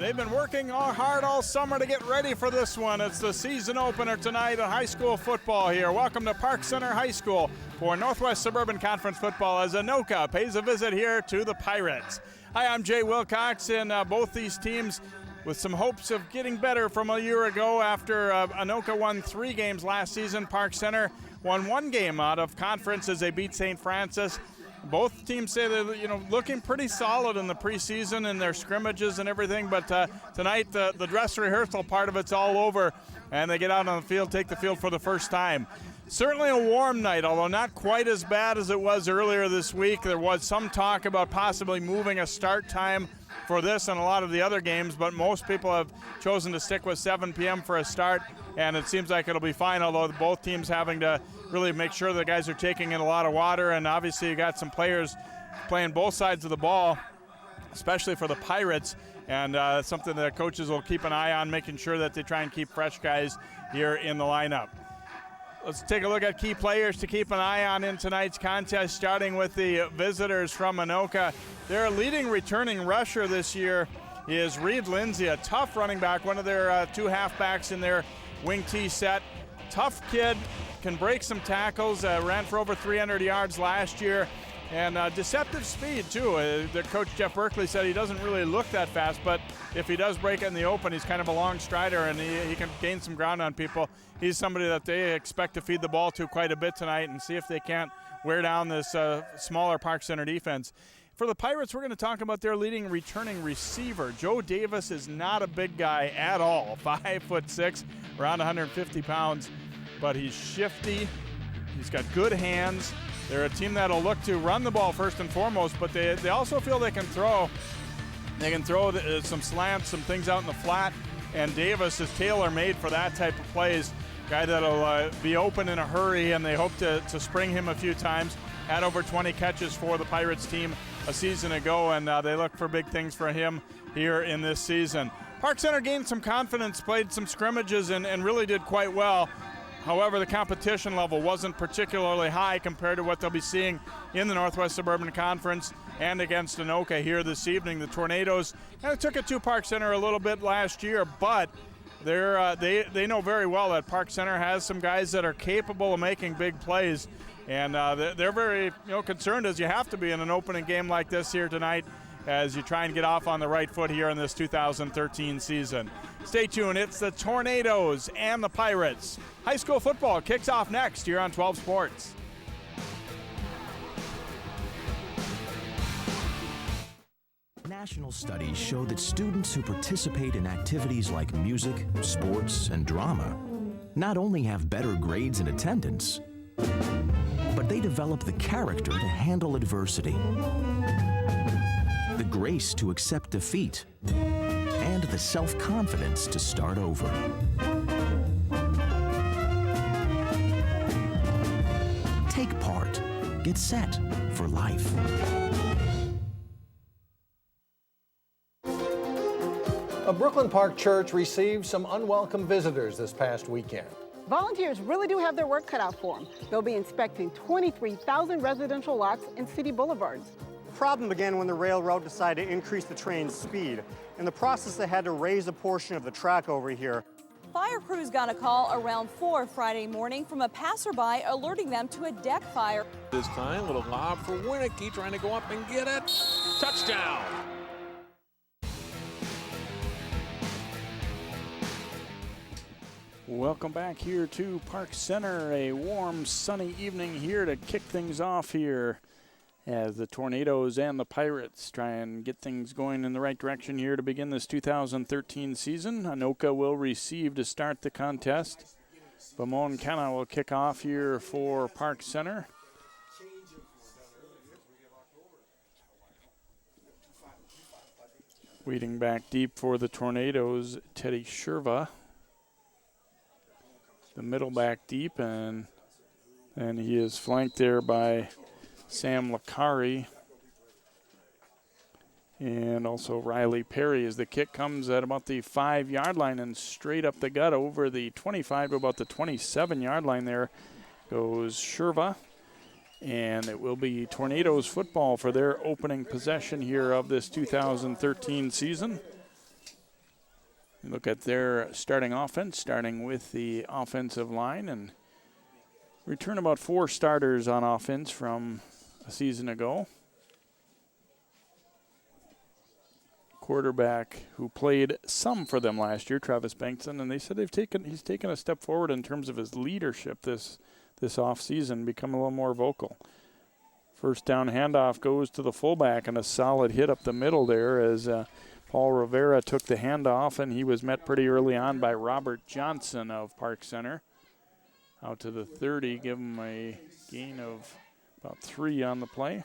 They've been working hard all summer to get ready for this one. It's the season opener tonight of high school football here. Welcome to Park Center High School for Northwest Suburban Conference football as Anoka pays a visit here to the Pirates. Hi, I'm Jay Wilcox, and both these teams with some hopes of getting better from a year ago after Anoka won 3 games last season. Park Center won 1 game out of conference as they beat St. Francis. Both teams say they're looking pretty solid in the preseason and their scrimmages and everything, but tonight the dress rehearsal part of it's all over, and they get out on the field, take the field for the first time. Certainly a warm night, although not quite as bad as it was earlier this week. There was some talk about possibly moving a start time for this and a lot of the other games, but most people have chosen to stick with 7 p.m. for a start, and it seems like it'll be fine, although both teams having to really make sure the guys are taking in a lot of water, and obviously you got some players playing both sides of the ball, especially for the Pirates, and something that coaches will keep an eye on, making sure that they try and keep fresh guys here in the lineup. Let's take a look at key players to keep an eye on in tonight's contest, starting with the visitors from Anoka. Their leading returning rusher this year is Reed Lindsay, a tough running back, one of their 2 halfbacks in their wing T set. Tough kid, can break some tackles, ran for over 300 yards last year, and deceptive speed too. The coach Jeff Berkeley said he doesn't really look that fast, but if he does break it in the open, he's kind of a long strider, and he can gain some ground on people. He's somebody that they expect to feed the ball to quite a bit tonight and see if they can't wear down this smaller Park Center defense. For the Pirates, we're going to talk about their leading returning receiver. Joe Davis is not a big guy at all, 5'6", around 150 pounds, but he's shifty. He's got good hands. They're a team that'll look to run the ball first and foremost, but they also feel they can throw. They can throw some slants, some things out in the flat, and Davis is tailor-made for that type of plays. Guy that'll be open in a hurry, and they hope to spring him a few times. Had over 20 catches for the Pirates team a season ago, and they look for big things for him here in this season. Park Center gained some confidence, played some scrimmages, and really did quite well. However, the competition level wasn't particularly high compared to what they'll be seeing in the Northwest Suburban Conference and against Anoka here this evening. The Tornadoes kind of took it to Park Center a little bit last year, but they know very well that Park Center has some guys that are capable of making big plays, and they're very concerned, as you have to be in an opening game like this here tonight, as you try and get off on the right foot here in this 2013 season. Stay tuned. It's the Tornadoes and the Pirates. High school football kicks off next here on 12 Sports. National studies show that students who participate in activities like music, sports, and drama not only have better grades and attendance, but they develop the character to handle adversity, the grace to accept defeat, and the self-confidence to start over. Take part. Get set for life. A Brooklyn Park church received some unwelcome visitors this past weekend. Volunteers really do have their work cut out for them. They'll be inspecting 23,000 residential lots and city boulevards. The problem began when the railroad decided to increase the train's speed. In the process, they had to raise a portion of the track over here. Fire crews got a call around 4 Friday morning from a passerby alerting them to a deck fire. This time, little lob for Winnicky, trying to go up and get it. Touchdown! Welcome back here to Park Center. A warm, sunny evening here to kick things off here as the Tornadoes and the Pirates try and get things going in the right direction here to begin this 2013 season. Anoka will receive to start the contest. Bamon Kana will kick off here for Park Center. Weeding back deep for the Tornadoes, Teddy Sherva. The middle back deep, and he is flanked there by Sam Lakari and also Riley Perry as the kick comes at about the 5-yard line and straight up the gut over the 25 to about the 27-yard line. There goes Sherva, and it will be Tornadoes football for their opening possession here of this 2013 season. Look at their starting offense, starting with the offensive line, and return about 4 starters on offense from a season ago. Quarterback who played some for them last year, Travis Bengtson, and they said he's taken a step forward in terms of his leadership this offseason, become a little more vocal. First down handoff goes to the fullback, and a solid hit up the middle there as Paul Rivera took the handoff, and he was met pretty early on by Robert Johnson of Park Center. Out to the 30, give him a gain of about 3 on the play.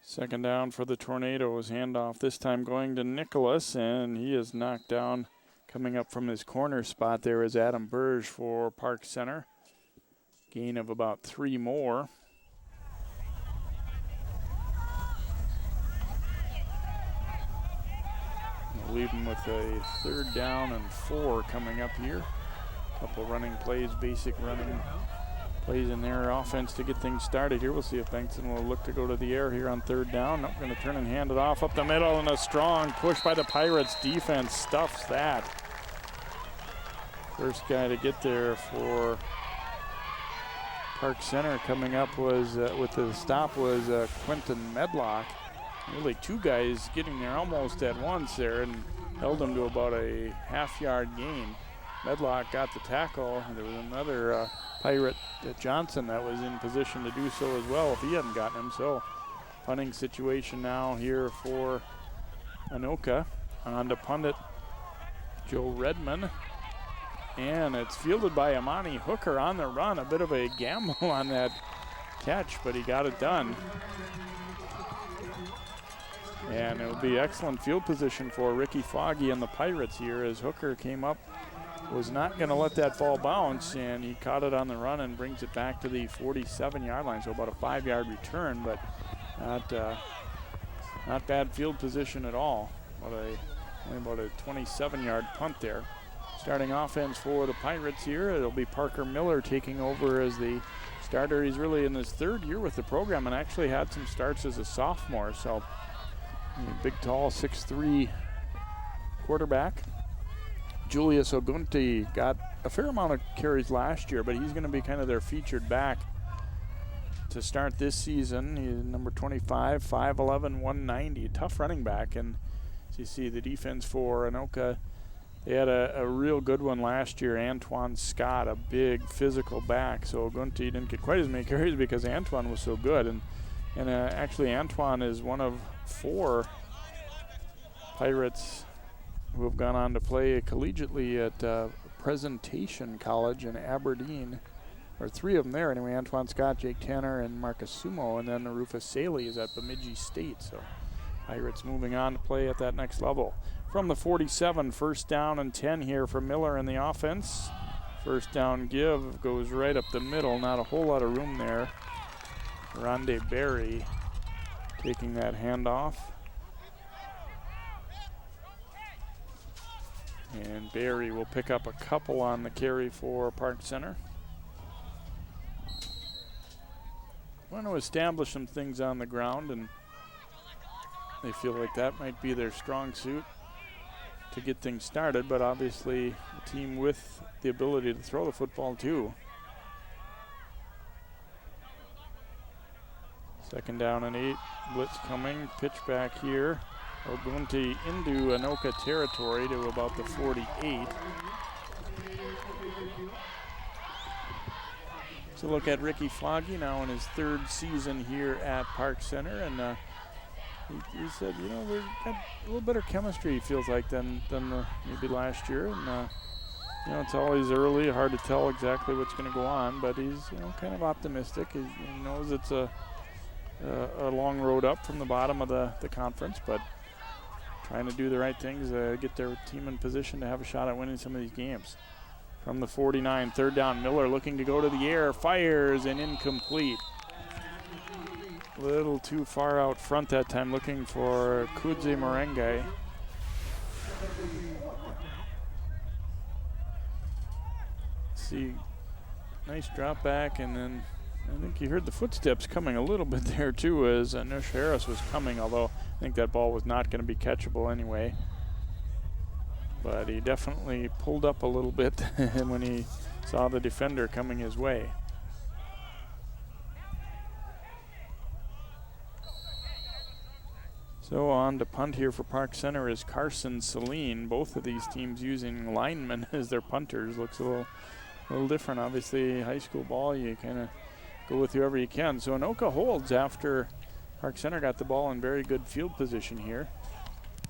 Second down for the Tornadoes. Handoff this time going to Nicholas, and he is knocked down. Coming up from his corner spot there is Adam Burge for Park Center. Gain of about 3 more. We'll leave him with a 3rd down and 4 coming up here. Couple running plays, basic running plays in their offense to get things started here. We'll see if Bengtson will look to go to the air here on 3rd down. Nope, going to turn and hand it off up the middle, and a strong push by the Pirates. Defense stuffs that. First guy to get there for Park Center coming up was, with the stop, was Quentin Medlock. Really 2 guys getting there almost at once there and held him to about a half-yard gain. Medlock got the tackle. There was another Pirate Johnson that was in position to do so as well if he hadn't gotten him. So punting situation now here for Anoka. On to pundit Joe Redman. And it's fielded by Amani Hooker on the run. A bit of a gamble on that catch, but he got it done. And it will be excellent field position for Ricky Foggy and the Pirates here as Hooker came up. Was not going to let that ball bounce, and he caught it on the run and brings it back to the 47-yard line, so about a 5-yard return, but not bad field position at all. Only about a 27-yard punt there. Starting offense for the Pirates here, it'll be Parker Miller taking over as the starter. He's really in his 3rd year with the program and actually had some starts as a sophomore, so big, tall, 6'3" quarterback. Julius Ogunti got a fair amount of carries last year, but he's going to be kind of their featured back to start this season. He's number 25, 5'11", 190. Tough running back. And as you see, the defense for Anoka, they had a real good one last year. Antoine Scott, a big physical back. So Ogunti didn't get quite as many carries because Antoine was so good. And actually, Antoine is one of 4 Pirates who have gone on to play collegiately at Presentation College in Aberdeen, or 3 of them there anyway. Antoine Scott, Jake Tanner, and Marcus Sumo, and then Rufus Saley is at Bemidji State. So Pirates moving on to play at that next level. From the 47, 1st down and 10 here for Miller in the offense. First down give goes right up the middle. Not a whole lot of room there. Rondé Berry taking that handoff. And Berry will pick up a couple on the carry for Park Center. Want to establish some things on the ground, and they feel like that might be their strong suit to get things started, but obviously a team with the ability to throw the football too. 2nd down and 8, blitz coming, pitch back here. Ogunti into Anoka territory to about the 48. So look at Ricky Foggy now in his 3rd season here at Park Center, and he said, we've got a little better chemistry, he feels like, than maybe last year. And it's always early, hard to tell exactly what's going to go on, but he's kind of optimistic. He knows it's a long road up from the bottom of the conference, but trying to do the right things to get their team in position to have a shot at winning some of these games. From the 49, 3rd down, Miller looking to go to the air, fires, and incomplete. A little too far out front that time, looking for Kudze Merengue. See, Nice drop back, and then I think you heard the footsteps coming a little bit there too as Nush Harris was coming, although I think that ball was not going to be catchable anyway. But he definitely pulled up a little bit when he saw the defender coming his way. So on to punt here for Park Center is Carson Celine. Both of these teams using linemen as their punters. Looks a little different. Obviously, high school ball, you kind of go with whoever you can. So Anoka holds after Park Center got the ball in very good field position here.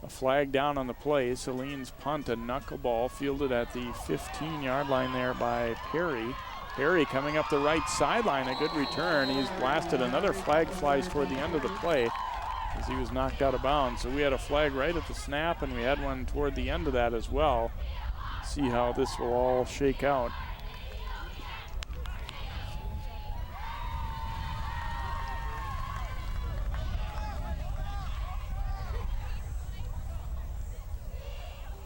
A flag down on the play. Celine's punt, a knuckleball fielded at the 15-yard line there by Perry. Perry coming up the right sideline, a good return. He's blasted. Another flag flies toward the end of the play as he was knocked out of bounds. So we had a flag right at the snap, and we had one toward the end of that as well. See how this will all shake out.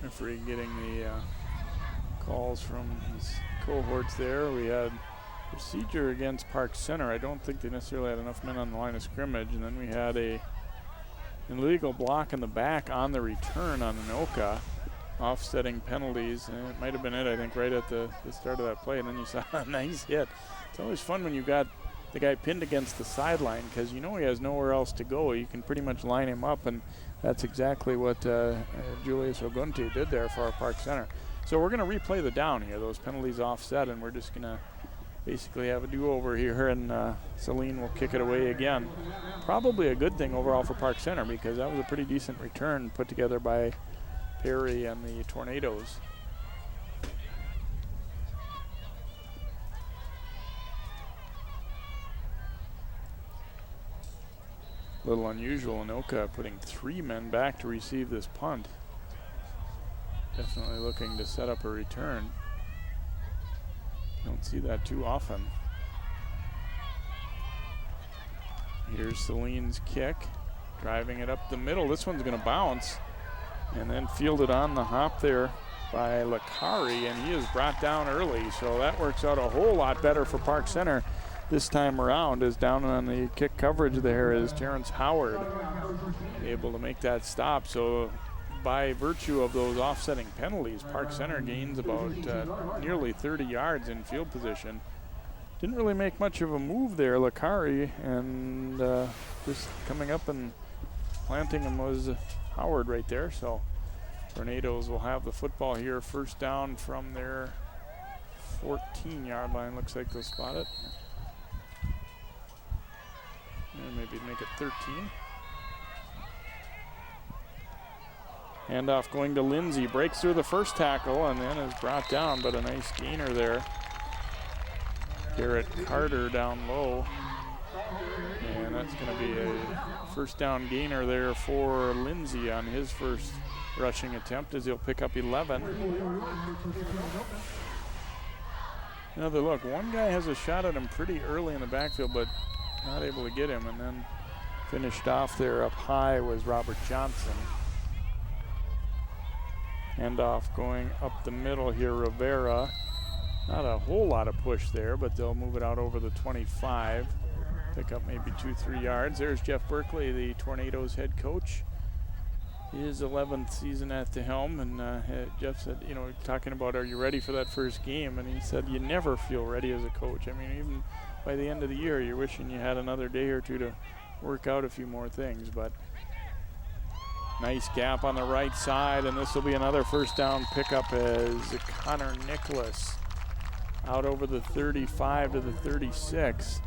Referee getting the calls from his cohorts there. We had procedure against Park Center. I don't think they necessarily had enough men on the line of scrimmage, and then we had an illegal block in the back on the return on Anoka, offsetting penalties, and it might have been it, I think, right at the start of that play, and then you saw a nice hit. It's always fun when you got the guy pinned against the sideline because you know he has nowhere else to go. You can pretty much line him up, and that's exactly what Julius Ogunte did there for our Park Center. So we're going to replay the down here. Those penalties offset, and we're just going to basically have a do-over here, and Celine will kick it away again. Probably a good thing overall for Park Center because that was a pretty decent return put together by Perry and the Tornadoes. A little unusual, Anoka putting 3 men back to receive this punt. Definitely looking to set up a return. Don't see that too often. Here's Celine's kick, driving it up the middle. This one's going to bounce and then fielded on the hop there by Lakari, and he is brought down early, so that works out a whole lot better for Park Center this time around. As down on the kick coverage there is Terrence Howard able to make that stop. So by virtue of those offsetting penalties, Park Center gains about nearly 30 yards in field position. Didn't really make much of a move there, Lakari, and just coming up and planting him was Howard right there. So Tornadoes will have the football here, first down from their 14-yard line. Looks like they'll spot it. And maybe make it 13. Handoff going to Lindsay. Breaks through the first tackle and then is brought down, but a nice gainer there. Garrett Carter down low. And that's going to be a first down gainer there for Lindsay on his first rushing attempt as he'll pick up 11. Another look. One guy has a shot at him pretty early in the backfield, but not able to get him, and then finished off there up high was Robert Johnson. Handoff going up the middle here, Rivera. Not a whole lot of push there, but they'll move it out over the 25. Pick up maybe 2-3 yards. There's Jeff Berkeley, the Tornadoes head coach. His 11th season at the helm, and Jeff said, you know, talking about, are you ready for that first game? And he said, you never feel ready as a coach. I mean, even by the end of the year, you're wishing you had another day or two to work out a few more things. But nice gap on the right side, and this will be another first down pickup as Connor Nicholas out over the 35 to the 36.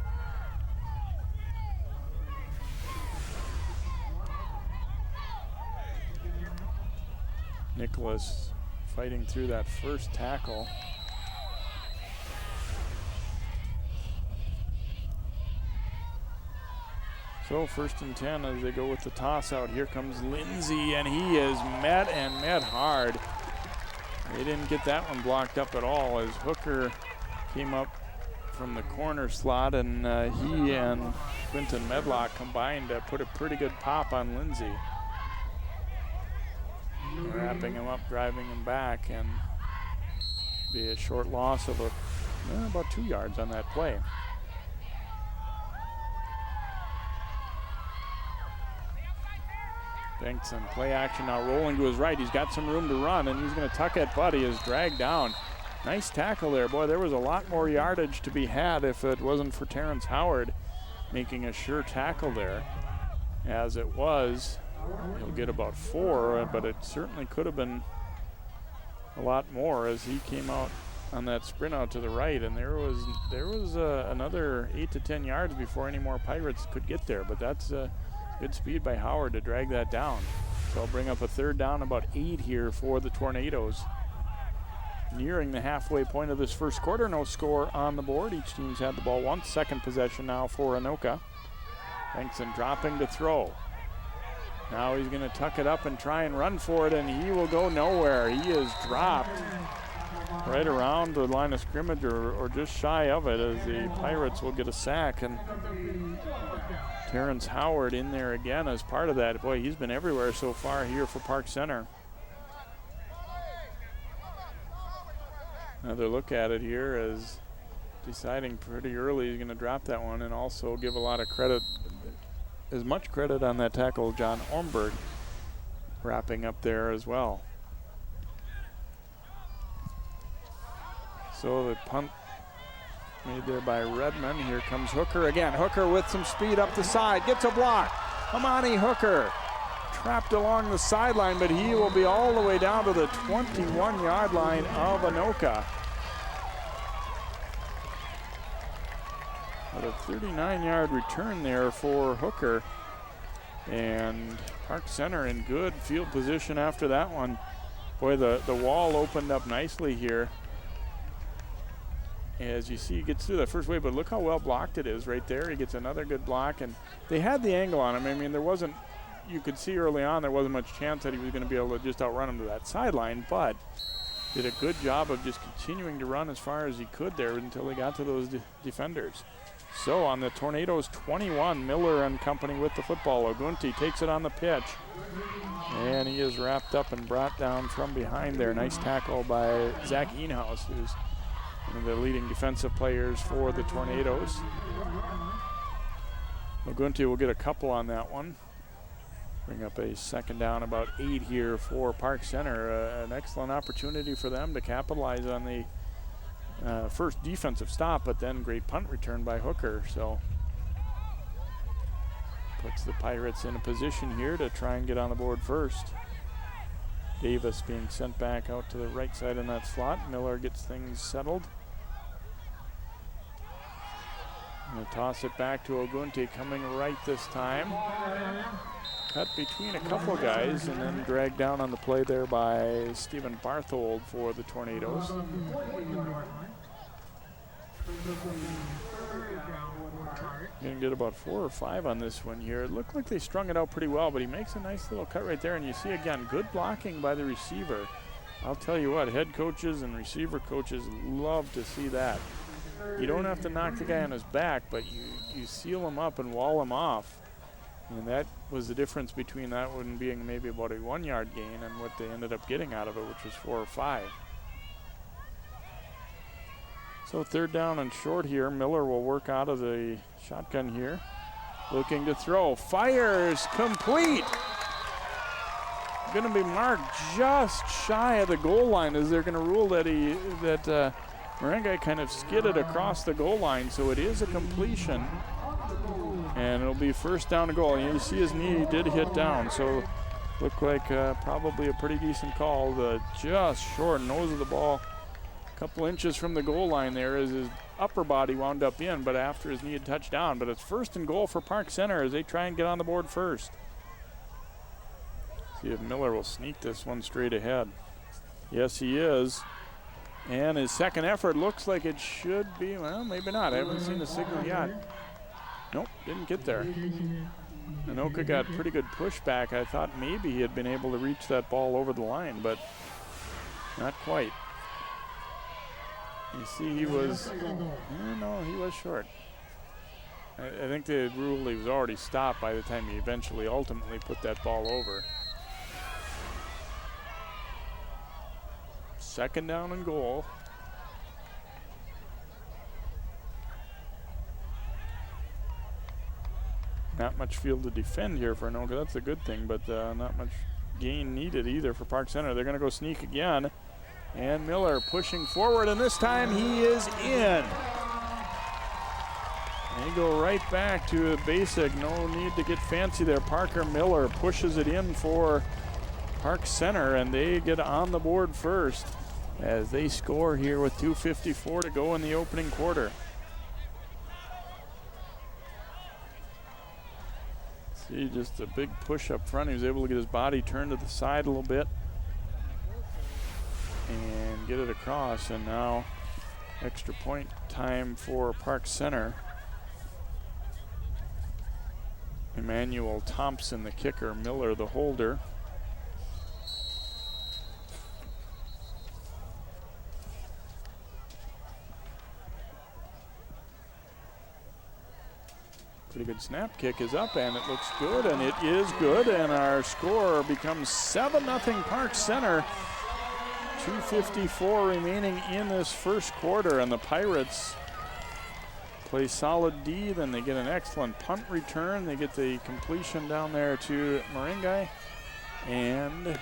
Nicholas fighting through that first tackle. So 1st and 10 as they go with the toss out. Here comes Lindsay, and he is met hard. They didn't get that one blocked up at all as Hooker came up from the corner slot, and he and Quinton Medlock combined to put a pretty good pop on Lindsay. Wrapping him up, driving him back, and be a short loss of about 2 yards on that play. Bengtson, play action now, rolling to his right. He's got some room to run, and he's going to tuck it, but he is dragged down. Nice tackle there. Boy, there was a lot more yardage to be had if it wasn't for Terrence Howard making a sure tackle there. As it was, he'll get about 4, but it certainly could have been a lot more as he came out on that sprint out to the right, and there was another 8 to 10 yards before any more Pirates could get there, but that's good speed by Howard to drag that down. So I'll bring up a 3rd down, about 8 here for the Tornadoes. Nearing the halfway point of this first quarter, no score on the board. Each team's had the ball once. Second possession now for Anoka. Bengtson dropping to throw. Now he's going to tuck it up and try and run for it, and he will go nowhere. He is dropped right around the line of scrimmage or just shy of it, as the Pirates will get a sack. And Terrence Howard in there again as part of that. Boy, he's been everywhere so far here for Park Center. Another look at it here as deciding pretty early he's going to drop that one, and also give a lot of credit, as much credit on that tackle, John Ormberg wrapping up there as well. So the punt made there by Redmond. Here comes Hooker again. Hooker with some speed up the side, gets a block. Amani Hooker trapped along the sideline, but he will be all the way down to the 21-yard line of Anoka. But a 39-yard return there for Hooker. And Park Center in good field position after that one. Boy, the wall opened up nicely here. As you see, he gets through that first wave, but look how well blocked it is right there. He gets another good block, and they had the angle on him. I mean, there wasn't, you could see early on there wasn't much chance that he was going to be able to just outrun him to that sideline, but did a good job of just continuing to run as far as he could there until he got to those defenders. So on the Tornadoes 21, Miller and company with the football. Ogunti takes it on the pitch, and he is wrapped up and brought down from behind there. Nice tackle by Zach Eenhouse, who's one of the leading defensive players for the Tornadoes. Ogunti will get a couple on that one. Bring up a 2nd down, about 8 here for Park Center. An excellent opportunity for them to capitalize on the first defensive stop, but then great punt return by Hooker. So puts the Pirates in a position here to try and get on the board first. Davis being sent back out to the right side in that slot. Miller gets things settled. Going to toss it back to Ogunti, coming right this time. Cut between a couple guys and then dragged down on the play there by Stephen Barthold for the Tornadoes. Going to get about 4 or 5 on this one here. It looked like they strung it out pretty well, but he makes a nice little cut right there, and you see again good blocking by the receiver. I'll tell you what, head coaches and receiver coaches love to see that. You don't have to knock the guy on his back, but you seal him up and wall him off. And that was the difference between that one being maybe about a 1-yard gain and what they ended up getting out of it, which was 4 or 5. So 3rd down and short here. Miller will work out of the shotgun here. Looking to throw. Fires complete. Going to be marked just shy of the goal line, as they're going to rule that Morenga kind of skidded across the goal line. So it is a completion. And it'll be 1st down and goal. And you see his knee did hit down. So looked like probably a pretty decent call. Just short nose of the ball. Couple inches from the goal line there as his upper body wound up in, but after his knee had touched down. But it's 1st and goal for Park Center as they try and get on the board first. See if Miller will sneak this one straight ahead. Yes, he is. And his second effort looks like it should be, well, maybe not. I haven't seen the signal yet. Nope, didn't get there. Anoka got pretty good pushback. I thought maybe he had been able to reach that ball over the line, but not quite. You see he was, no, he was short. I think they ruled he was already stopped by the time he eventually ultimately put that ball over. 2nd down and goal. not much field to defend here for Anoka. That's a good thing, but not much gain needed either for Park Center. They're going to go sneak again. And Miller pushing forward, and this time he is in. They go right back to a basic. No need to get fancy there. Parker Miller pushes it in for Park Center, and they get on the board first as they score here with 2:54 to go in the opening quarter. See, just a big push up front. He was able to get his body turned to the side a little bit and get it across, and now extra point time for Park Center. Emmanuel Thompson, the kicker, Miller, the holder. Pretty good snap. Kick is up, and it looks good, and it is good, and our score becomes 7-0 Park Center. 2:54 remaining in this first quarter, and the Pirates play solid D. Then they get an excellent punt return. They get the completion down there to Moringai, and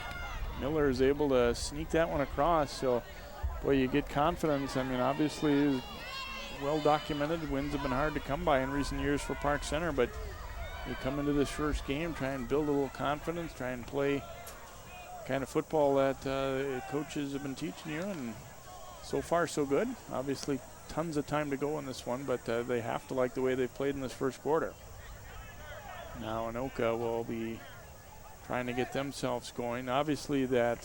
Miller is able to sneak that one across. So, boy, you get confidence. I mean, obviously, well documented. Wins have been hard to come by in recent years for Park Center, but you come into this first game, try and build a little confidence, try and play kind of football that coaches have been teaching you, and so far so good. Obviously tons of time to go in this one, but they have to like the way they've played in this first quarter. Now Anoka will be trying to get themselves going. Obviously that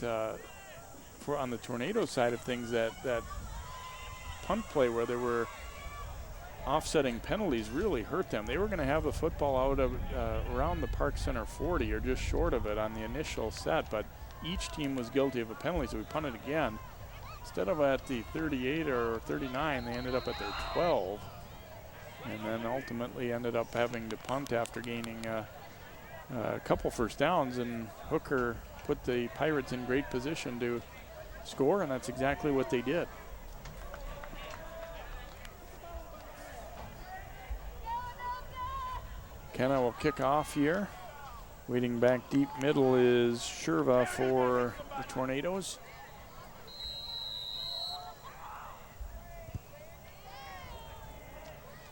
for on the Tornado side of things, that punt play where there were offsetting penalties really hurt them. They were going to have the football out of around the Park Center 40 or just short of it on the initial set, but each team was guilty of a penalty, so we punted again. Instead of at the 38 or 39, they ended up at their 12, and then ultimately ended up having to punt after gaining a couple first downs, and Hooker put the Pirates in great position to score, and that's exactly what they did. Kenna will kick off here. Waiting back deep middle is Sherva for the Tornadoes.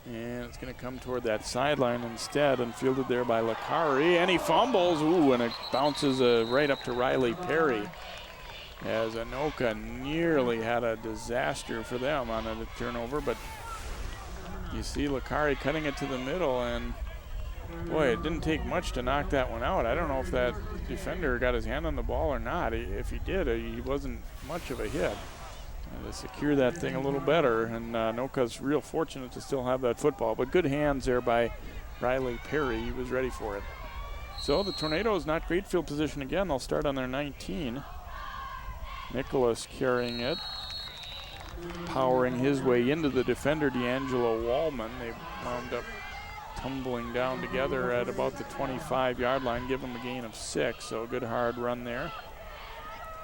And it's going to come toward that sideline instead, and fielded there by Lakari, and he fumbles. Ooh, and it bounces right up to Riley Perry, as Anoka nearly had a disaster for them on a turnover, but you see Lakari cutting it to the middle, and boy, it didn't take much to knock that one out. I don't know if that defender got his hand on the ball or not. If he did, he wasn't much of a hit. To secure that thing a little better, and Anoka's real fortunate to still have that football, but good hands there by Riley Perry. He was ready for it. So the Tornadoes not great field position again. They'll start on their 19. Nicholas carrying it, powering his way into the defender, D'Angelo Wallman. They wound up tumbling down together at about the 25-yard line, give them a gain of 6, so a good hard run there.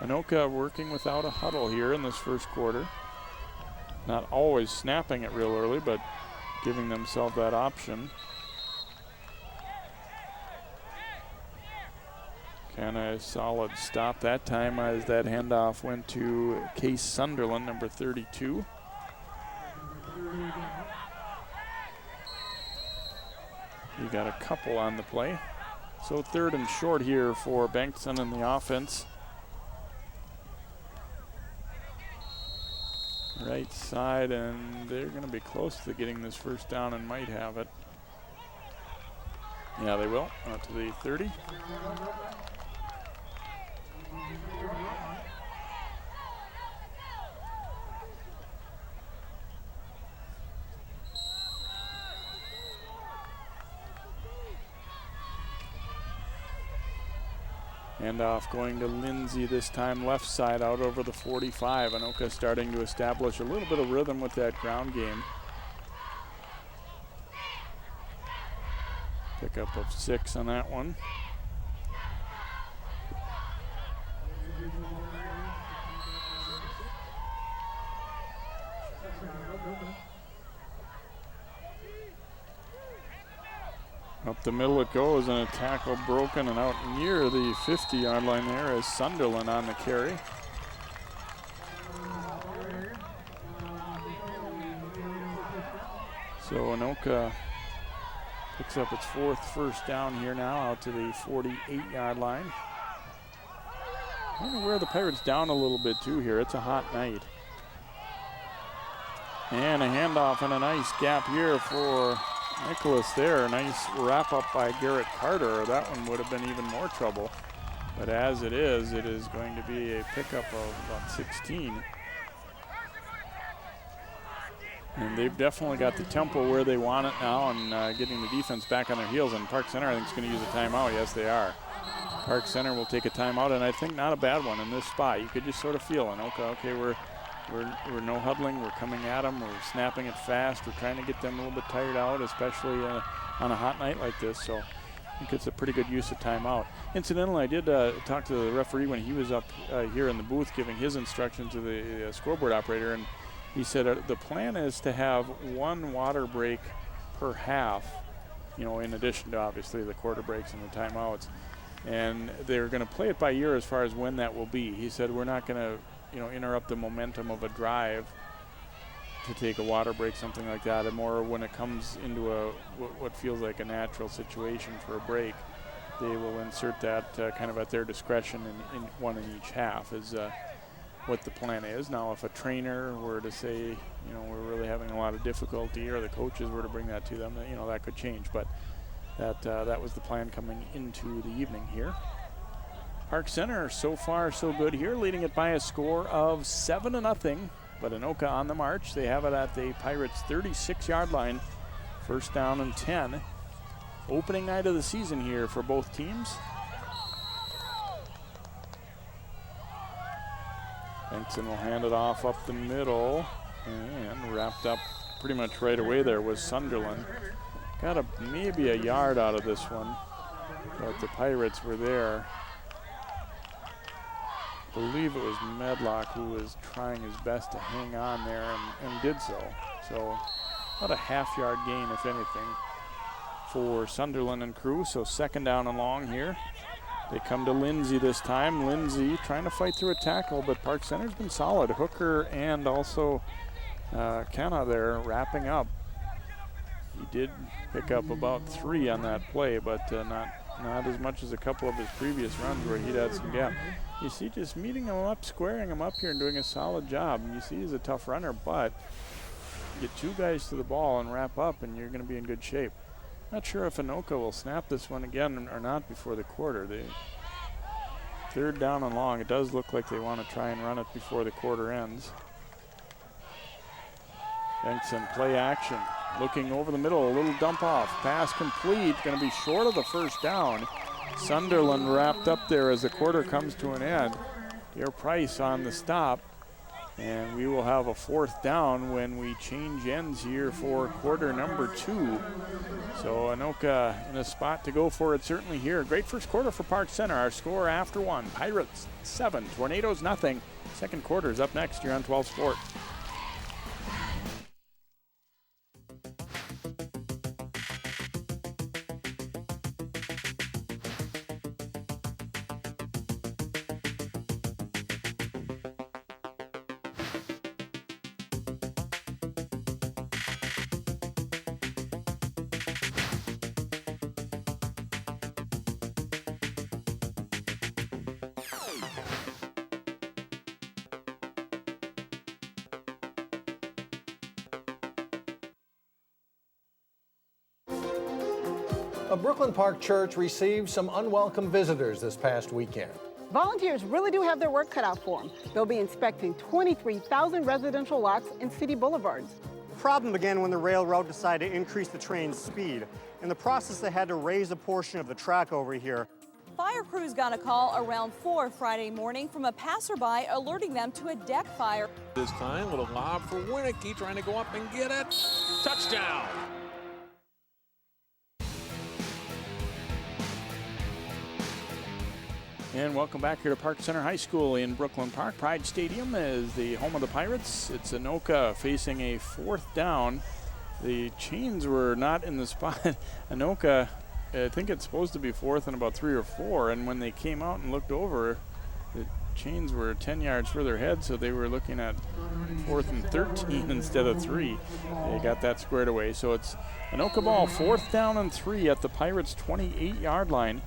Anoka working without a huddle here in this first quarter. Not always snapping it real early, but giving themselves that option. Kind of a solid stop that time as that handoff went to Case Sunderland, number 32. You got a couple on the play. So third and short here for Bengtson and the offense. Right side, and they're going to be close to getting this first down and might have it. Yeah, they will. Out to the 30. Handoff going to Lindsay this time, left side out over the 45. Anoka starting to establish a little bit of rhythm with that ground game. Pickup of 6 on that one. Up the middle it goes, and a tackle broken and out near the 50-yard line there is Sunderland on the carry. So Anoka picks up its 4th first down here now, out to the 48-yard line. I'm going to wear the Pirates down a little bit too here. It's a hot night. And a handoff and a nice gap here for Nicholas there. Nice wrap up by Garrett Carter. That one would have been even more trouble. But as it is going to be a pickup of about 16. And they've definitely got the tempo where they want it now, and getting the defense back on their heels. And Park Center, I think, is going to use a timeout. Yes, they are. Park Center will take a timeout, and I think not a bad one in this spot. You could just sort of feel, okay, we're no huddling. We're coming at them. We're snapping it fast. We're trying to get them a little bit tired out, especially on a hot night like this. So I think it's a pretty good use of timeout. Incidentally, I did talk to the referee when he was up here in the booth giving his instructions to the scoreboard operator, and he said the plan is to have one water break per half, in addition to obviously the quarter breaks and the timeouts. And they're going to play it by ear as far as when that will be. He said we're not going to, interrupt the momentum of a drive to take a water break, something like that, and more when it comes into what feels like a natural situation for a break, they will insert that kind of at their discretion in one in each half is what the plan is. Now, if a trainer were to say, we're really having a lot of difficulty, or the coaches were to bring that to them, that could change. But that was the plan coming into the evening here. Park Center, so far so good here, leading it by a score of 7-0. But Anoka on the march. They have it at the Pirates' 36-yard line. First down and 10. Opening night of the season here for both teams. Benson will hand it off up the middle, and wrapped up pretty much right away there was Sunderland. Got maybe a yard out of this one, but the Pirates were there. I believe it was Medlock who was trying his best to hang on there and did so. So about a half-yard gain, if anything, for Sunderland and crew. So second down and long here. They come to Lindsay this time. Lindsay trying to fight through a tackle, but Park Center's been solid. Hooker and also Kenna there wrapping up. He did pick up about 3 on that play, but not as much as a couple of his previous runs where he'd had some gap. You see, just meeting him up, squaring him up here, and doing a solid job. And you see he's a tough runner, but get 2 guys to the ball and wrap up, and you're going to be in good shape. Not sure if Anoka will snap this one again or not before the quarter. Third down and long. It does look like they want to try and run it before the quarter ends. Benson, play action. Looking over the middle, a little dump off. Pass complete, going to be short of the first down. Sunderland wrapped up there as the quarter comes to an end. Dear Price on the stop. And we will have a 4th down when we change ends here for quarter number 2. So Anoka in a spot to go for it certainly here. Great first quarter for Park Center. Our score after 1. Pirates 7, Tornadoes nothing. Second quarter is up next here on 12 Sport. A Brooklyn Park church received some unwelcome visitors this past weekend. Volunteers really do have their work cut out for them. They'll be inspecting 23,000 residential lots and city boulevards. The problem began when the railroad decided to increase the train's speed. In the process, they had to raise a portion of the track over here. Fire crews got a call around 4 Friday morning from a passerby alerting them to a deck fire. This time, little lob for Winnicky, trying to go up and get it. Touchdown! And welcome back here to Park Center High School in Brooklyn Park. Pride Stadium is the home of the Pirates. It's Anoka facing a 4th down. The chains were not in the spot. Anoka I think it's supposed to be 4th and about 3 or 4, and when they came out and looked over, the chains were 10 yards further ahead, so they were looking at 4th and 13 instead of 3. They got that squared away, so it's Anoka ball, 4th down and 3 at the Pirates' 28-yard line.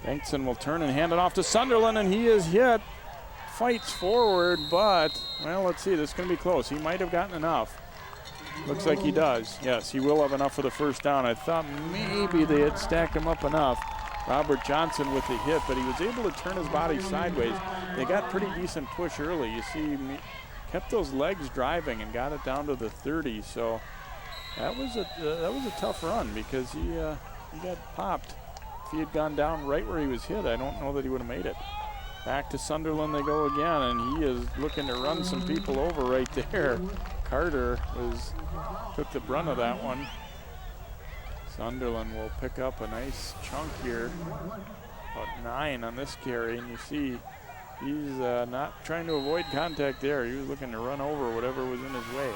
Bengtson will turn and hand it off to Sunderland, and he is hit. Fights forward, but, well, let's see, this is going to be close. He might have gotten enough. Looks like he does. Yes, he will have enough for the first down. I thought maybe they had stacked him up enough. Robert Johnson with the hit, but he was able to turn his body sideways. They got pretty decent push early. You see, kept those legs driving and got it down to the 30. So that was a tough run because he got popped. If he had gone down right where he was hit, I don't know that he would have made it. Back to Sunderland they go again, and he is looking to run some people over right there. Carter took the brunt of that one. Sunderland will pick up a nice chunk here, about 9 on this carry, and you see he's not trying to avoid contact there. He was looking to run over whatever was in his way.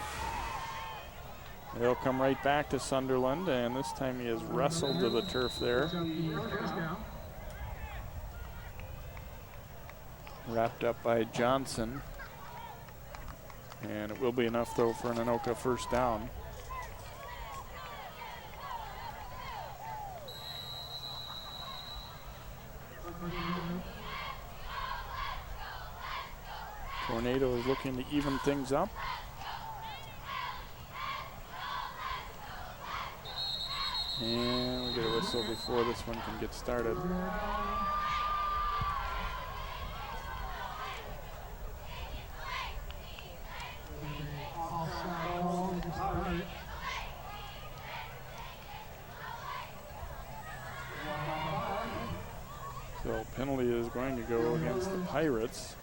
They'll come right back to Sunderland, and this time he has wrestled to the turf there. Wrapped up by Johnson. And it will be enough, though, for an Anoka first down. Tornado is looking to even things up. And we get a whistle before this one can get started. So penalty is going to go against the Pirates.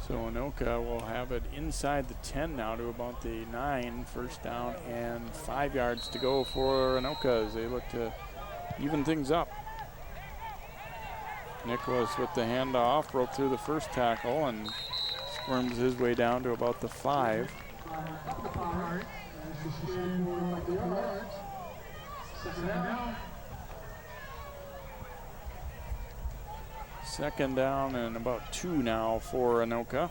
So Anoka will have it inside the 10 now to about the 9, first down and 5 yards to go for Anoka as they look to even things up. Nicholas with the handoff, broke through the first tackle and squirms his way down to about the 5. Second down and about 2 now for Anoka.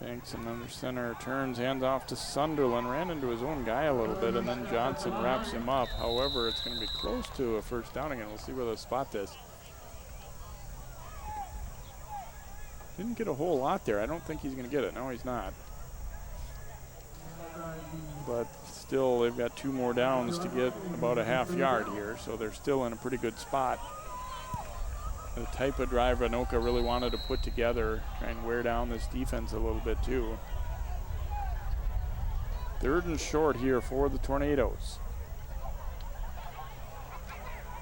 Bengtson under center, turns, hands off to Sunderland, ran into his own guy a little bit, and then Johnson wraps him up. However, it's going to be close to a first down again. We'll see where they spot this. Didn't get a whole lot there. I don't think he's going to get it. No, he's not. But still, they've got 2 more downs to get about a half yard here, so they're still in a pretty good spot. The type of drive Anoka really wanted to put together, try and wear down this defense a little bit too. 3rd and short here for the Tornadoes.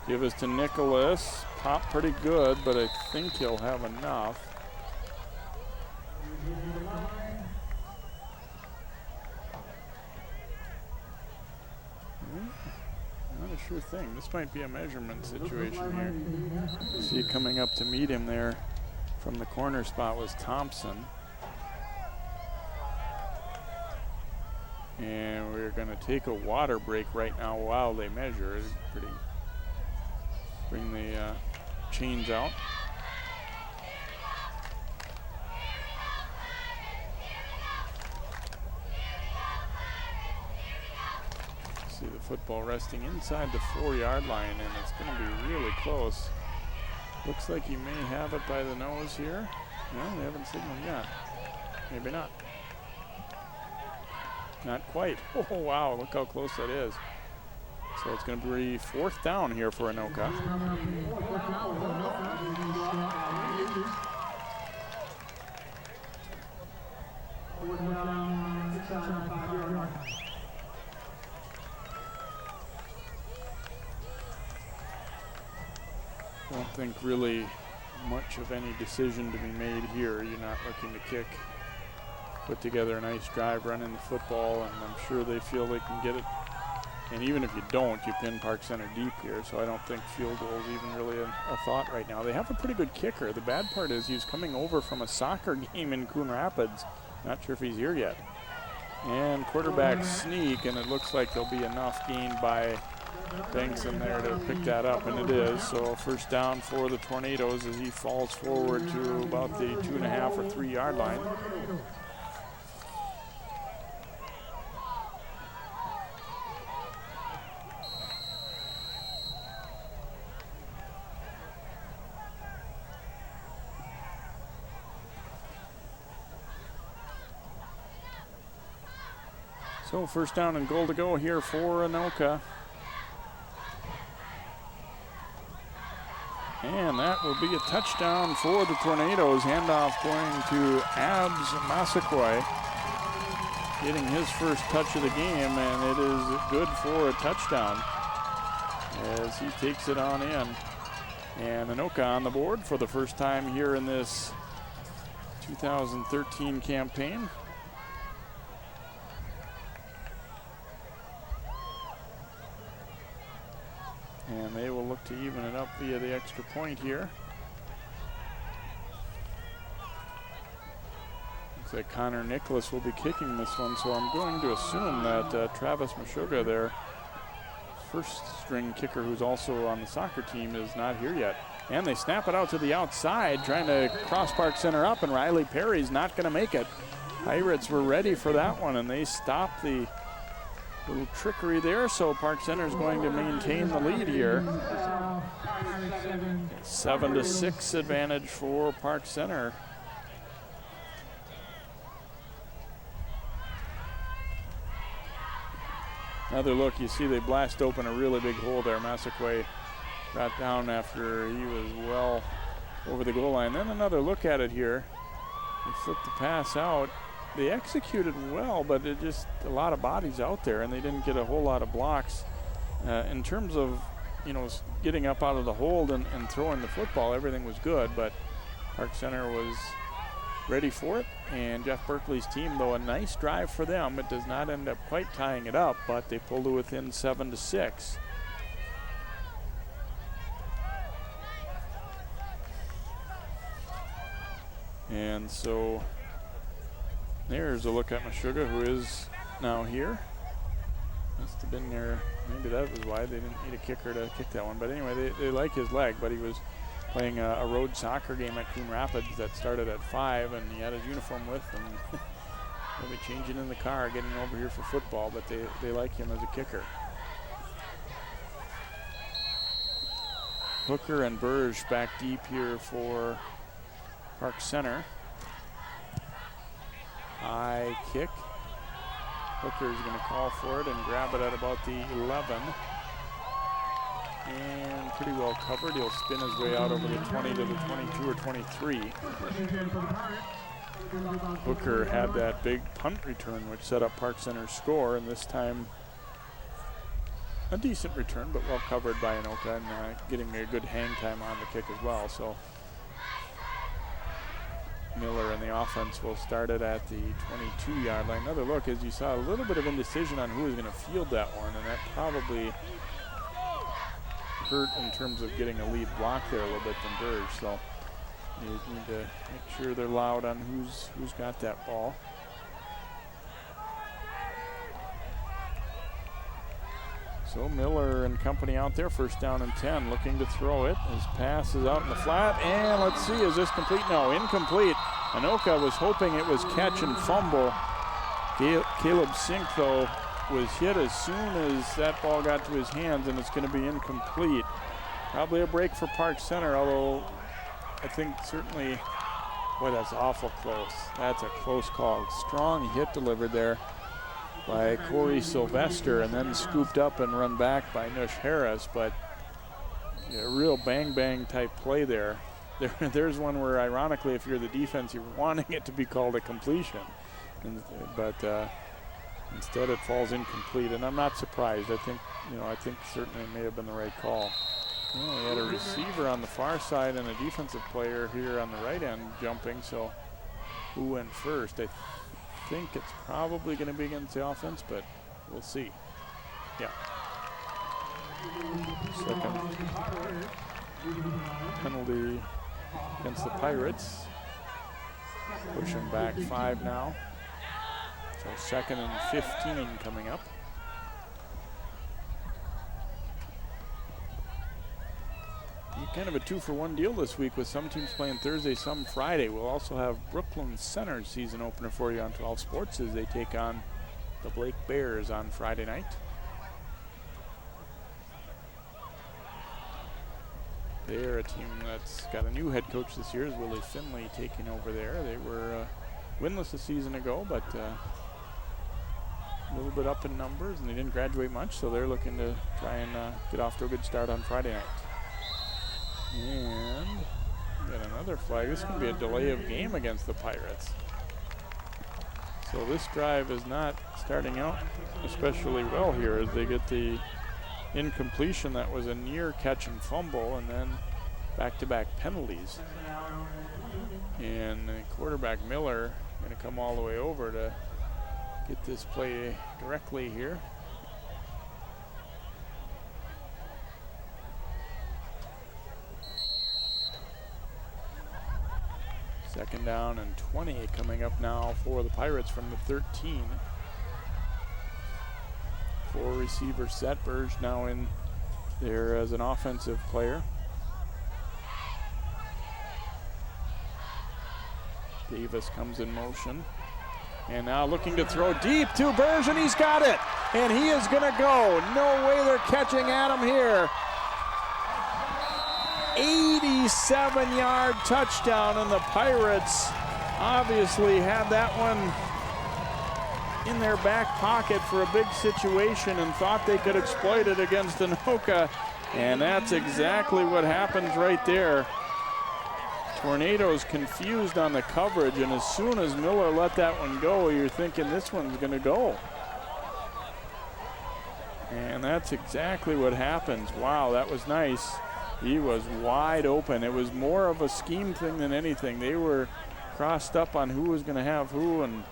Give us to Nicholas. Pop pretty good, but I think he'll have enough. Not a sure thing. This might be a measurement situation here. See, coming up to meet him there from the corner spot was Thompson. And we're going to take a water break right now while they measure. It's pretty. Bring the chains out. See the football resting inside the 4-yard line, and it's going to be really close. Looks like he may have it by the nose here. No, they haven't signaled yet. Maybe not. Not quite. Oh, wow, look how close that is. So it's going to be 4th down here for Anoka. Don't think really much of any decision to be made here. You're not looking to kick put together a nice drive running the football, and I'm sure they feel they can get it. And even if you don't, you pin Park Center deep here, so I don't think field goal is even really a thought right now. They have a pretty good kicker. The bad part is he's coming over from a soccer game in Coon Rapids. Not sure if he's here yet. And quarterback sneak, and it looks like there'll be enough gained by Banks in there to pick that up, and it is. So first down for the Tornadoes as he falls forward to about the 2.5 or 3 yard line. So first down and goal to go here for Anoka. And that will be a touchdown for the Tornadoes. Handoff going to Abs Massaquoi, getting his first touch of the game, and it is good for a touchdown as he takes it on in. And Anoka on the board for the first time here in this 2013 campaign. And they will look to even it up via the extra point here. Looks like Connor Nicholas will be kicking this one, so I'm going to assume that Travis Meshuggah, their first string kicker who's also on the soccer team, is not here yet. And they snap it out to the outside, trying to cross Park Center up, and Riley Perry's not going to make it. Pirates were ready for that one, and they stopped the little trickery there, so Park Center is going to maintain the lead here. 7-6 advantage for Park Center. Another look, you see they blast open a really big hole there. Massaquoi got down after he was well over the goal line. Then another look at it here. They flipped the pass out. They executed well, but it just a lot of bodies out there, and they didn't get a whole lot of blocks. In terms of, getting up out of the hold and throwing the football, everything was good, but Park Center was ready for it. And Jeff Berkeley's team, though, a nice drive for them. It does not end up quite tying it up, but they pulled it within 7-6. And so there's a look at Meshuggah, who is now here. Must have been there. Maybe that was why they didn't need a kicker to kick that one. But anyway, they like his leg, but he was playing a road soccer game at Coon Rapids that started at 5, and he had his uniform with him. He'll be changing in the car, getting over here for football, but they like him as a kicker. Hooker and Burge back deep here for Park Center. High kick. Hooker is going to call for it and grab it at about the 11. And pretty well covered. He'll spin his way out over the 20 to the 22 or 23. Hooker had that big punt return which set up Park Center's score, and this time a decent return, but well covered by Anoka, and getting a good hang time on the kick as well. So Miller and the offense will start it at the 22-yard line. Another look, as you saw, a little bit of indecision on who was going to field that one, and that probably hurt in terms of getting a lead block there a little bit than Burge. So you need to make sure they're loud on who's got that ball. So Miller and company out there, first down and 10, looking to throw it. His pass is out in the flat, and let's see, is this complete? No, incomplete. Anoka was hoping it was catch and fumble. Caleb Sink, though, was hit as soon as that ball got to his hands, and it's going to be incomplete. Probably a break for Park Center, although I think certainly, boy, that's awful close. That's a close call. Strong hit delivered there by Corey Sylvester, and then scooped up and run back by Nush Harris, but a real bang-bang type play there. There's one where, ironically, if you're the defense, you're wanting it to be called a completion, but instead it falls incomplete, and I'm not surprised. I think certainly it may have been the right call. Well, we had a receiver on the far side and a defensive player here on the right end jumping, so who went first? I think it's probably going to be against the offense, but we'll see. Yeah. Second penalty against the Pirates. Pushing back 5 now. So 2nd and 15 coming up. Kind of a 2-for-1 deal this week with some teams playing Thursday, some Friday. We'll also have Brooklyn Center's season opener for you on 12 Sports as they take on the Blake Bears on Friday night. They're a team that's got a new head coach this year, is Willie Finley taking over there. They were winless a season ago, but a little bit up in numbers, and they didn't graduate much, so they're looking to try and get off to a good start on Friday night. And got another flag. This can be a delay of game against the Pirates. So this drive is not starting out especially well here as they get the incompletion that was a near catch and fumble, and then back-to-back penalties. And the quarterback Miller going to come all the way over to get this play directly here. Second down and 20 coming up now for the Pirates from the 13. 4 receiver set. Burge now in there as an offensive player. Davis comes in motion. And now looking to throw deep to Burge, and he's got it. And he is going to go. No way they're catching Adam here. 87-yard touchdown, and the Pirates obviously had that one in their back pocket for a big situation and thought they could exploit it against Anoka, and that's exactly what happens right there. Tornadoes confused on the coverage, and as soon as Miller let that one go, you're thinking this one's going to go. And that's exactly what happens. Wow, that was nice. He was wide open. It was more of a scheme thing than anything. They were crossed up on who was going to have who and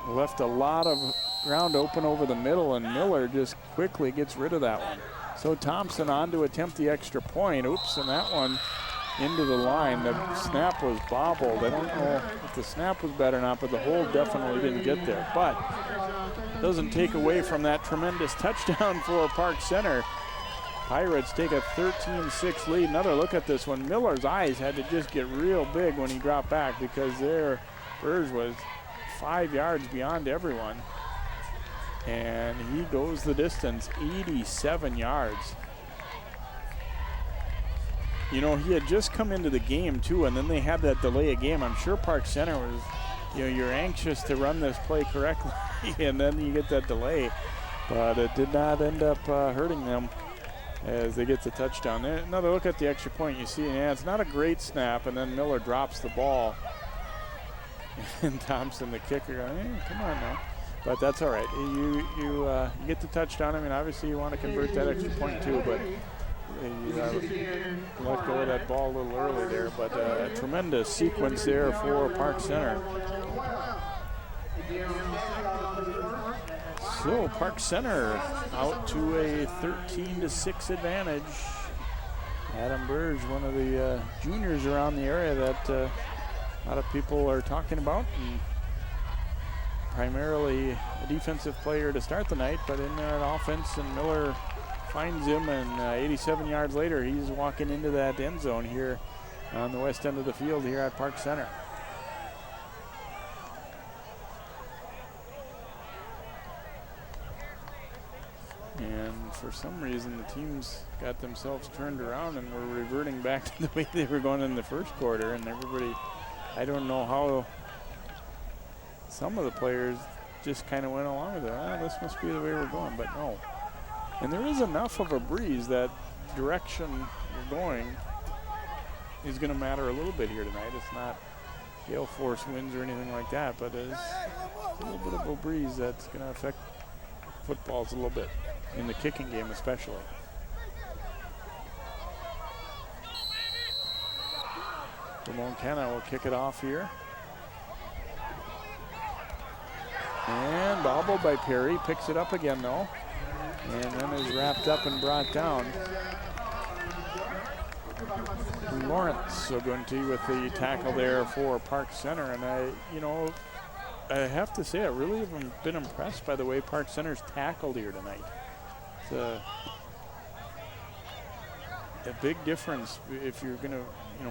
left a lot of ground open over the middle, and Miller just quickly gets rid of that one. So Thompson on to attempt the extra point. Oops, and that one into the line. The snap was bobbled. I don't know if the snap was bad or not, but the hold definitely didn't get there. But doesn't take away from that tremendous touchdown for Park Center. Pirates take a 13-6 lead. Another look at this one. Miller's eyes had to just get real big when he dropped back because there Burge was 5 yards beyond everyone. And he goes the distance, 87 yards. You know, he had just come into the game too, and then they had that delay of game. I'm sure Park Center was, you know, you're anxious to run this play correctly, and then you get that delay. But it did not end up hurting them as they get the touchdown. There, another look at the extra point. You see, yeah, it's not a great snap, and then Miller drops the ball. And Thompson, the kicker, going, hey, come on now. But that's all right. You get the touchdown. I mean, obviously you want to convert that extra point too, but you let go of that ball a little early there. But a tremendous sequence there for Park Center. So Park Center out to a 13-6 advantage. Adam Burge, one of the juniors around the area that a lot of people are talking about, and primarily a defensive player to start the night, but in there at offense, and Miller finds him, and 87 yards later, he's walking into that end zone here on the west end of the field here at Park Center. And for some reason, the teams got themselves turned around and were reverting back to the way they were going in the first quarter, and everybody, I don't know how some of the players just kind of went along with it. This must be the way we're going, but no. And there is enough of a breeze that direction you're going is going to matter a little bit here tonight. It's not gale force winds or anything like that, but it's a little bit of a breeze that's going to affect footballs a little bit, in the kicking game especially. Ramon Canna will kick it off here. And bobbled by Perry, picks it up again though. And then is wrapped up and brought down. Lawrence Ogunti with the tackle there for Park Center. And I have to say, I really have been impressed by the way Park Center's tackled here tonight. It's a big difference if you're going to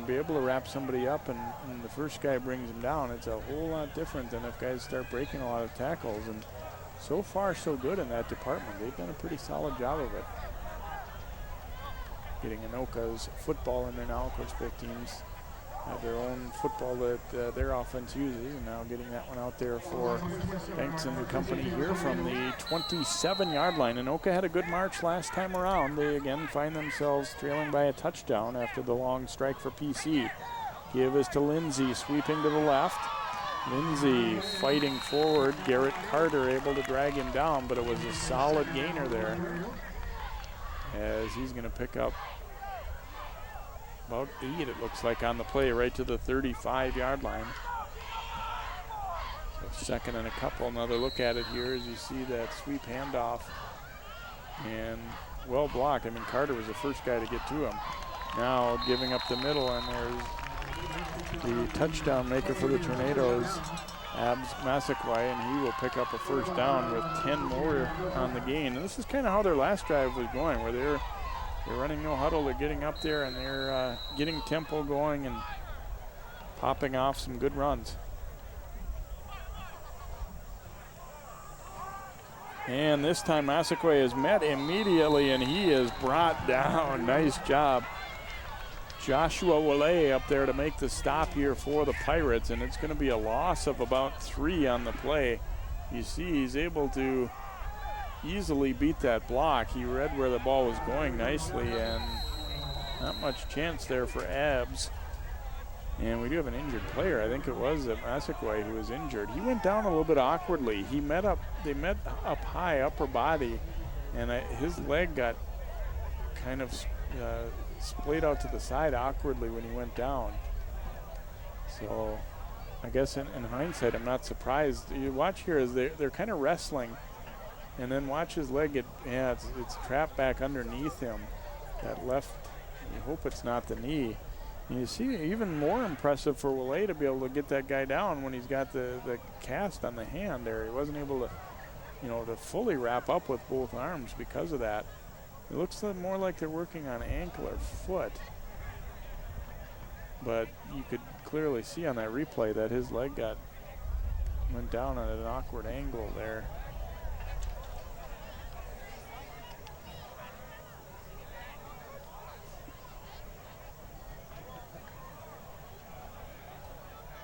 be able to wrap somebody up and the first guy brings him down. It's a whole lot different than if guys start breaking a lot of tackles. And so far, so good in that department. They've done a pretty solid job of it. Getting Anoka's football in there now. Of course, both teams have their own football that their offense uses, and now getting that one out there for Banks and company here from the 27-yard line. Anoka had a good march last time around. They again find themselves trailing by a touchdown after the long strike for PC. Give is to Lindsay, sweeping to the left. Lindsay fighting forward. Garrett Carter able to drag him down, but it was a solid gainer there, as he's going to pick up about 8, it looks like, on the play, right to the 35-yard line. So second and a couple. Another look at it here as you see that sweep handoff. And well blocked. I mean, Carter was the first guy to get to him. Now giving up the middle, and there's the touchdown maker for the Tornadoes, Abs Massaquoi, and he will pick up a first down with 10 more on the gain. And this is kind of how their last drive was going, where they're running no huddle. They're getting up there and they're getting tempo going and popping off some good runs. And this time Massaquoi is met immediately and he is brought down. Nice job. Joshua Willay up there to make the stop here for the Pirates, and it's going to be a loss of about 3 on the play. You see he's able to easily beat that block. He read where the ball was going nicely, and not much chance there for Abs. And we do have an injured player. I think it was Massaquoi who was injured. He went down a little bit awkwardly. They met up high, upper body, and his leg got kind of splayed out to the side awkwardly when he went down. So I guess in hindsight, I'm not surprised. You watch here as they're kind of wrestling, and then watch his leg get, it's trapped back underneath him. That left, you hope it's not the knee. And you see even more impressive for Willay to be able to get that guy down when he's got the cast on the hand there. He wasn't able to, to fully wrap up with both arms because of that. It looks more like they're working on ankle or foot. But you could clearly see on that replay that his leg went down at an awkward angle there.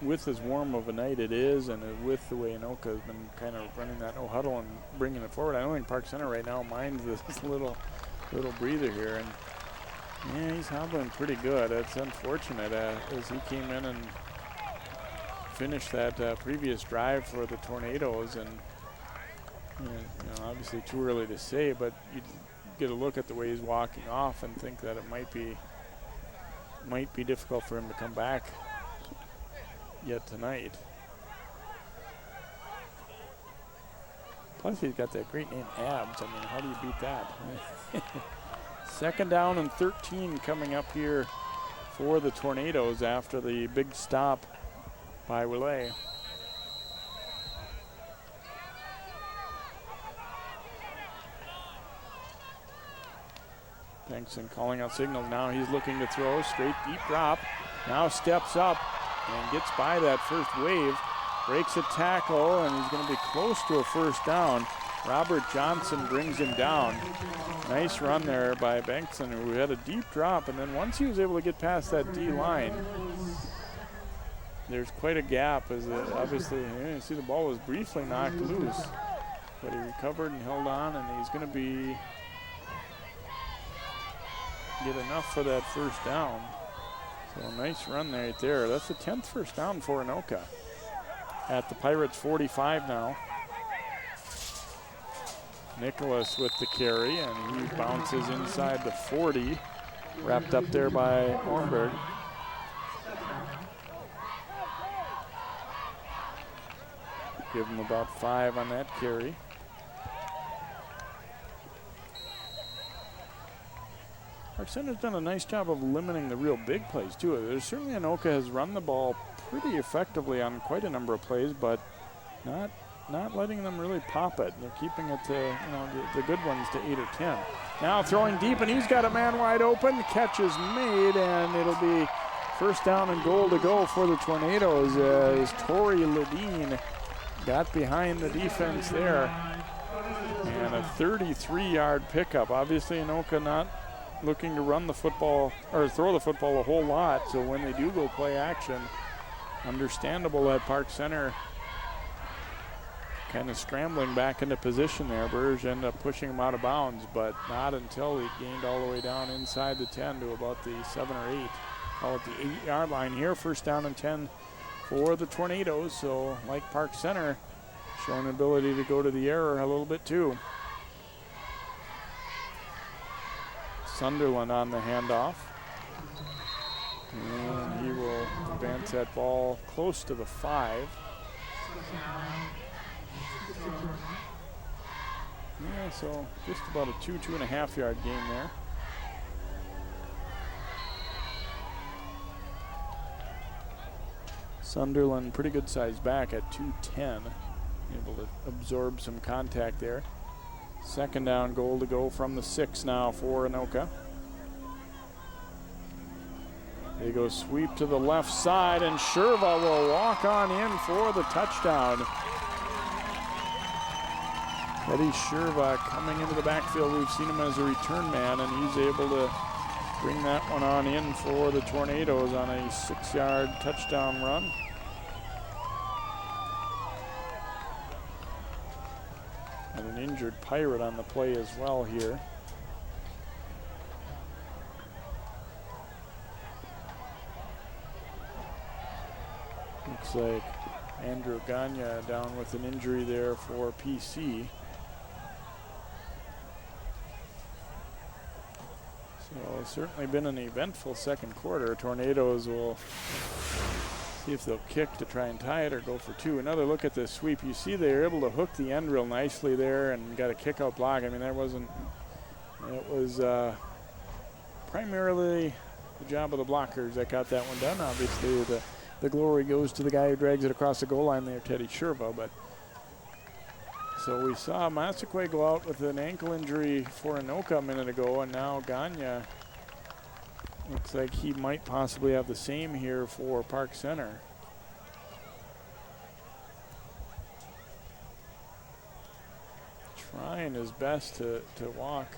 With as warm of a night it is, and with the way Anoka has been kind of running that no huddle and bringing it forward, I don't think Park Center right now minds this little breather here. And yeah, he's hobbling pretty good. It's unfortunate as he came in and finished that previous drive for the Tornadoes, and obviously too early to say, but you get a look at the way he's walking off and think that it might be difficult for him to come back yet tonight. Plus he's got that great name, Abs. I mean, how do you beat that? Second down and 13 coming up here for the Tornadoes after the big stop by Willay. Bengtson calling out signals now. He's looking to throw, straight deep drop. Now steps up and gets by that first wave, breaks a tackle, and he's going to be close to a first down. Robert Johnson brings him down. Nice run there by Bengtson, who had a deep drop, and then once he was able to get past that D line, there's quite a gap as obviously, you see the ball was briefly knocked loose, but he recovered and held on, and he's going to get enough for that first down. So a nice run right there. That's the 10th first down for Anoka. At the Pirates 45 now. Nicholas with the carry, and he bounces inside the 40. Wrapped up there by Ornberg. Give him about 5 on that carry. Park Center's done a nice job of limiting the real big plays too. There's certainly Anoka has run the ball pretty effectively on quite a number of plays, but not letting them really pop it. They're keeping it to the good ones to 8 or 10. Now throwing deep, and he's got a man wide open. Catch is made, and it'll be first down and goal to go for the Tornadoes as Tori Ledeen got behind the defense there. And a 33-yard pickup. Obviously Anoka not looking to run the football or throw the football a whole lot, so when they do go play action, understandable that Park Center kind of scrambling back into position there. Burge ended up pushing him out of bounds, but not until he gained all the way down inside the 10 to about the 7 or 8. Call it the 8-yard line here. First down and 10 for the Tornadoes. So like Park Center, showing the ability to go to the air a little bit too. Sunderland on the handoff. And he will advance that ball close to the 5. Yeah, so just about a 2.5 yard gain there. Sunderland, pretty good size back at 210. Able to absorb some contact there. Second down, goal to go from the 6 now for Anoka. They go sweep to the left side, and Sherva will walk on in for the touchdown. Eddie Sherva coming into the backfield. We've seen him as a return man, and he's able to bring that one on in for the Tornadoes on a 6-yard touchdown run. And an injured Pirate on the play as well here. Looks like Andrew Gagne down with an injury there for PC. So it's certainly been an eventful second quarter. Tornadoes will see if they'll kick to try and tie it or go for 2. Another look at this sweep. You see they're able to hook the end real nicely there and got a kick out block. I mean, it was primarily the job of the blockers that got that one done. Obviously the glory goes to the guy who drags it across the goal line there, Teddy Sherva. But so we saw Massaquoi go out with an ankle injury for Anoka a minute ago, and now Gagne looks like he might possibly have the same here for Park Center. Trying his best to walk,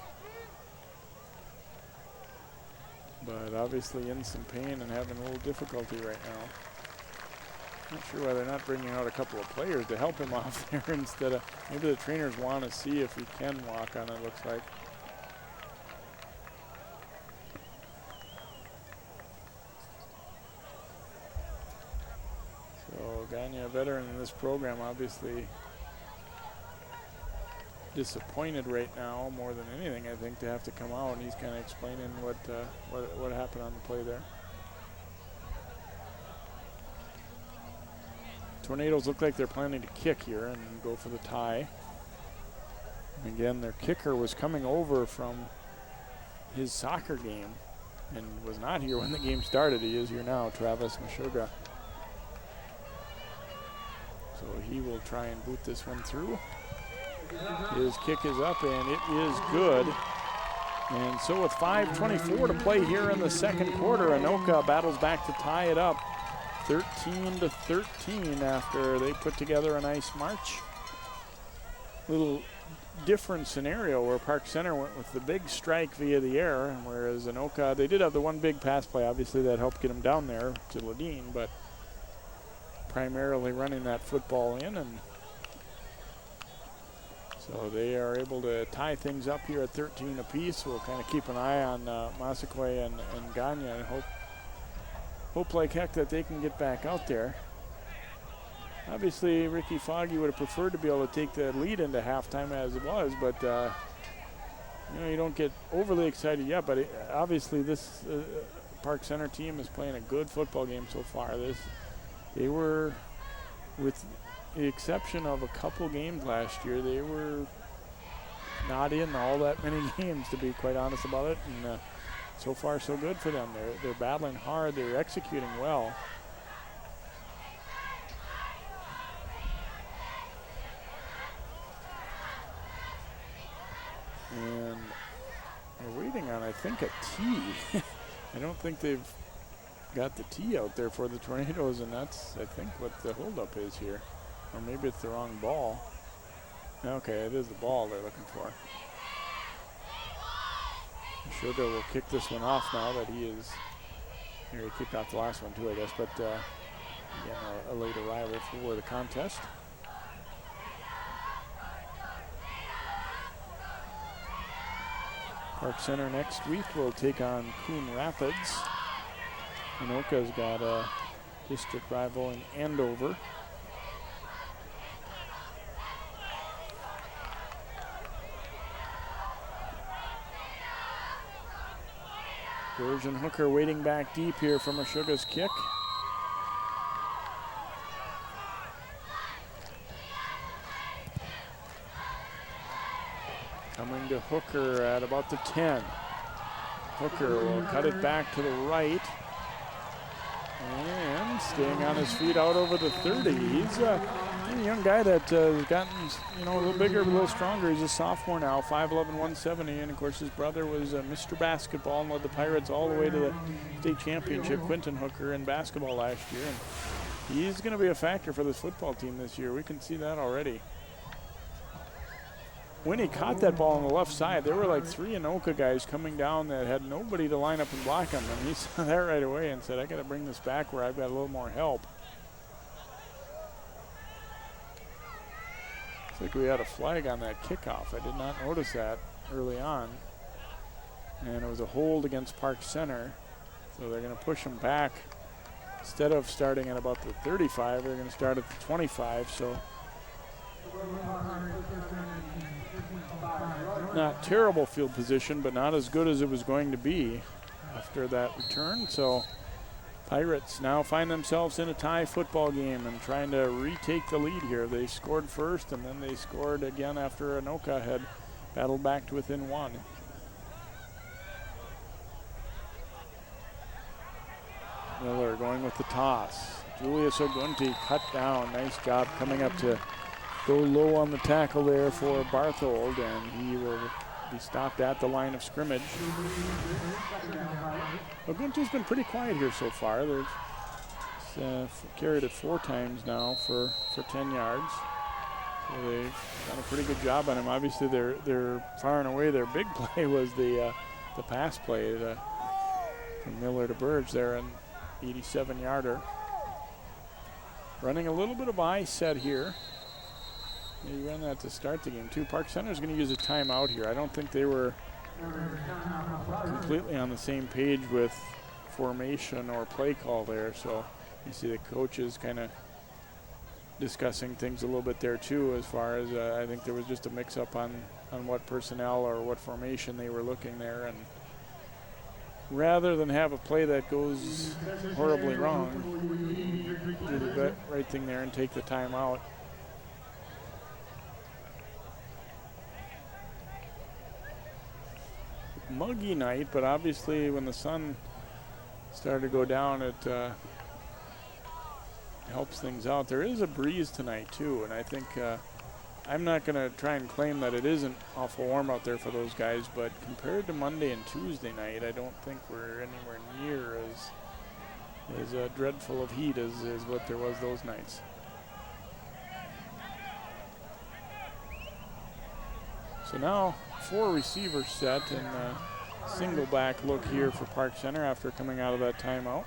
but obviously in some pain and having a little difficulty right now. Not sure why they're not bringing out a couple of players to help him off there instead of, maybe the trainers want to see if he can walk on it, looks like. So Gagne, a veteran in this program, obviously disappointed right now more than anything, I think, to have to come out, and he's kind of explaining what happened on the play there. Tornadoes look like they're planning to kick here and go for the tie. And again, their kicker was coming over from his soccer game and was not here when the game started. He is here now, Travis Meshuggah. So he will try and boot this one through. His kick is up, and it is good. And so with 5:24 to play here in the second quarter, Anoka battles back to tie it up 13-13 after they put together a nice march. Little different scenario where Park Center went with the big strike via the air, whereas Anoka, they did have the one big pass play, obviously, that helped get him down there to Ledeen, but primarily running that football in, and so they are able to tie things up here at 13 apiece. We'll kind of keep an eye on Massaquoi and Gagne and hope like heck that they can get back out there. Obviously, Ricky Foggy would have preferred to be able to take the lead into halftime as it was, but you don't get overly excited yet. But obviously, this Park Center team is playing a good football game so far. They were with the exception of a couple games last year, they were not in all that many games, to be quite honest about it. And so far, so good for them. They're battling hard. They're executing well. And we're waiting on, I think, a tee. I don't think they've got the tee out there for the Tornadoes, and that's, I think, what the holdup is here. Or maybe it's the wrong ball. Okay, it is the ball they're looking for. Sugar will kick this one off now that he is. Here, he kicked off the last one too, I guess, but again, a late arrival for the contest. Park Center next week will take on Coon Rapids. Anoka's got a district rival in Andover. Version Hooker waiting back deep here from Meshuggah's kick. Coming to Hooker at about the 10. Hooker will cut it back to the right. And staying on his feet out over the 30. He's a young guy that has gotten, a little bigger, a little stronger. He's a sophomore now, 5'11", 170. And of course, his brother was Mr. Basketball and led the Pirates all the way to the state championship, Quinton Hooker, in basketball last year. And he's going to be a factor for this football team this year. We can see that already. When he caught that ball on the left side, there were like 3 Anoka guys coming down that had nobody to line up and block him. And he saw that right away and said, I got to bring this back where I've got a little more help. Looks like we had a flag on that kickoff. I did not notice that early on. And it was a hold against Park Center. So they're going to push him back. Instead of starting at about the 35, they're going to start at the 25. So not terrible field position, but not as good as it was going to be after that return. So Pirates now find themselves in a tie football game and trying to retake the lead here. They scored first, and then they scored again after Anoka had battled back to within 1. Miller going with the toss. Julius Ogunti cut down. Nice job coming up to go low on the tackle there for Barthold, and he will be stopped at the line of scrimmage. Ogunti's been pretty quiet here so far. They've carried it 4 times now for 10 yards. So they've done a pretty good job on him. Obviously, they're far and away their big play was the pass play from Miller to Burge there, an 87-yarder. Running a little bit of eye set here. He ran that to start the game too. Park Center is going to use a timeout here. I don't think they were completely on the same page with formation or play call there. So you see the coaches kind of discussing things a little bit there too, as far as I think there was just a mix-up on what personnel or what formation they were looking there. And rather than have a play that goes horribly wrong, do the right thing there and take the timeout. Muggy night, but obviously when the sun started to go down, it helps things out. There is a breeze tonight too, and I think I'm not going to try and claim that it isn't awful warm out there for those guys, but compared to Monday and Tuesday night, I don't think we're anywhere near as dreadful of heat as what there was those nights. So now 4 receivers set and single back look here for Park Center after coming out of that timeout.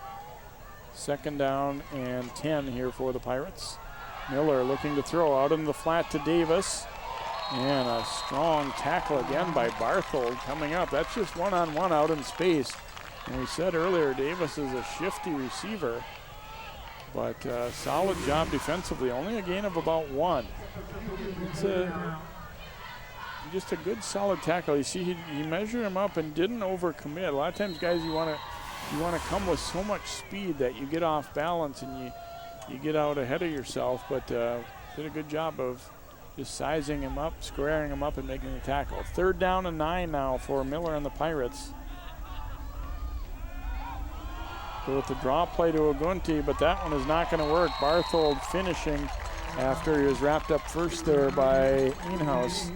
2nd down and 10 here for the Pirates. Miller looking to throw out in the flat to Davis. And a strong tackle again by Barthold coming up. That's just one-on-one out in space. And we said earlier, Davis is a shifty receiver, but solid job defensively. Only a gain of about 1. It's just a good solid tackle. You see he measured him up and didn't overcommit. A lot of times, guys, you want to come with so much speed that you get off balance and you get out ahead of yourself. But did a good job of just sizing him up, squaring him up, and making the tackle. 3rd down and 9 now for Miller and the Pirates. Go with the draw play to Ogunti, but that one is not going to work. Barthold finishing after he was wrapped up first there by Inhouse.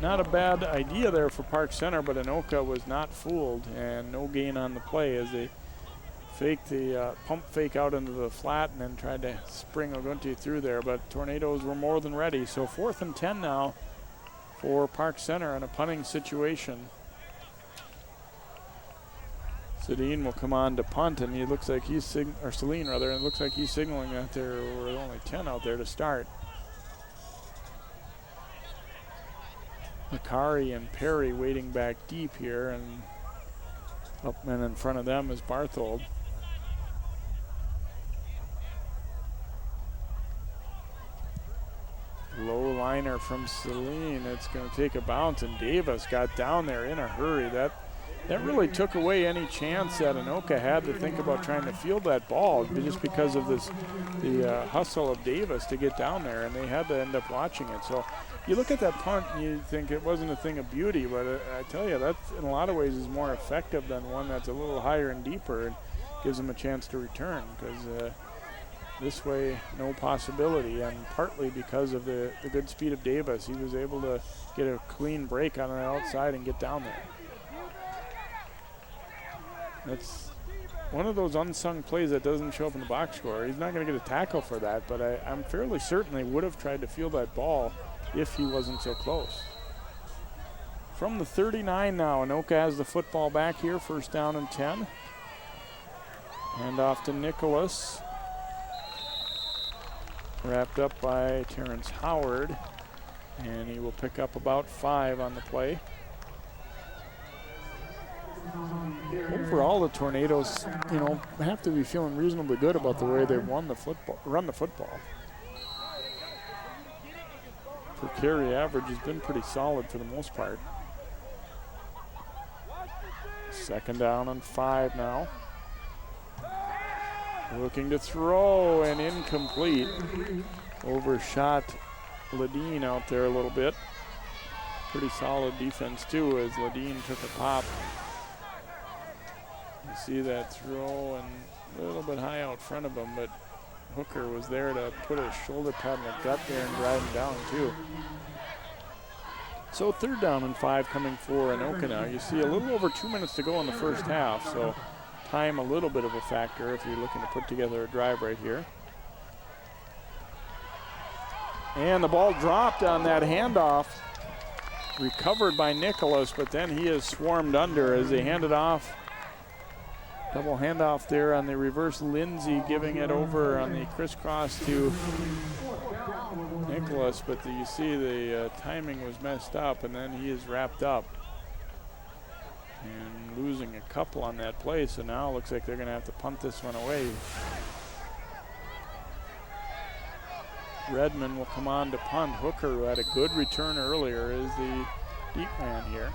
Not a bad idea there for Park Center, but Anoka was not fooled, and no gain on the play as they faked the pump fake out into the flat and then tried to spring Ogunti through there, but Tornadoes were more than ready. So 4th and 10 now for Park Center in a punting situation. Sedin will come on to punt, and he looks like he's Celine rather, and it looks like he's signaling that there were only 10 out there to start. Makari and Perry waiting back deep here, and up and in front of them is Barthold. Low liner from Celine. It's going to take a bounce, and Davis got down there in a hurry. That really took away any chance that Anoka had to think about trying to field that ball, just because of the hustle of Davis to get down there, and they had to end up watching it. So you look at that punt and you think it wasn't a thing of beauty, but I tell you, that in a lot of ways is more effective than one that's a little higher and deeper and gives them a chance to return, because this way, no possibility, and partly because of the good speed of Davis. He was able to get a clean break on the outside and get down there. That's one of those unsung plays that doesn't show up in the box score. He's not going to get a tackle for that, but I'm fairly certain they would have tried to field that ball if he wasn't so close. From the 39 now, Anoka has the football back here, 1st down and 10. Hand off to Nicholas. Wrapped up by Terrence Howard, and he will pick up about 5 on the play. Overall, the Tornadoes, have to be feeling reasonably good about the way they've run the football. Per carry average has been pretty solid for the most part. 2nd down and 5 now. Looking to throw, and incomplete. Overshot Ledeen out there a little bit. Pretty solid defense too, as Ledeen took a pop. You see that throw, and a little bit high out front of him, but Hooker was there to put a shoulder pad in the gut there and drive him down too. So 3rd down and 5 coming for Anoka now. You see a little over 2 minutes to go in the first half, so time a little bit of a factor if you're looking to put together a drive right here. And the ball dropped on that handoff. Recovered by Nicholas, but then he is swarmed under as they hand it off. Double handoff there on the reverse. Lindsay giving it over on the crisscross to Nicholas, but you see the timing was messed up, and then he is wrapped up. And losing a couple on that play, so now it looks like they're going to have to punt this one away. Redmond will come on to punt. Hooker, who had a good return earlier, is the deep man here.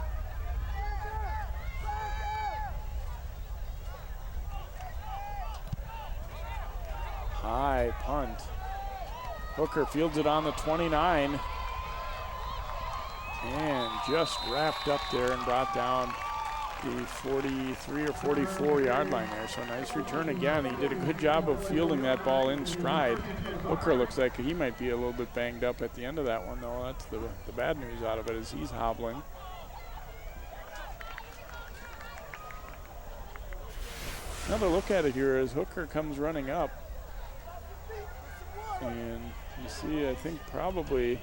High punt. Hooker fields it on the 29 and just wrapped up there and brought down the 43 or 44 yard line there. So nice return again. He did a good job of fielding that ball in stride. Hooker looks like he might be a little bit banged up at the end of that one, though. That's the bad news out of it, is he's hobbling. Another look at it here as Hooker comes running up. And you see, I think probably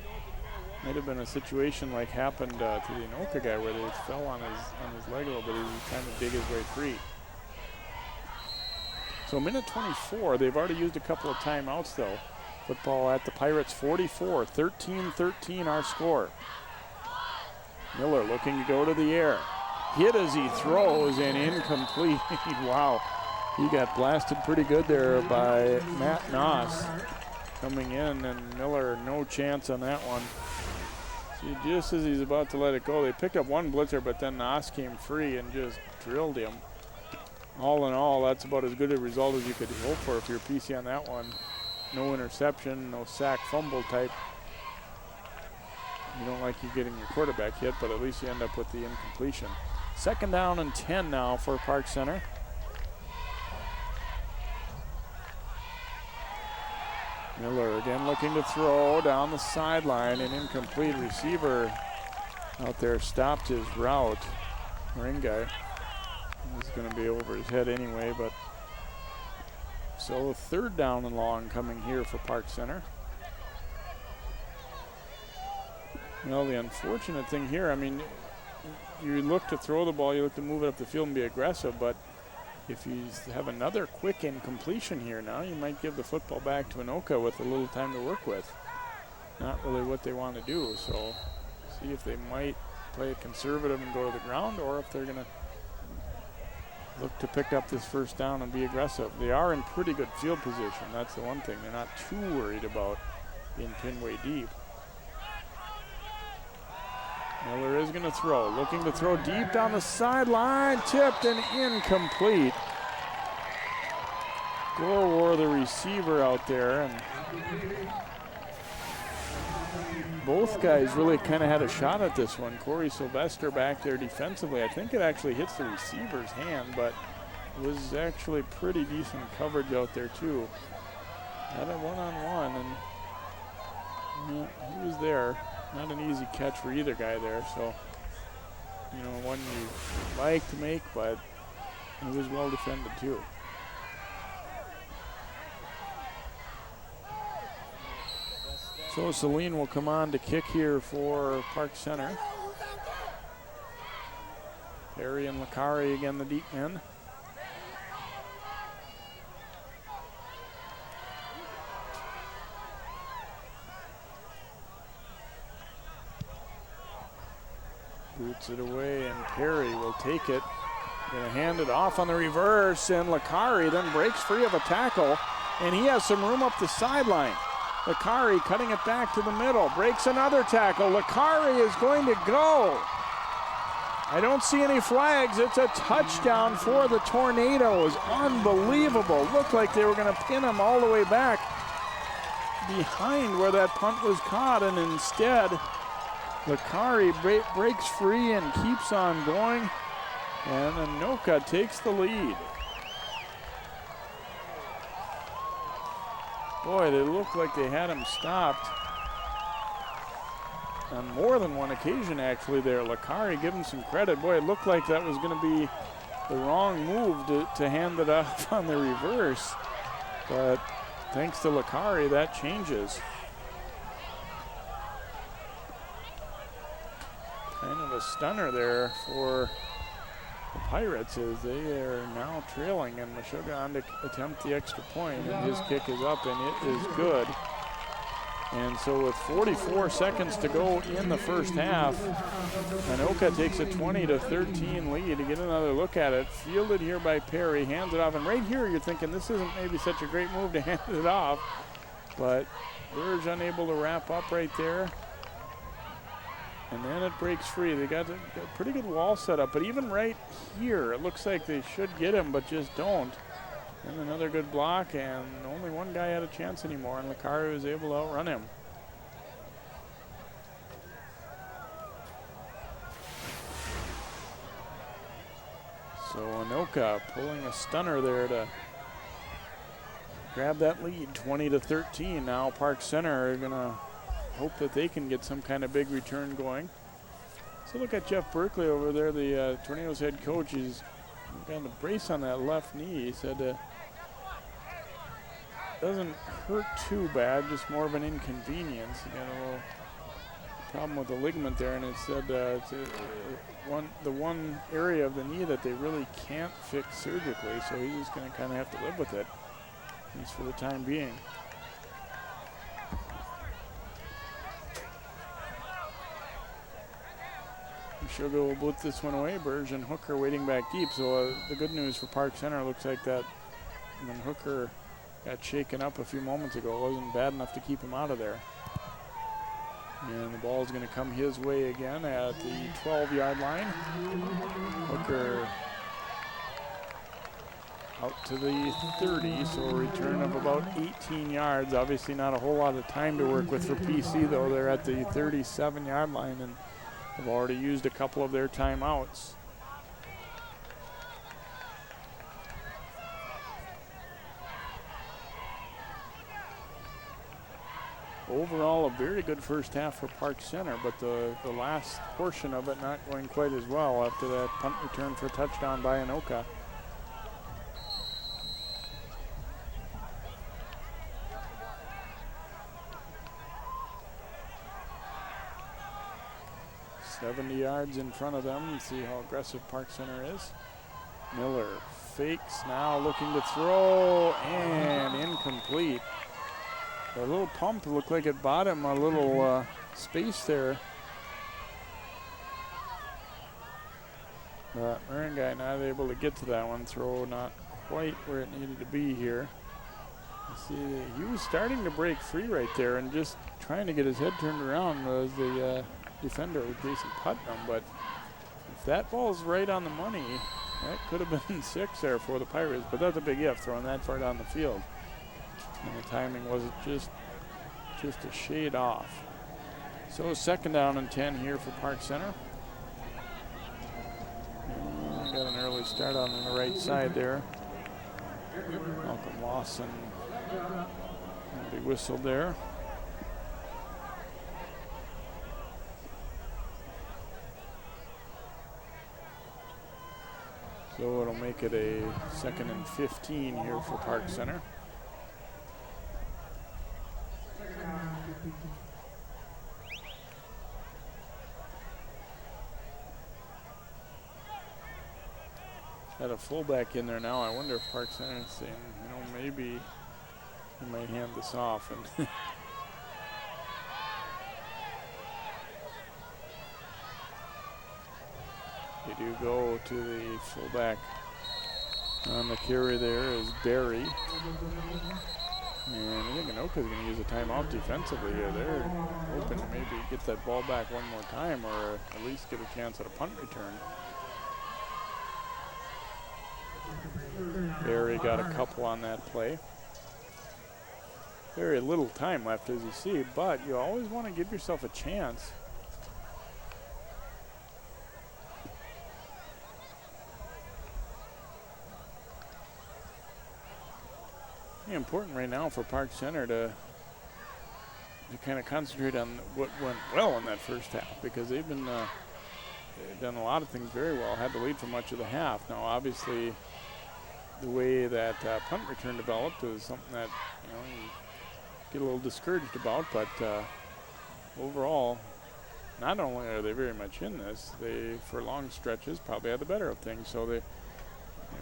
might have been a situation like happened to the Anoka guy where they fell on his leg a little bit. He was trying to dig his way free. So minute 24, they've already used a couple of timeouts though. Football at the Pirates 44, 13-13 our score. Miller looking to go to the air. Hit as he throws and incomplete. Wow, he got blasted pretty good there by Matt Noss coming in, and Miller no chance on that one. See, just as he's about to let it go, they picked up one blitzer, but then Noss came free and just drilled him. All in all, that's about as good a result as you could hope for if you're PC on that one. no interception, no sack, fumble type. You don't like you getting your quarterback hit, but at least you end up with the incompletion. 2nd down and 10 now for Park Center. Miller again looking to throw down the sideline, an incomplete. Receiver out there stopped his route. Ring guy. He's going to be over his head anyway, but so 3rd down and long coming here for Park Center. Well, the unfortunate thing here, I mean, you look to throw the ball, you look to move it up the field and be aggressive, but if you have another quick incompletion here now, you might give the football back to Anoka with a little time to work with. Not really what they want to do, so see if they might play it conservative and go to the ground, or if they're going to look to pick up this 1st down and be aggressive. They are in pretty good field position. That's the one thing. They're not too worried about being pinned way deep. Miller is going to throw, looking to throw deep down the sideline, tipped and incomplete. Gorwar, the receiver out there, and both guys really kind of had a shot at this one. Corey Sylvester back there defensively. I think it actually hits the receiver's hand, but it was actually pretty decent coverage out there too. Had a one-on-one, and he was there. Not an easy catch for either guy there, so, you know, one you like to make, but it was well defended too. So Celine will come on to kick here for Park Center. Perry and Lakari again, the deep men. Boots it away, and Perry will take it. Gonna hand it off on the reverse, and Lakari then breaks free of a tackle, and he has some room up the sideline. Lakari cutting it back to the middle, breaks another tackle. Lakari is going to go. I don't see any flags. It's a touchdown for the Tornadoes. Unbelievable. Looked like they were going to pin him all the way back behind where that punt was caught, and instead Lakari breaks free and keeps on going, and Anoka takes the lead. Boy, they looked like they had him stopped on more than one occasion actually there. Lakari, give him some credit. Boy, it looked like that was going to be the wrong move to hand it off on the reverse, but thanks to Lakari, that changes. Kind of a stunner there for the Pirates as they are now trailing, and Meshuggah on to attempt the extra point, and his kick is up and it is good. And so with 44 seconds to go in the 1st half, Anoka takes a 20-13 lead. To get another look at it, fielded here by Perry, hands it off, and right here you're thinking this isn't maybe such a great move to hand it off, but Burge unable to wrap up right there. And then it breaks free. They got a pretty good wall set up, but even right here, it looks like they should get him, but just don't. And another good block, and only one guy had a chance anymore, and Lakari was able to outrun him. So Anoka pulling a stunner there to grab that lead, 20-13. Now Park Center are gonna hope that they can get some kind of big return going. So look at Jeff Berkeley over there, the Tornadoes head coach. He's got a brace on that left knee. He said doesn't hurt too bad, just more of an inconvenience. He got a little problem with the ligament there, and it said it's the one area of the knee that they really can't fix surgically, so he's just going to kind of have to live with it, at least for the time being. Meshuggah will blitz this one away. Burge and Hooker waiting back deep. So the good news for Park Center, looks like that when Hooker got shaken up a few moments ago, it wasn't bad enough to keep him out of there. And the ball is going to come his way again at the 12-yard line. Hooker out to the 30, so a return of about 18 yards. Obviously not a whole lot of time to work with for PC, though. They're at the 37-yard line and have already used a couple of their timeouts. Overall, a very good first half for Park Center, but the last portion of it not going quite as well after that punt return for a touchdown by Anoka. $70 yards in front of them. See how aggressive Park Center is. Miller fakes, now looking to throw, and incomplete. A little pump looked like it bought him a little space there. But Marin guy not able to get to that one. Throw not quite where it needed to be here. You see, he was starting to break free right there and just trying to get his head turned around as the defender, Jason Putnam. But if that ball's right on the money, that could have been 6 there for the Pirates. But that's a big if, throwing that far down the field. And the timing was just a shade off. So second down and 10 here for Park Center. Got an early start on the right side there. Malcolm Lawson will be whistled there. So it'll make it a 2nd and 15 here for Park Center. Got a fullback in there now. I wonder if Park Center is saying, maybe he might hand this off. And they do go to the fullback on the carry there is Barry. And I think Anoka is going to use a timeout defensively here. They're hoping to maybe get that ball back one more time or at least get a chance at a punt return. Barry got a couple on that play. Very little time left, as you see, but you always want to give yourself a chance. Important right now for Park Center to kind of concentrate on what went well in that first half, because they've been they've done a lot of things very well. Had the lead for much of the half. Now, obviously, the way that punt return developed is something that you get a little discouraged about. But overall, not only are they very much in this, they for long stretches probably had the better of things. So they're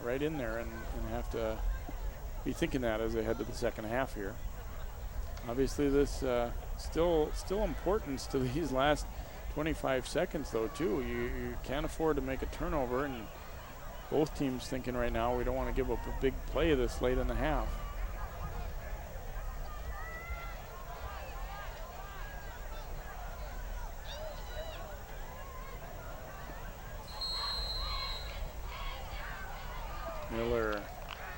right in there and have to be thinking that as they head to the second half here. Obviously, this still importance to these last 25 seconds, though, too. You can't afford to make a turnover, and both teams thinking right now we don't want to give up a big play this late in the half. Miller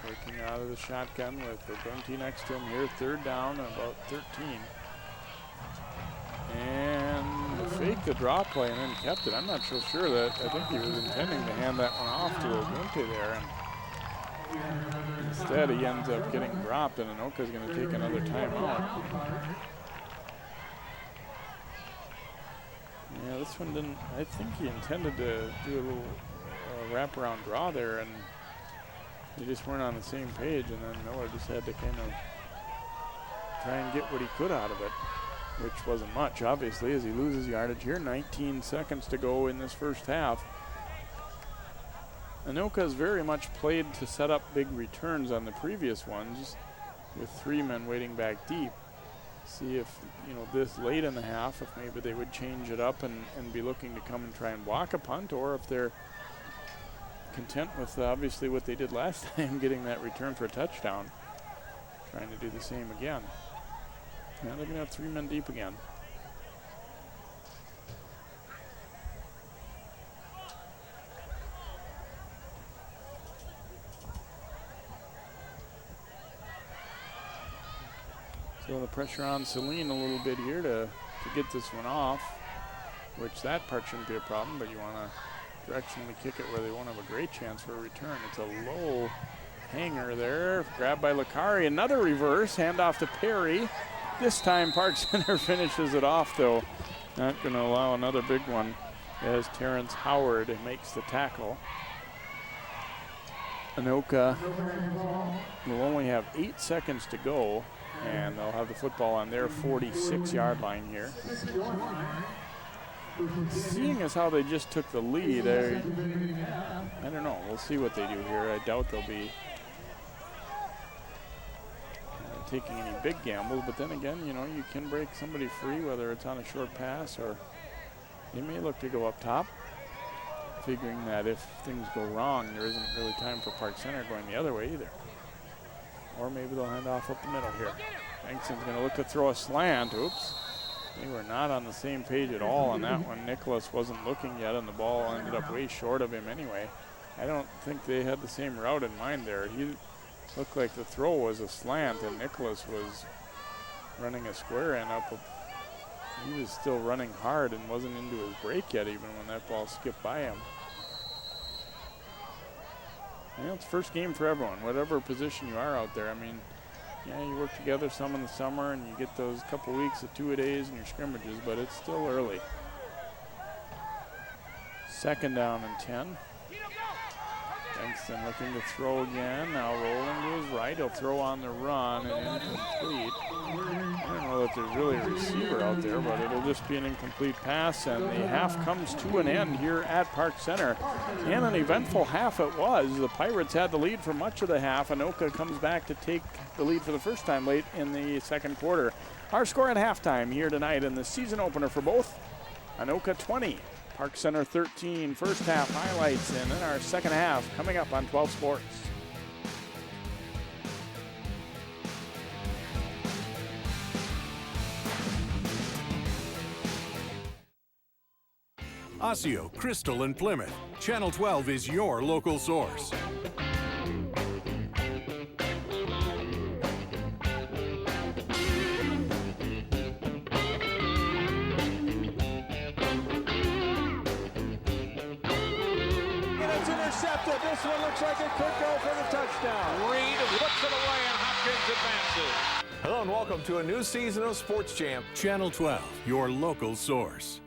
working out of the shotgun with the Gunty next to him here. Third down, about 13. And fake the draw play and then kept it. I'm not so sure that. I think he was intending to hand that one off to Gunty there. And instead, he ends up getting dropped, and Anoka's going to take another timeout. Yeah, this one didn't. I think he intended to do a little wraparound draw there, and they just weren't on the same page, and then Miller just had to kind of try and get what he could out of it, which wasn't much, obviously, as he loses yardage here. 19 seconds to go in this first half. Anoka's very much played to set up big returns on the previous ones with 3 men waiting back deep. See if, this late in the half, if maybe they would change it up and be looking to come and try and block a punt, or if they're content with obviously what they did last time, getting that return for a touchdown, trying to do the same again. Now they're going to have 3 men deep again. Throw the pressure on Celine a little bit here to get this one off, which that part shouldn't be a problem, but you want to directionally kick it where they won't have a great chance for a return. It's a low hanger there, grabbed by Lakari. Another reverse, handoff to Perry. This time Park Center finishes it off though. Not going to allow another big one as Terrence Howard makes the tackle. Anoka will only have 8 seconds to go, and they'll have the football on their 46-yard line here. Seeing as how they just took the lead, I don't know. We'll see what they do here. I doubt they'll be taking any big gambles, but then again, you know, you can break somebody free, whether it's on a short pass or they may look to go up top, figuring that if things go wrong, there isn't really time for Park Center going the other way either. Or maybe they'll hand off up the middle here. Langston's going to look to throw a slant. Oops. They were not on the same page at all on that one. Nicholas wasn't looking yet, and the ball ended up way short of him anyway. I don't think they had the same route in mind there. He looked like the throw was a slant, and Nicholas was running a square end up. He was still running hard and wasn't into his break yet even when that ball skipped by him. You know, it's first game for everyone, whatever position you are out there. I mean, yeah, you work together some in the summer and you get those couple weeks of two-a-days and your scrimmages, but it's still early. Second down and 10. Langston looking to throw again, now rolling to his right. He'll throw on the run and incomplete. I don't know that there's really a receiver out there, but it'll just be an incomplete pass, and the half comes to an end here at Park Center. And an eventful half it was. The Pirates had the lead for much of the half. Anoka comes back to take the lead for the first time late in the second quarter. Our score at halftime here tonight in the season opener for both: Anoka 20, Park Center 13. First half highlights, and then our second half coming up on 12 Sports. Osseo, Crystal, and Plymouth. Channel 12 is your local source. This one looks like it could go for the touchdown. Reed whips it away, and Hopkins advances. Hello and welcome to a new season of Sports Champ. Channel 12, your local source.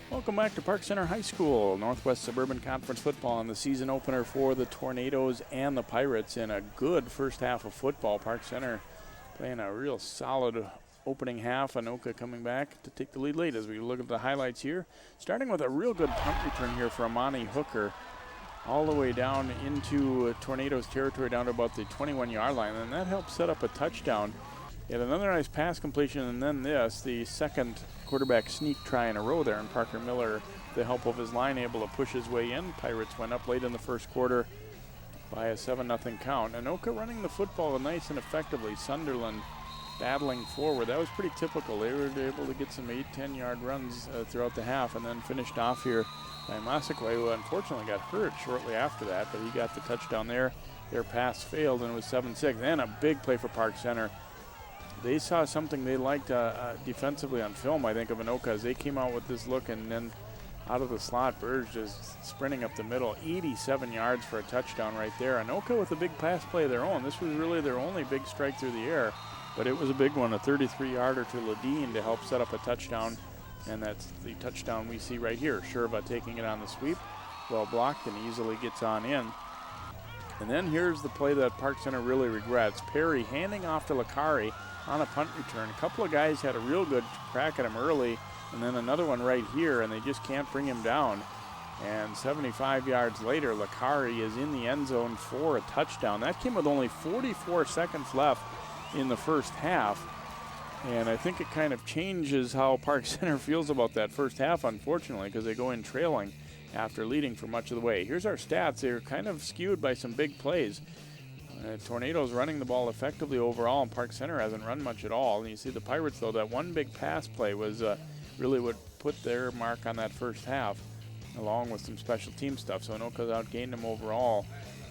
Welcome back to Park Center High School. Northwest Suburban Conference football in the season opener for the Tornadoes and the Pirates in a good first half of football. Park Center playing a real solid opening half. Anoka coming back to take the lead late as we look at the highlights here. Starting with a real good punt return here for Amani Hooker all the way down into Tornadoes territory down to about the 21-yard line, and that helped set up a touchdown. Yet another nice pass completion, and then this, the second quarterback sneak try in a row there, and Parker Miller, the help of his line, able to push his way in. Pirates went up late in the first quarter by a 7-0 count. Anoka running the football nice and effectively. Sunderland battling forward. That was pretty typical. They were able to get some 8-10-yard runs throughout the half, and then finished off here by Masakwe, who unfortunately got hurt shortly after that, but he got the touchdown there. Their pass failed, and it was 7-6. Then a big play for Park Center. They saw something they liked defensively on film, I think, of Anoka, as they came out with this look, and then out of the slot, Burge just sprinting up the middle, 87 yards for a touchdown right there. Anoka with a big pass play of their own. This was really their only big strike through the air, but it was a big one, a 33-yarder to Ledeen to help set up a touchdown, and that's the touchdown we see right here. Sherva taking it on the sweep, well blocked, and easily gets on in. And then here's the play that Park Center really regrets. Perry handing off to Lakari on a punt return. A couple of guys had a real good crack at him early. and then another one right here, and they just can't bring him down. And 75 yards later, Lakari is in the end zone for a touchdown. That came with only 44 seconds left in the first half. And I think it kind of changes how Park Center feels about that first half, unfortunately, because they go in trailing after leading for much of the way. Here's our stats. They're kind of skewed by some big plays. Tornadoes running the ball effectively overall, and Park Center hasn't run much at all. And you see the Pirates, though, that one big pass play was really what put their mark on that first half, along with some special team stuff. So Anoka's outgained them overall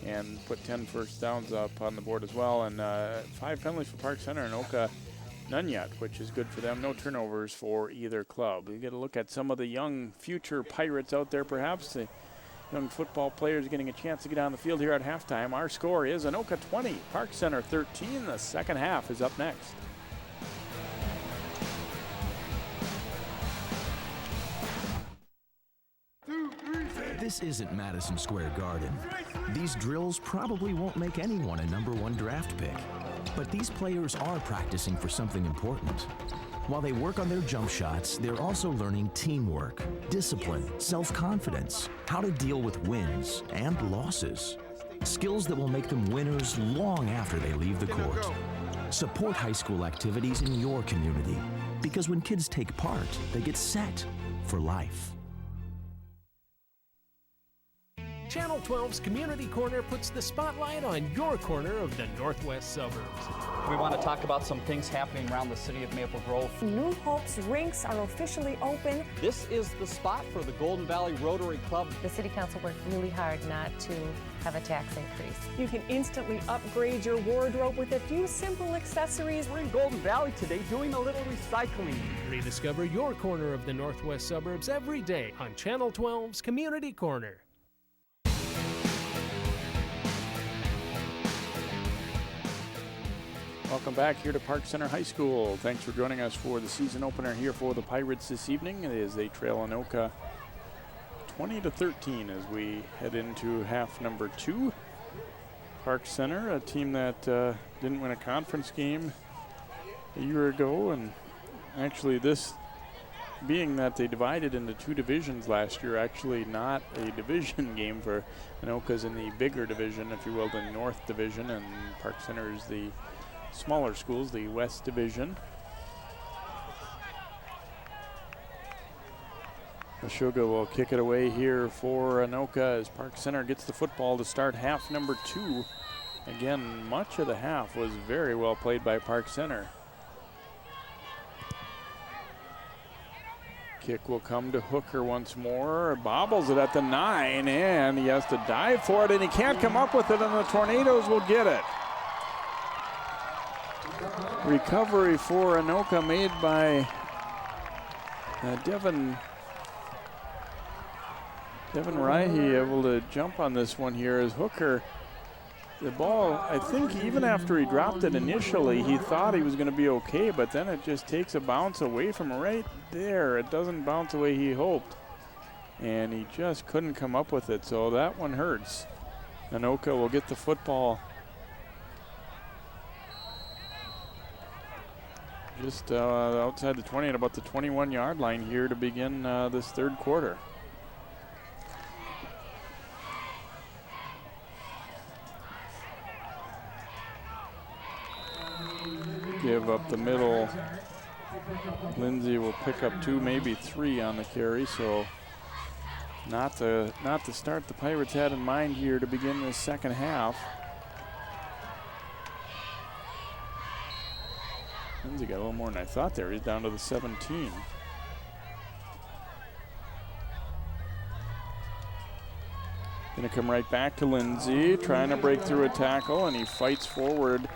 and put 10 first downs up on the board as well. And 5 penalties for Park Center. Anoka, none yet, which is good for them. No turnovers for either club. You get a look at some of the young future Pirates out there, perhaps. The young football players getting a chance to get on the field here at halftime. Our score is Anoka 20, Park Center 13. The second half is up next. This isn't Madison Square Garden. These drills probably won't make anyone a #1 draft pick. But these players are practicing for something important. While they work on their jump shots, they're also learning teamwork, discipline, self-confidence, how to deal with wins and losses. Skills that will make them winners long after they leave the court. Support high school activities in your community, because when kids take part, they get set for life. Channel 12's Community Corner puts the spotlight on your corner of the northwest suburbs. We want to talk about some things happening around the city of Maple Grove. New Hope's rinks are officially open. This is the spot for the Golden Valley Rotary Club. The City Council worked really hard not to have a tax increase. You can instantly upgrade your wardrobe with a few simple accessories. We're in Golden Valley today doing a little recycling. Rediscover your corner of the northwest suburbs every day on Channel 12's Community Corner. Welcome back here to Park Center High School. Thanks for joining us for the season opener here for the Pirates this evening. It is they trail Anoka 20-13 as we head into half number 2. Park Center, a team that didn't win a conference game a year ago, and actually this being that they divided into 2 divisions last year, actually not a division game for Anoka's in the bigger division, if you will, the North Division, and Park Center is the smaller schools, the West Division. Meshuggah will kick it away here for Anoka as Park Center gets the football to start half number 2. Again, much of the half was very well played by Park Center. Kick will come to Hooker once more. Bobbles it at the 9, and he has to dive for it, and he can't come up with it, and the Tornadoes will get it. Recovery for Anoka made by Devin Raihe, able to jump on this one here as Hooker. The ball, I think even after he dropped it initially, he thought he was going to be okay, but then it just takes a bounce away from right there. It doesn't bounce the way he hoped, and he just couldn't come up with it, so that one hurts. Anoka will get the football just outside the 20 at about the 21-yard line here to begin this third quarter. Give up the middle. Lindsay will pick up 2, maybe 3 on the carry, so not the start the Pirates had in mind here to begin this second half. Lindsay got a little more than I thought there. He's down to the 17. Gonna come right back to Lindsay, trying to break through a tackle, and he fights forward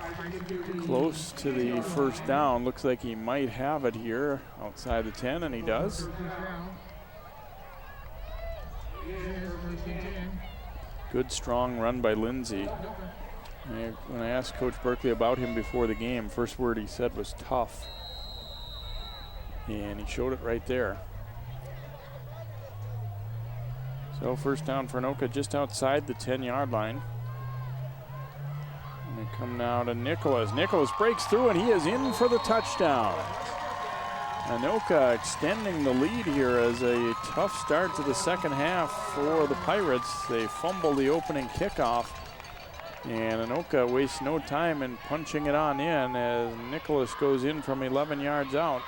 close to the first down. Looks like he might have it here outside the 10, and he does. Good strong run by Lindsay. When I asked Coach Berkeley about him before the game, first word he said was tough. And he showed it right there. So first down for Anoka just outside the 10-yard line. And they come now to Nicholas. Nicholas breaks through and he is in for the touchdown. Anoka extending the lead here as a tough start to the second half for the Pirates. They fumble the opening kickoff, and Anoka wastes no time in punching it on in as Nicholas goes in from 11 yards out.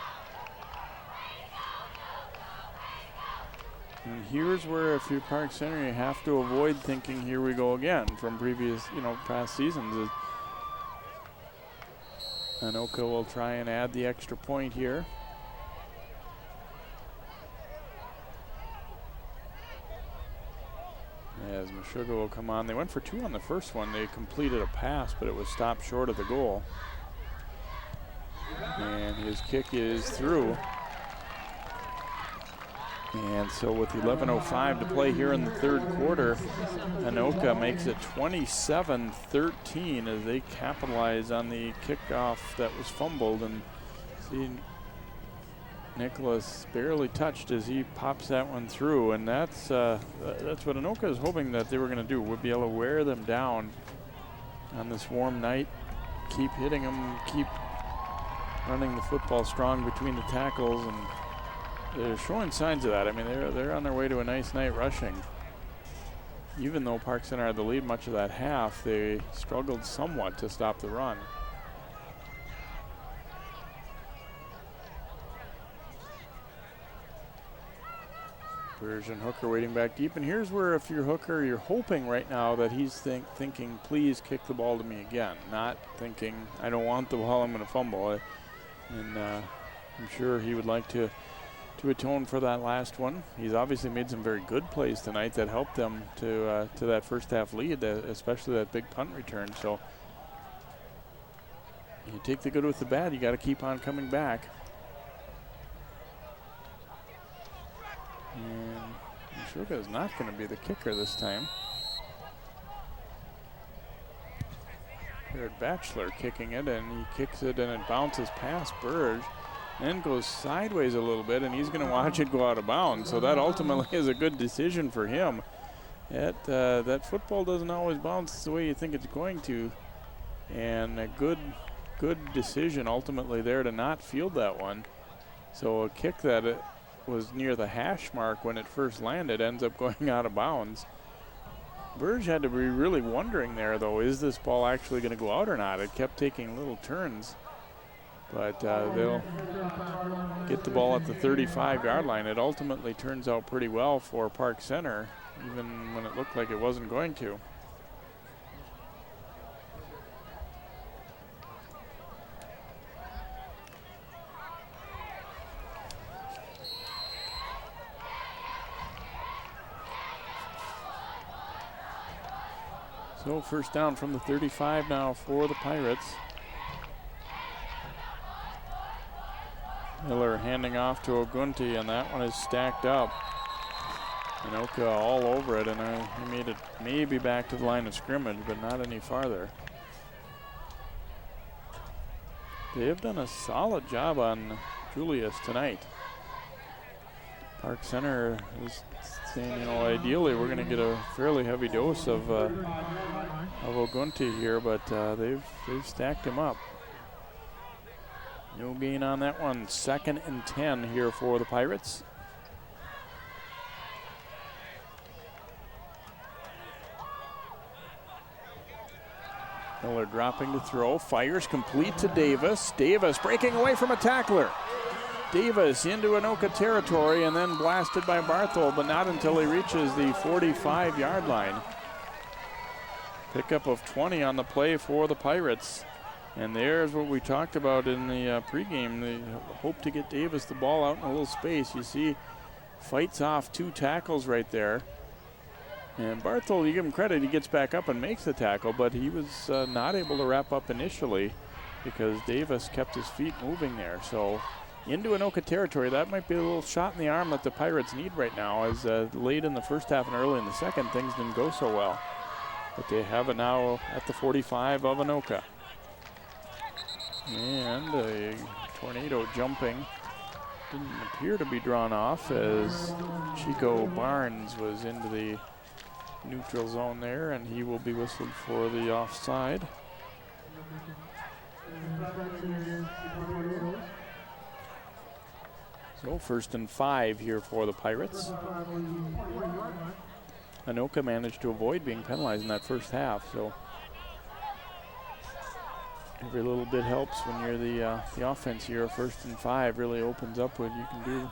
And here's where, if you're Park Center, you have to avoid thinking, here we go again, from previous, past seasons. Anoka will try and add the extra point here. As Meshuggah will come on. They went for 2 on the first one. They completed a pass, but it was stopped short of the goal. And his kick is through. And so with 11:05 to play here in the third quarter, Anoka makes it 27-13 as they capitalize on the kickoff that was fumbled. And see, Nicholas barely touched as he pops that one through, and that's what Anoka is hoping that they were going to do, would be able to wear them down on this warm night, keep hitting them, keep running the football strong between the tackles, and they're showing signs of that. I mean, they're on their way to a nice night rushing. Even though Park Center had the lead much of that half, they struggled somewhat to stop the run. Version Hooker waiting back deep, and here's where, if you're Hooker, you're hoping right now that he's thinking, please kick the ball to me again, not thinking, I don't want the ball, I'm going to fumble. And I'm sure he would like to atone for that last one. He's obviously made some very good plays tonight that helped them to that first half lead, especially that big punt return. So you take the good with the bad, you got to keep on coming back. And Meshuggah is not going to be the kicker this time. Jared Batchelor kicking it, and he kicks it and it bounces past Burge, then goes sideways a little bit, and he's going to watch it go out of bounds. So that ultimately is a good decision for him. That football doesn't always bounce the way you think it's going to, and a good decision ultimately there to not field that one. So a kick that was near the hash mark when it first landed ends up going out of bounds. Burge had to be really wondering there, though, is this ball actually going to go out or not? It kept taking little turns, but they'll get the ball at the 35-yard line. It ultimately turns out pretty well for Park Center, even when it looked like it wasn't going to. So first down from the 35 now for the Pirates. Miller handing off to Ogunti, and that one is stacked up. Anoka all over it, and he made it maybe back to the line of scrimmage, but not any farther. They have done a solid job on Julius tonight. Park Center is saying, ideally we're going to get a fairly heavy dose of Ogunti here, but they've stacked him up. No gain on that one. 2nd and 10 here for the Pirates. Miller dropping to throw, fires complete to Davis. Davis breaking away from a tackler. Davis into Anoka territory and then blasted by Barthol, but not until he reaches the 45-yard line. Pickup of 20 on the play for the Pirates. And there's what we talked about in the pregame. They hope to get Davis the ball out in a little space. You see, fights off 2 tackles right there. And Barthol, you give him credit, he gets back up and makes the tackle, but he was not able to wrap up initially because Davis kept his feet moving there. So into Anoka territory, that might be a little shot in the arm that the Pirates need right now, as late in the first half and early in the second, things didn't go so well. But they have it now at the 45 of Anoka. And a tornado jumping. Didn't appear to be drawn off as Chico Barnes was into the neutral zone there, and he will be whistled for the offside. So 1st and 5 here for the Pirates. Anoka managed to avoid being penalized in that first half, so every little bit helps when you're the offense here. 1st and 5 really opens up when you can do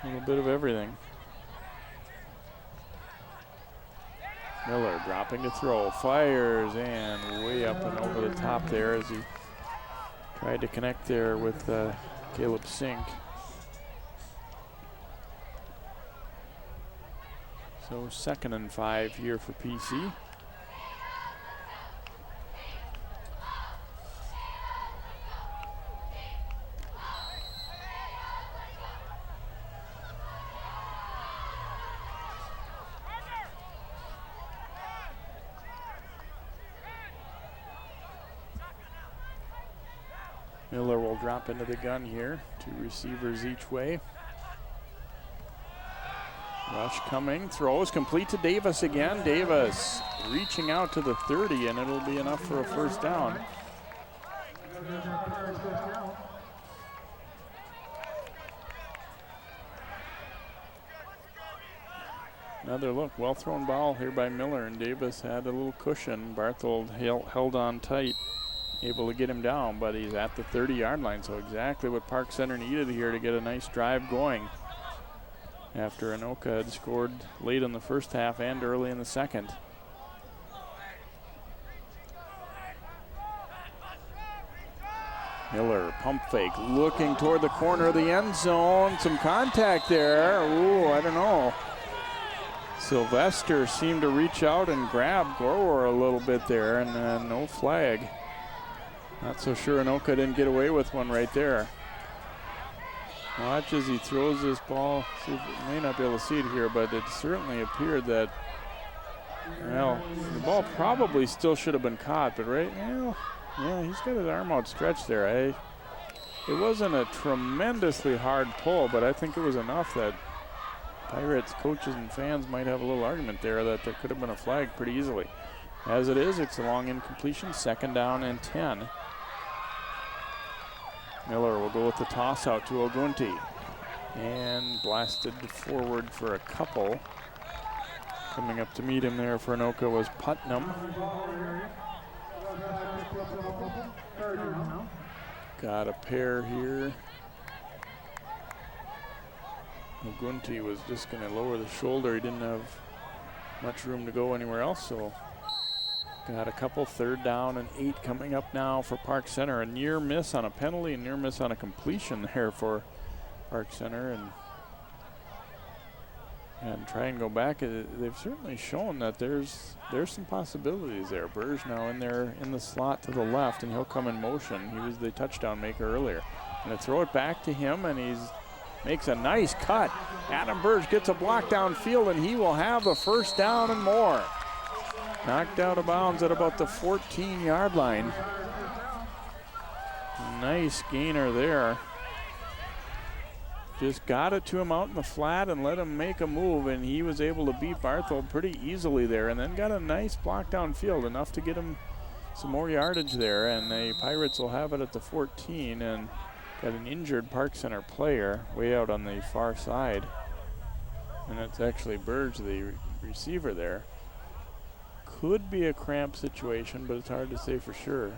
a little bit of everything. Miller dropping to throw, fires, and way up and over the top there as he tried to connect there with Caleb Sink. So 2nd and 5 here for PC. Miller will drop into the gun here. 2 receivers each way. Rush coming, throws complete to Davis again. Davis reaching out to the 30, and it'll be enough for a 1st down. Another look, well thrown ball here by Miller, and Davis had a little cushion. Barthold held on tight, able to get him down, but he's at the 30-yard line, so exactly what Park Center needed here to get a nice drive going after Anoka had scored late in the first half and early in the second. Miller, pump fake, looking toward the corner of the end zone. Some contact there. Ooh, I don't know. Sylvester seemed to reach out and grab Gorwar a little bit there, and no flag. Not so sure Anoka didn't get away with one right there. Watch as he throws this ball. See, may not be able to see it here, but it certainly appeared that, well, the ball probably still should have been caught, but yeah, he's got his arm outstretched there. It wasn't a tremendously hard pull, but I think it was enough that Pirates coaches and fans might have a little argument there that there could have been a flag pretty easily. As it is, it's a long incompletion, 2nd down and 10. Miller will go with the toss out to Ogunti, and blasted forward for a couple. Coming up to meet him there for Anoka was Putnam. Got a pair here. Ogunti was just going to lower the shoulder. He didn't have much room to go anywhere else, so got a couple. 3rd down and 8 coming up now for Park Center. A near miss on a penalty, a near miss on a completion there for Park Center, and try and go back. They've certainly shown that there's some possibilities there. Burge now in there in the slot to the left, and he'll come in motion. He was the touchdown maker earlier. Going to throw it back to him, and he's makes a nice cut. Adam Burge gets a block downfield, and he will have the 1st down and more. Knocked out of bounds at about the 14-yard line. Nice gainer there. Just got it to him out in the flat and let him make a move, and he was able to beat Barthold pretty easily there, and then got a nice block downfield, enough to get him some more yardage there, and the Pirates will have it at the 14, and got an injured Park Center player way out on the far side, and it's actually Burge, the receiver there. Could be a cramp situation, but it's hard to say for sure.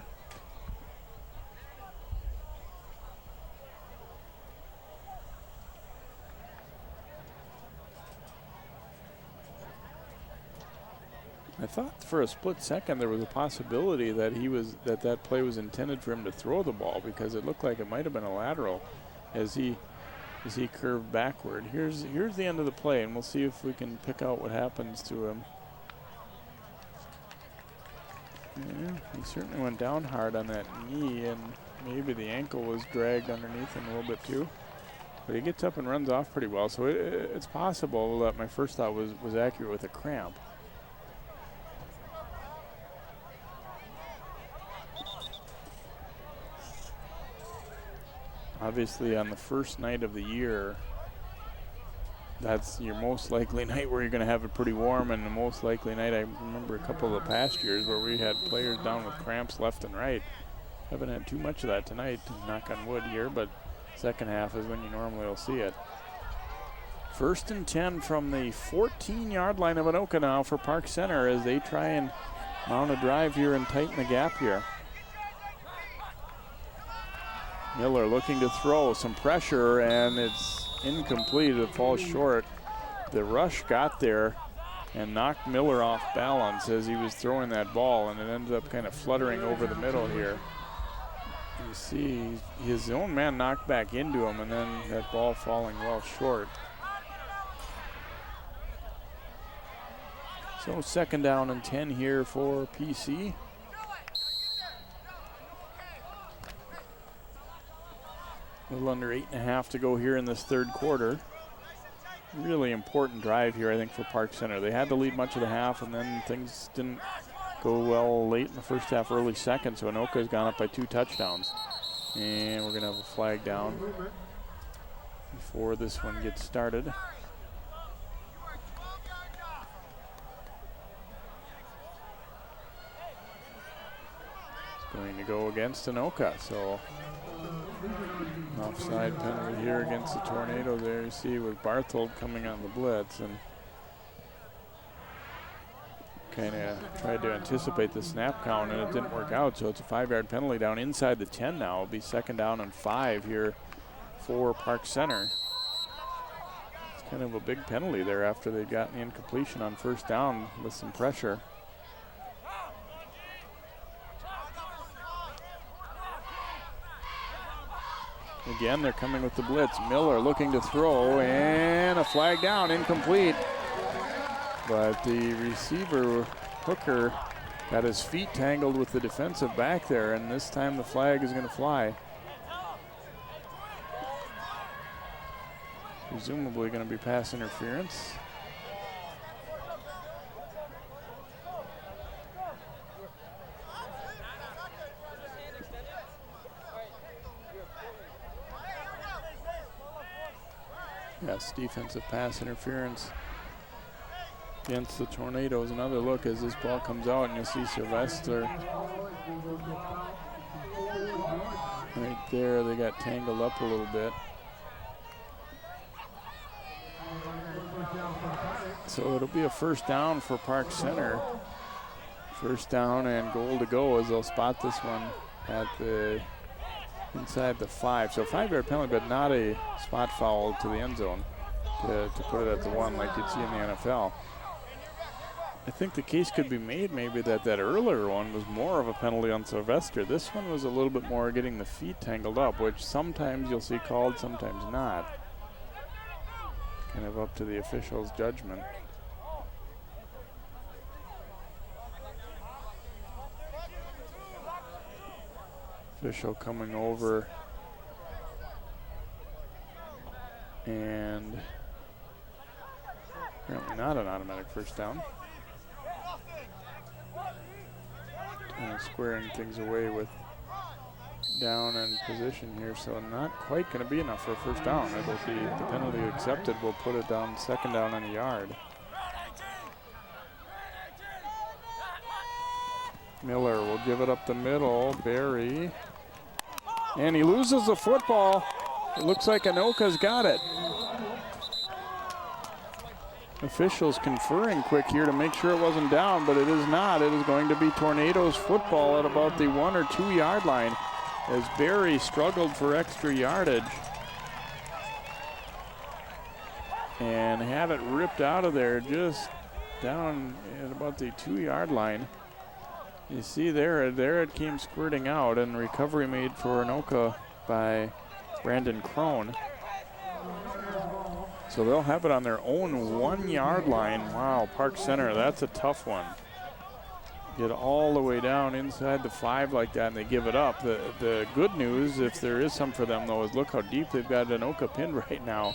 I thought for a split second there was a possibility that that play was intended for him to throw the ball, because it looked like it might have been a lateral as he curved backward. Here's the end of the play, and we'll see if we can pick out what happens to him. Yeah, he certainly went down hard on that knee, and maybe the ankle was dragged underneath him a little bit too. But he gets up and runs off pretty well, so it's possible that my first thought was accurate with a cramp. Obviously, on the first night of the year, that's your most likely night where you're going to have it pretty warm, and the most likely night, I remember a couple of the past years where we had players down with cramps left and right. Haven't had too much of that tonight, knock on wood here, but Second half is when you normally will see it. 1st and 10 from the 14-yard line of Anoka now for Park Center as they try and mount a drive here and tighten the gap here. Miller looking to throw, some pressure, and it's incomplete. It falls short. The rush got there and knocked Miller off balance as he was throwing that ball, and it ended up kind of fluttering over the middle here. You see his own man knocked back into him, and then that ball falling well short. So 2nd down and 10 here for PC. A little under 8.5 to go here in this 3rd quarter. Really important drive here, I think, for Park Center. They had to lead much of the half, and then things didn't go well late in the 1st half, early 2nd, so Anoka has gone up by 2 touchdowns. And we're going to have a flag down before this one gets started. Going to go against Anoka, so offside penalty here against the Tornadoes. There you see with Barthold coming on the blitz and kind of tried to anticipate the snap count, and it didn't work out, so it's a 5-yard penalty down inside the 10 now. It'll be 2nd down and 5 here for Park Center. It's kind of a big penalty there after they'd gotten the incompletion on 1st down with some pressure. Again, they're coming with the blitz. Miller looking to throw, and a flag down, incomplete. But the receiver, Hooker, got his feet tangled with the defensive back there, and this time the flag is going to fly. Presumably going to be pass interference. Yes, defensive pass interference against the Tornadoes. Another look as this ball comes out, and you'll see Sylvester right there. They got tangled up a little bit. So it'll be a 1st down for Park Center. 1st down and goal to go as they'll spot this one at the inside the 5. So 5-yard penalty, but not a spot foul to the end zone to put it at the 1 like you'd see in the NFL. I think the case could be made maybe that earlier one was more of a penalty on Sylvester. This one was a little bit more getting the feet tangled up, which sometimes you'll see called, sometimes not. Kind of up to the official's judgment. Official coming over, and apparently not an automatic 1st down. Squaring things away with down and position here, so not quite going to be enough for a 1st down. It'll be the penalty accepted. We'll put it down 2nd down and a yard. Miller will give it up the middle. Barry. And he loses the football. It looks like Anoka's got it. Officials conferring quick here to make sure it wasn't down, but it is not. It is going to be Tornadoes football at about the 1 or 2 yard line as Barry struggled for extra yardage and had it ripped out of there just down at about the 2 yard line. You see there it came squirting out, and recovery made for Anoka by Brandon Crone. So they'll have it on their own 1 yard line. Wow, Park Center, that's a tough one. Get all the way down inside the 5 like that, and they give it up. The good news, if there is some for them, though, is look how deep they've got Anoka pinned right now.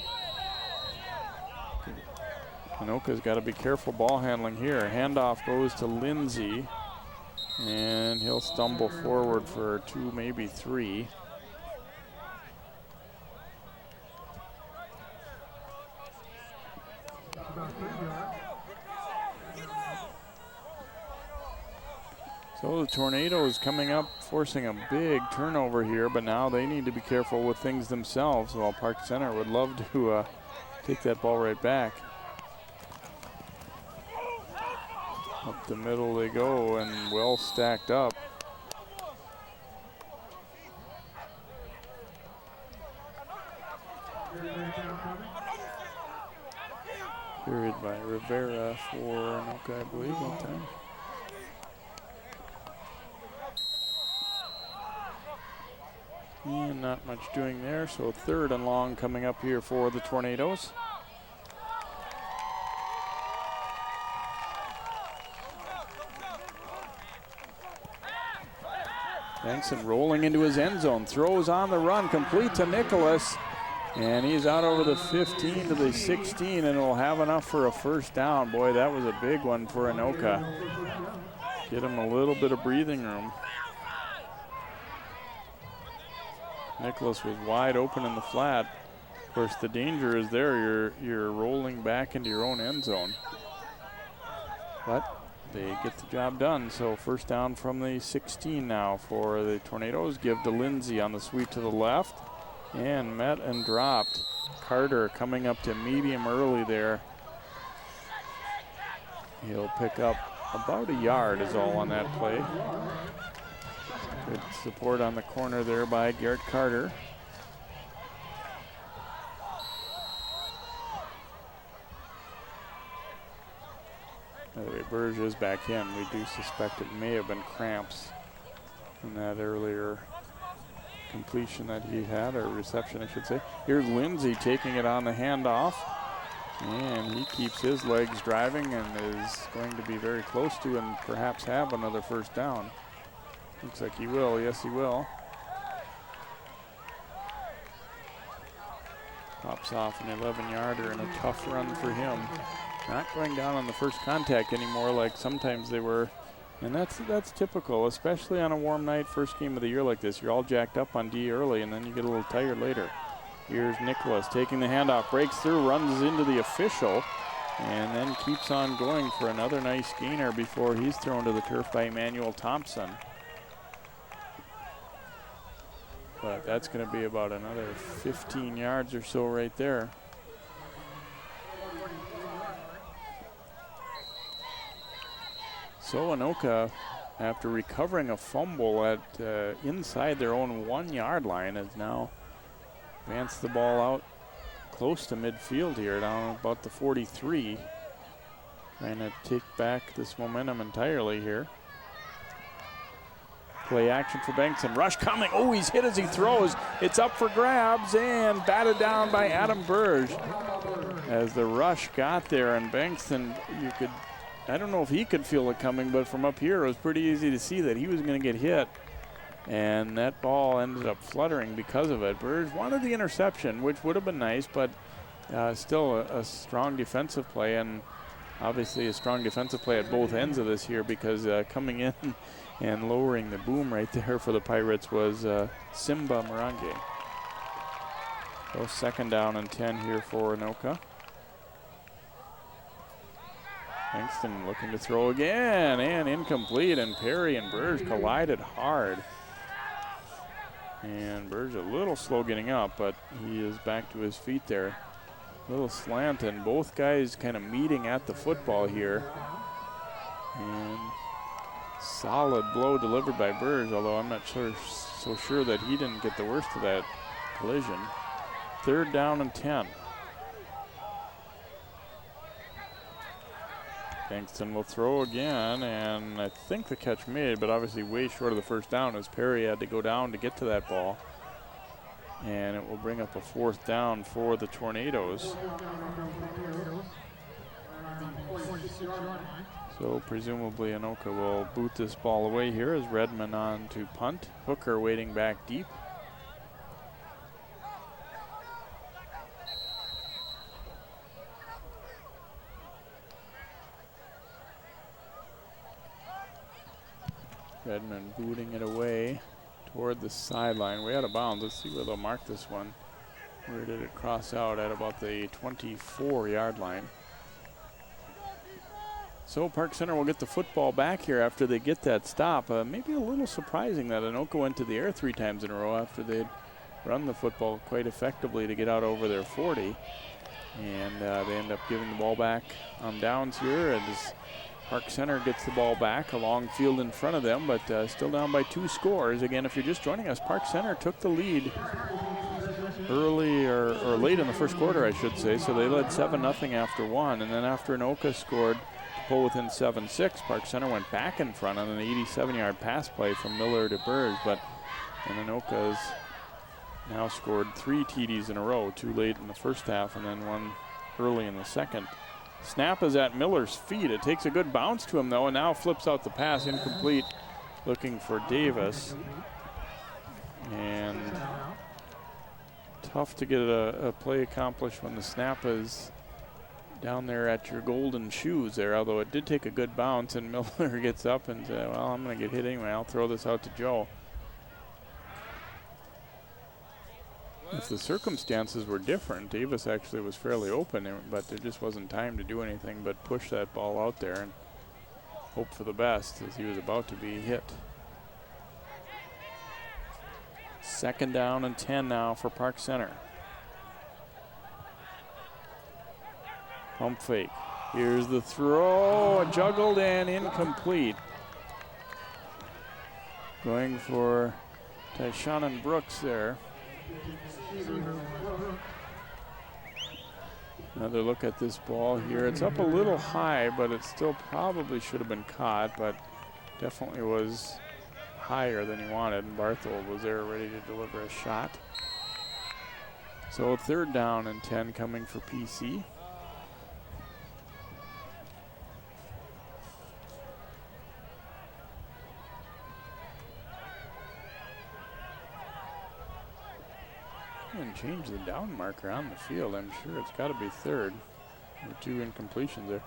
Anoka's got to be careful ball handling here. Handoff goes to Lindsay, and he'll stumble forward for 2, maybe 3. So the Tornadoes coming up forcing a big turnover here, but now they need to be careful with things themselves, while Park Center would love to take that ball right back. Up the middle they go, and well stacked up. Carried by Rivera for Anoka, I believe, that time. And not much doing there, so 3rd and long coming up here for the Tornadoes. Bengtson rolling into his end zone, throws on the run, complete to Nicholas, and he's out over the 15 to the 16, and will have enough for a first down. Boy, that was a big one for Anoka. Get him a little bit of breathing room. Nicholas was wide open in the flat. Of course, the danger is there. You're rolling back into your own end zone. But they get the job done. So first down from the 16 now for the Tornadoes. Give to Lindsay on the sweep to the left. And met and dropped. Carter coming up to medium early there. He'll pick up about a yard is all on that play. Good support on the corner there by Garrett Carter. By the way, Burge is back in. We do suspect it may have been cramps in that earlier completion that he had, or reception, I should say. Here's Lindsay taking it on the handoff, and he keeps his legs driving and is going to be very close to and perhaps have another first down. Looks like he will. Yes, he will. Pops off an 11-yarder and a tough run for him. Not going down on the first contact anymore like sometimes they were. And that's typical, especially on a warm night, first game of the year like this. You're all jacked up on D early, and then you get a little tired later. Here's Nicholas taking the handoff, breaks through, runs into the official, and then keeps on going for another nice gainer before he's thrown to the turf by Emmanuel Thompson. But that's going to be about another 15 yards or so right there. So Anoka, after recovering a fumble at inside their own 1-yard line, has now advanced the ball out close to midfield here, down about the 43. Trying to take back this momentum entirely here. Play action for Bengtson. Rush coming. Oh, he's hit as he throws. It's up for grabs and batted down by Adam Burge. As the rush got there, and Bengtson, I don't know if he could feel it coming, but from up here it was pretty easy to see that he was going to get hit. And that ball ended up fluttering because of it. Burge wanted the interception, which would have been nice, but still a strong defensive play, and obviously a strong defensive play at both ends of this here, because coming in and lowering the boom right there for the Pirates was Simba Morange. So 2nd down and 10 here for Anoka. Langston looking to throw again, and incomplete, and Perry and Burge collided hard. And Burge a little slow getting up, but he is back to his feet there. Little slant, and both guys kind of meeting at the football here. And solid blow delivered by Burge, although I'm not so sure that he didn't get the worst of that collision. 3rd down and 10. Bengtson will throw again, and I think the catch made, but obviously way short of the first down, as Perry had to go down to get to that ball. And it will bring up a 4th down for the Tornadoes. So presumably Anoka will boot this ball away here as Redmond on to punt. Hooker waiting back deep. Redmond booting it away toward the sideline, way out of bounds. Let's see where they'll mark this one. Where did it cross out? At about the 24-yard line. So Park Center will get the football back here after they get that stop. Maybe a little surprising that Anoka went to the air 3 times in a row after they'd run the football quite effectively to get out over their 40. And they end up giving the ball back on downs here as Park Center gets the ball back, a long field in front of them, but still down by 2 scores. Again, if you're just joining us, Park Center took the lead early or late in the first quarter, I should say. So they led 7-0 after 1, and then after Anoka scored to pull within 7-6, Park Center went back in front on an 87-yard pass play from Miller to Burge, and Anoka's now scored 3 TDs in a row, 2 late in the first half and then 1 early in the second. Snap is at Miller's feet. It takes a good bounce to him, though, and now flips out the pass, incomplete, looking for Davis. And tough to get a play accomplished when the snap is down there at your golden shoes there, although it did take a good bounce, and Miller gets up and says, well, I'm going to get hit anyway. I'll throw this out to Joe. If the circumstances were different, Davis actually was fairly open, but there just wasn't time to do anything but push that ball out there and hope for the best as he was about to be hit. 2nd down and 10 now for Park Center. Pump fake. Here's the throw, juggled and incomplete. Going for Tyshawn Brooks there. Another look at this ball here. It's up a little high, but it still probably should have been caught, but definitely was higher than he wanted, and Barthold was there ready to deliver a shot. So 3rd down and 10 coming for PC. And change the down marker on the field. I'm sure it's got to be 3rd. The 2 incompletions there.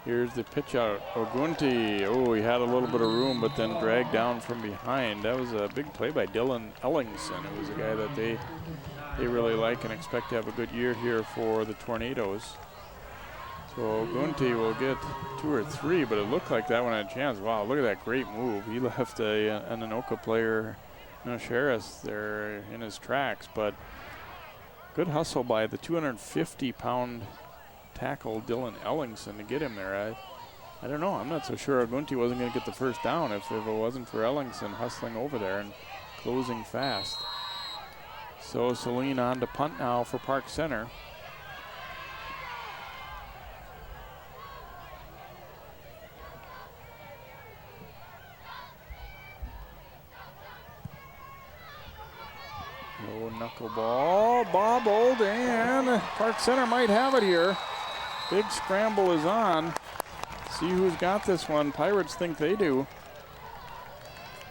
Here's the pitch out. Ogunti. Oh, he had a little bit of room, but then dragged down from behind. That was a big play by Dylan Ellingson. It was a guy that they really like and expect to have a good year here for the Tornadoes. So Ogunti will get 2 or 3, but it looked like that one had a chance. Wow, look at that great move. He left an Anoka player, Nocheris, there in his tracks, but good hustle by the 250-pound tackle Dylan Ellingson to get him there. I don't know. I'm not so sure Ogunti wasn't going to get the first down if it wasn't for Ellingson hustling over there and closing fast. So Celine on to punt now for Park Center. Low knuckleball, bobbled, and Park Center might have it here. Big scramble is on. See who's got this one. Pirates think they do.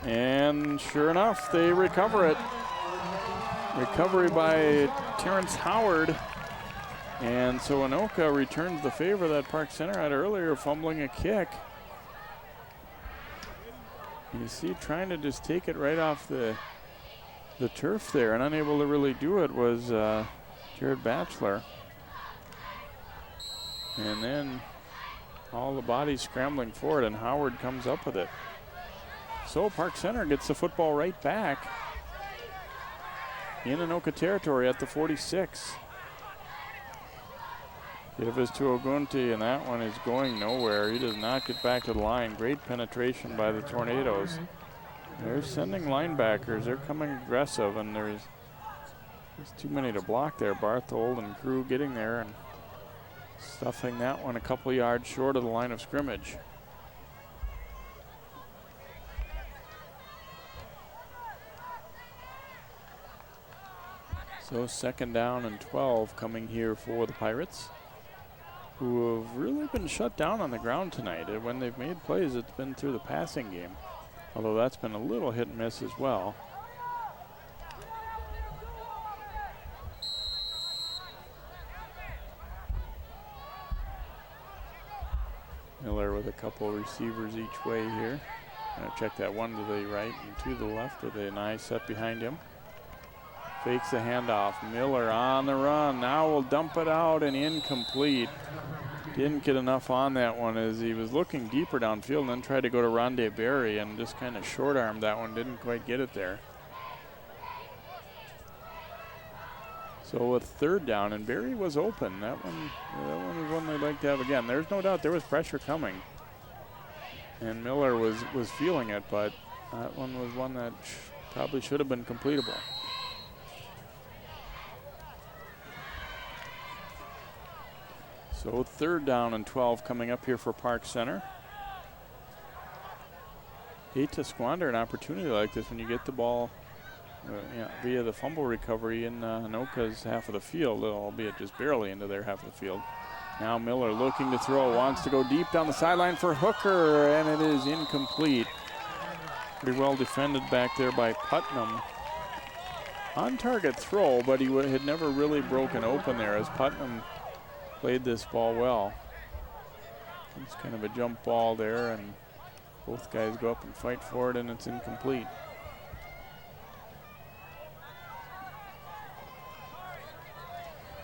And sure enough, they recover it. Recovery by Terrence Howard. And so Anoka returns the favor that Park Center had earlier, fumbling a kick. You see, trying to just take it right off the turf there, and unable to really do it was Jared Batchelor. And then all the bodies scrambling for it, and Howard comes up with it. So Park Center gets the football right back in Anoka territory at the 46. Give us to Ogunti, and that one is going nowhere. He does not get back to the line. Great penetration by the Tornadoes. They're sending linebackers. They're coming aggressive, and there's too many to block there. Barthold and crew getting there and stuffing that one a couple yards short of the line of scrimmage. So 2nd down and 12 coming here for the Pirates, who have really been shut down on the ground tonight. When they've made plays, it's been through the passing game, although that's been a little hit and miss as well. Miller with a couple receivers each way here. Gonna check that one to the right and to the left with a nice set behind him. Fakes the handoff. Miller on the run. Now will dump it out and incomplete. Didn't get enough on that one as he was looking deeper downfield and then tried to go to Rondé Berry and just kind of short-armed that one. Didn't quite get it there. So with third down, and Berry was open. That one was one they'd like to have again. There's no doubt there was pressure coming. And Miller was feeling it, but that one was one that probably should have been completable. So third down and 12 coming up here for Park Center. Hate to squander an opportunity like this when you get the ball via the fumble recovery in Anoka's half of the field, albeit just barely into their half of the field. Now Miller looking to throw, wants to go deep down the sideline for Hooker, and it is incomplete. Pretty well defended back there by Putnam. On target throw, but he had never really broken open there as Putnam played this ball well. It's kind of a jump ball there, and both guys go up and fight for it, and it's incomplete.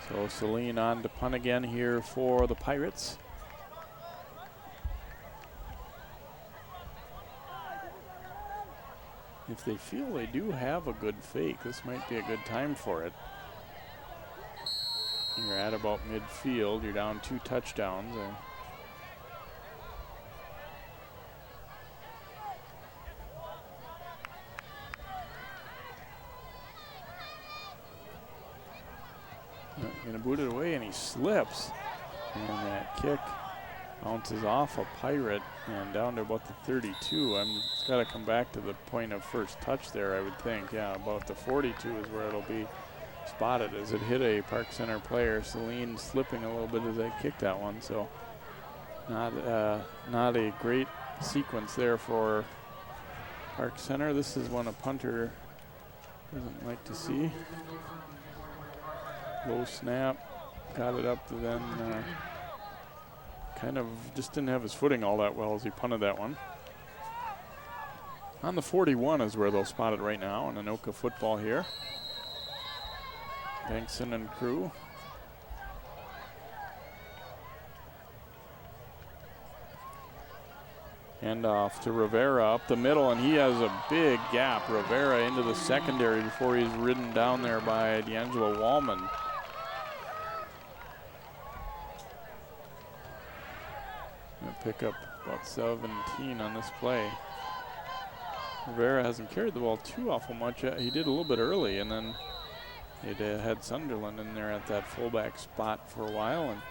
So Celine on to punt again here for the Pirates. If they feel they do have a good fake, this might be a good time for it. You're at about midfield. You're down 2 touchdowns. Going to boot it away, and he slips. And that kick bounces off a Pirate and down to about the 32. It's got to come back to the point of first touch there, I would think. Yeah, about the 42 is where it'll be spotted as it hit a Park Center player. Celine slipping a little bit as they kicked that one, so not a great sequence there for Park Center. This is one a punter doesn't like to see. Low snap, got it up to then kind of just didn't have his footing all that well as he punted that one. On the 41 is where they'll spot it right now in Anoka football here. Bankson and crew. Hand off to Rivera up the middle, and he has a big gap. Rivera into the secondary before he's ridden down there by D'Angelo Wallman. Gonna pick up about 17 on this play. Rivera hasn't carried the ball too awful much yet. He did a little bit early, and then it had Sunderland in there at that fullback spot for a while, and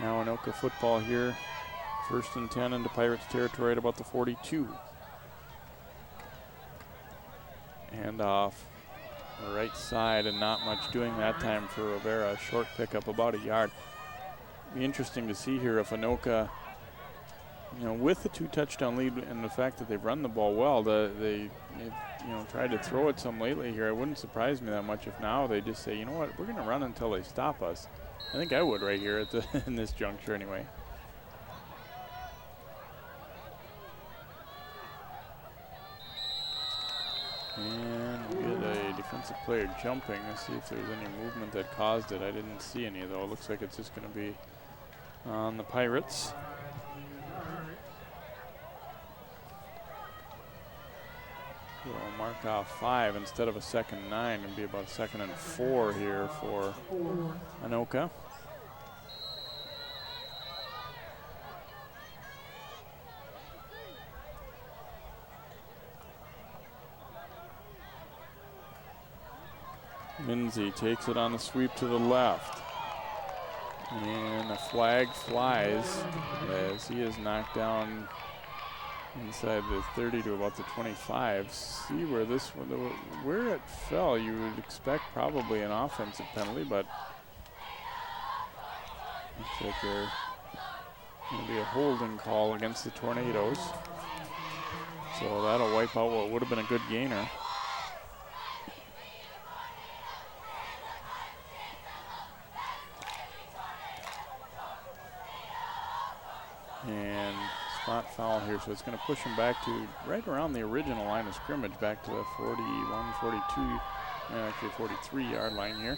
now Anoka football here. 1st and 10 into Pirates territory at about the 42. Hand off the right side, and not much doing that time for Rivera. Short pickup, about a yard. Be interesting to see here if Anoka, with the 2 touchdown lead and the fact that they've run the ball well, they tried to throw it some lately here. It wouldn't surprise me that much if now they just say, you know what, we're going to run until they stop us. I think I would right here at in this juncture anyway. And we get a defensive player jumping. Let's see if there's any movement that caused it. I didn't see any, though. It looks like it's just going to be on the Pirates. We'll mark off 5 instead of a 2nd and 9. It'll be about a 2nd and 4 here for Anoka. Lindsay takes it on the sweep to the left. And a flag flies as he is knocked down inside the 30 to about the 25. See where where it fell, you would expect probably an offensive penalty, but looks like there's going to be a holding call against the Tornadoes. So that'll wipe out what would have been a good gainer. And spot foul here, so it's going to push him back to right around the original line of scrimmage, back to the 41, 42, actually 43-yard line here.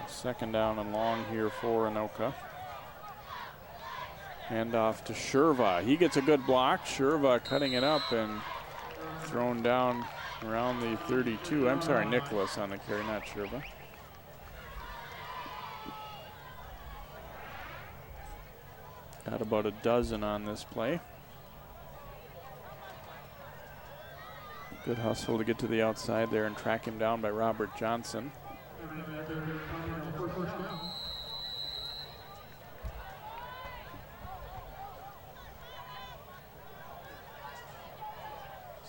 2nd down and long here for Anoka. Handoff to Sherva. He gets a good block. Sherva cutting it up and thrown down around the 32. I'm sorry, Nicholas on the carry, not Sherva. Got about a dozen on this play. Good hustle to get to the outside there and track him down by Robert Johnson.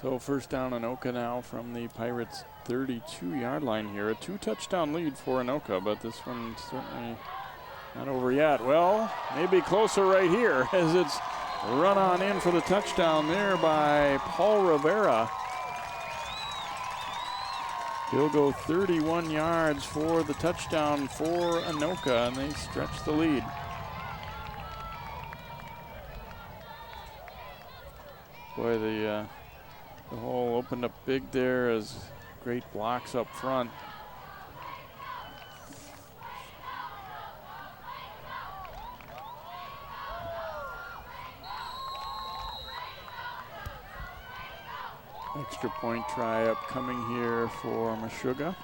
So first down Anoka now from the Pirates' 32-yard line here. A 2-touchdown lead for Anoka, but this one's certainly not over yet. Well, maybe closer right here as it's run on in for the touchdown there by Paul Rivera. He'll go 31 yards for the touchdown for Anoka, and they stretch the lead. Boy, the hole opened up big there as great blocks up front. Extra point try upcoming here for Meshuggah.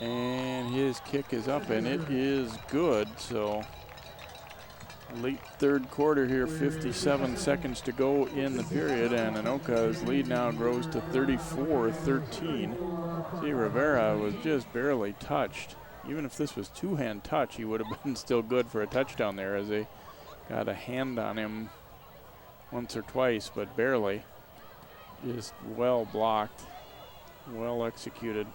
And his kick is up, and it is good. So late third quarter here, 57 seconds to go in the period, and Anoka's lead now grows to 34-13. See, Rivera was just barely touched. Even if this was two-hand touch, he would have been still good for a touchdown there, as they got a hand on him once or twice, but barely. Just well blocked, well executed.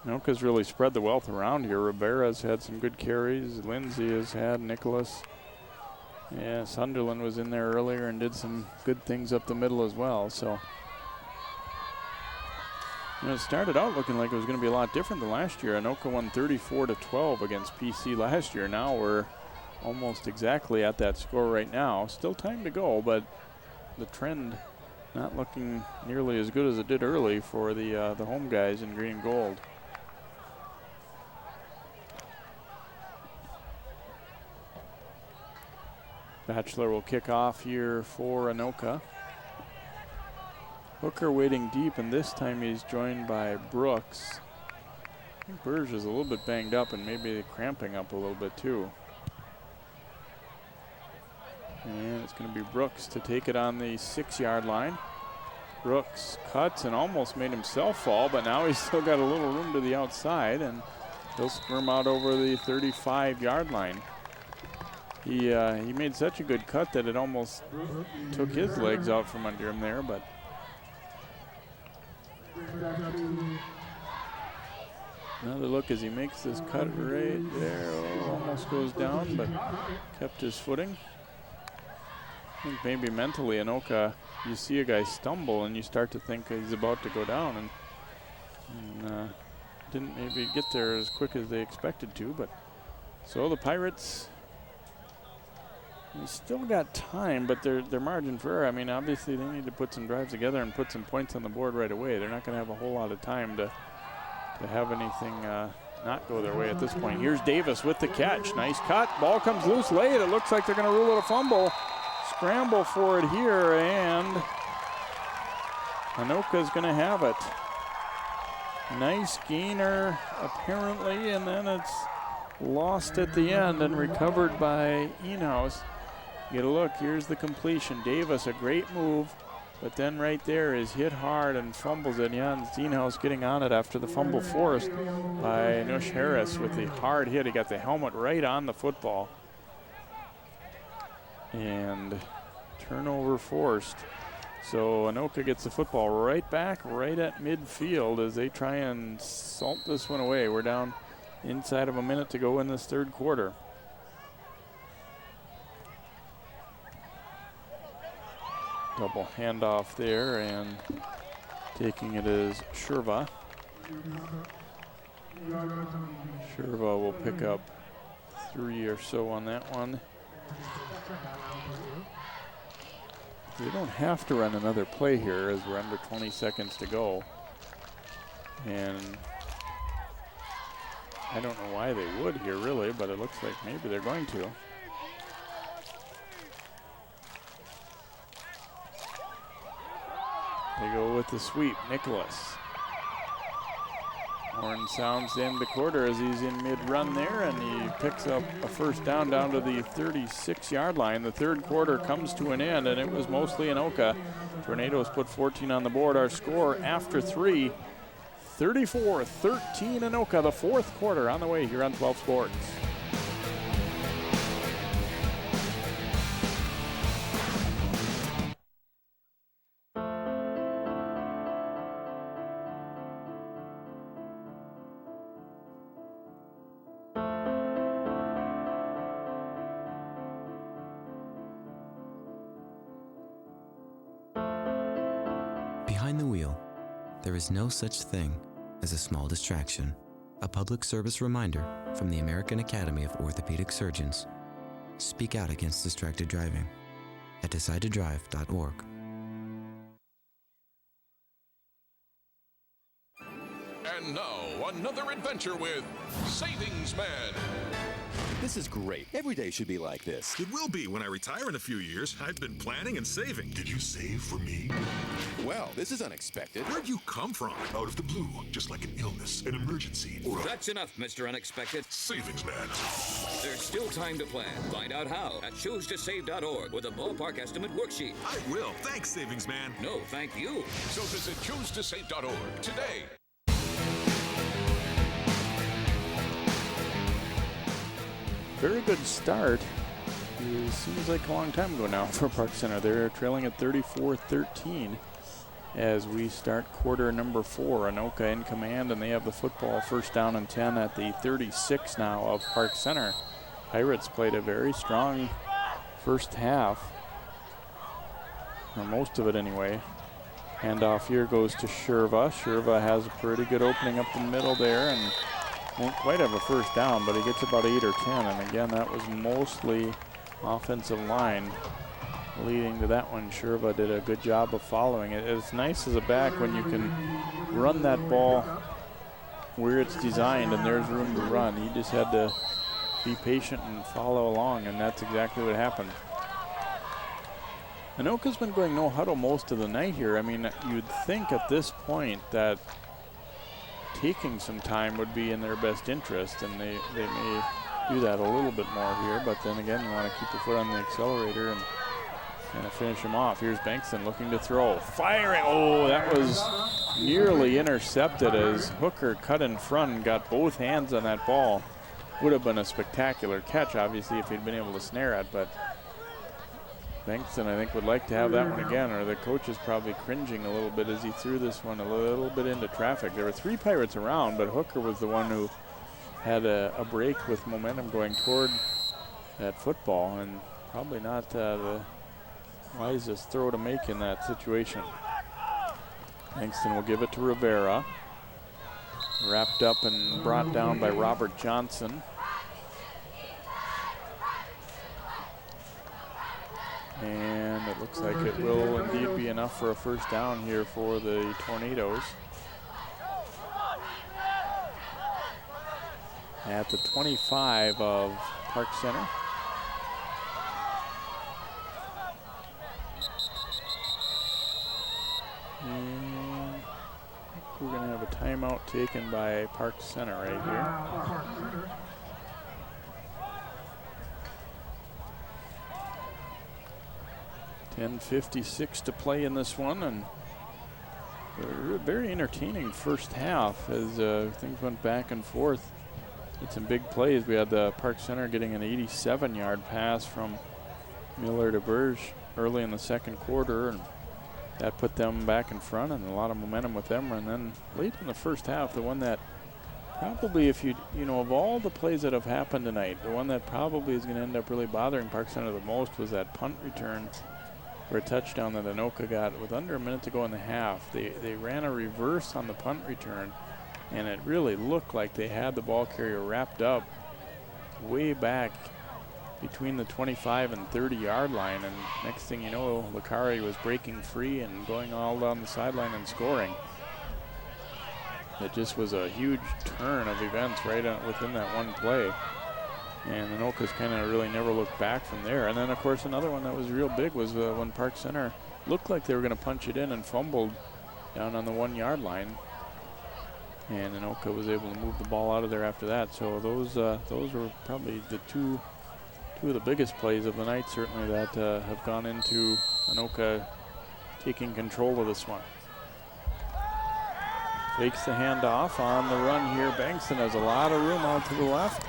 Anoka's really spread the wealth around here. Rivera's had some good carries. Lindsay has had, Nicholas. Yeah, Sunderland was in there earlier and did some good things up the middle as well. So it started out looking like it was going to be a lot different than last year. Anoka won 34-12 against PC last year. Now we're almost exactly at that score right now. Still time to go, but the trend not looking nearly as good as it did early for the home guys in green and gold. Batchelor will kick off here for Anoka. Hooker waiting deep, and this time he's joined by Brooks. I think Burge is a little bit banged up and maybe cramping up a little bit too. And it's going to be Brooks to take it on the 6-yard line. Brooks cuts and almost made himself fall, but now he's still got a little room to the outside, and he'll squirm out over the 35-yard line. He made such a good cut that it almost took his legs out from under him there, but another look as he makes this cut right there. Oh, almost goes down, but kept his footing. I think maybe mentally, Anoka, you see a guy stumble and you start to think he's about to go down, and didn't maybe get there as quick as they expected to. But so the Pirates, they still got time, but their margin for error, I mean, obviously they need to put some drives together and put some points on the board right away. They're not going to have a whole lot of time to have anything not go their way at this point. Here's Davis with the catch. Nice cut. Ball comes loose late. It looks like they're going to rule it a fumble. Scramble for it here, and Anoka's going to have it. Nice gainer, apparently, and then it's lost at the end and recovered by Enhouse. Get a look, here's the completion. Davis, a great move, but then right there is hit hard and fumbles it. Yeah, Steenhouse getting on it after the fumble forced by Nush Harris with the hard hit. He got the helmet right on the football. And turnover forced. So Anoka gets the football right back, right at midfield as they try and salt this one away. We're down inside of a minute to go in this third quarter. Double handoff there, and taking it is Sherva. Sherva will pick up 3 or so on that one. They don't have to run another play here as we're under 20 seconds to go. And I don't know why they would here, really, but it looks like maybe they're going to. They go with the sweep, Nicholas. Horn sounds the end of the quarter as he's in mid-run there, and he picks up a first down to the 36-yard line. The third quarter comes to an end, and it was mostly Anoka. Tornadoes put 14 on the board. Our score after 3, 34-13 Anoka. The fourth quarter on the way here on 12 Sports. Behind the wheel, there is no such thing as a small distraction. A public service reminder from the American Academy of Orthopedic Surgeons. Speak out against distracted driving at decidetodrive.org. And now, another adventure with Savings Man. This is great. Every day should be like this. It will be when I retire in a few years. I've been planning and saving. Did you save for me? Well, this is unexpected. Where'd you come from? Out of the blue, just like an illness, an emergency, or That's enough, Mr. Unexpected. Savings Man. There's still time to plan. Find out how at choosetosave.org with a ballpark estimate worksheet. I will. Thanks, Savings Man. No, thank you. So visit choosetosave.org today. Very good start. It seems like a long time ago now for Park Center. They're trailing at 34-13 as we start quarter number 4. Anoka in command, and they have the football. First down and 10 at the 36 now of Park Center. Pirates played a very strong first half, or most of it anyway. Handoff here goes to Sherva. Sherva has a pretty good opening up the middle there, and won't quite have a first down, but he gets about 8 or 10. And again, that was mostly offensive line leading to that one. Sherva did a good job of following it. It's nice as a back when you can run that ball where it's designed and there's room to run. He just had to be patient and follow along, and that's exactly what happened. Anoka's been going no huddle most of the night here. I mean, you'd think at this point that taking some time would be in their best interest, and they may do that a little bit more here, but then again, you want to keep your foot on the accelerator and kind of finish him off. Here's Bankston looking to throw. Firing! Oh, that was nearly intercepted as Hooker cut in front and got both hands on that ball. Would have been a spectacular catch, obviously, if he'd been able to snare it, but Bankston, I think, would like to have that one again, or the coach is probably cringing a little bit as he threw this one a little bit into traffic. There were 3 Pirates around, but Hooker was the one who had a break with momentum going toward that football, and probably not the wisest throw to make in that situation. Bankston will give it to Rivera. Wrapped up and brought down by Robert Johnson. And it looks like it will indeed be enough for a first down here for the Tornadoes. At the 25 of Park Center. And I think we're going to have a timeout taken by Park Center right here. .56 to play in this one, and a very entertaining first half as things went back and forth. Did some big plays. We had the Park Center getting an 87-yard pass from Miller to Burge early in the second quarter, and that put them back in front and a lot of momentum with them. And then late in the first half, the one that probably, if you know, of all the plays that have happened tonight, the one that probably is going to end up really bothering Park Center the most was that punt return for a touchdown that Anoka got with under a minute to go in the half. They ran a reverse on the punt return, and it really looked like they had the ball carrier wrapped up way back between the 25 and 30-yard line, and next thing you know, Licari was breaking free and going all down the sideline and scoring. It just was a huge turn of events right within that one play. And Anoka's kind of really never looked back from there. And then, of course, another one that was real big was when Park Center looked like they were going to punch it in and fumbled down on the 1-yard line. And Anoka was able to move the ball out of there after that. So those were probably the two of the biggest plays of the night, certainly, that have gone into Anoka taking control of this one. Takes the handoff on the run here. Bankston has a lot of room out to the left.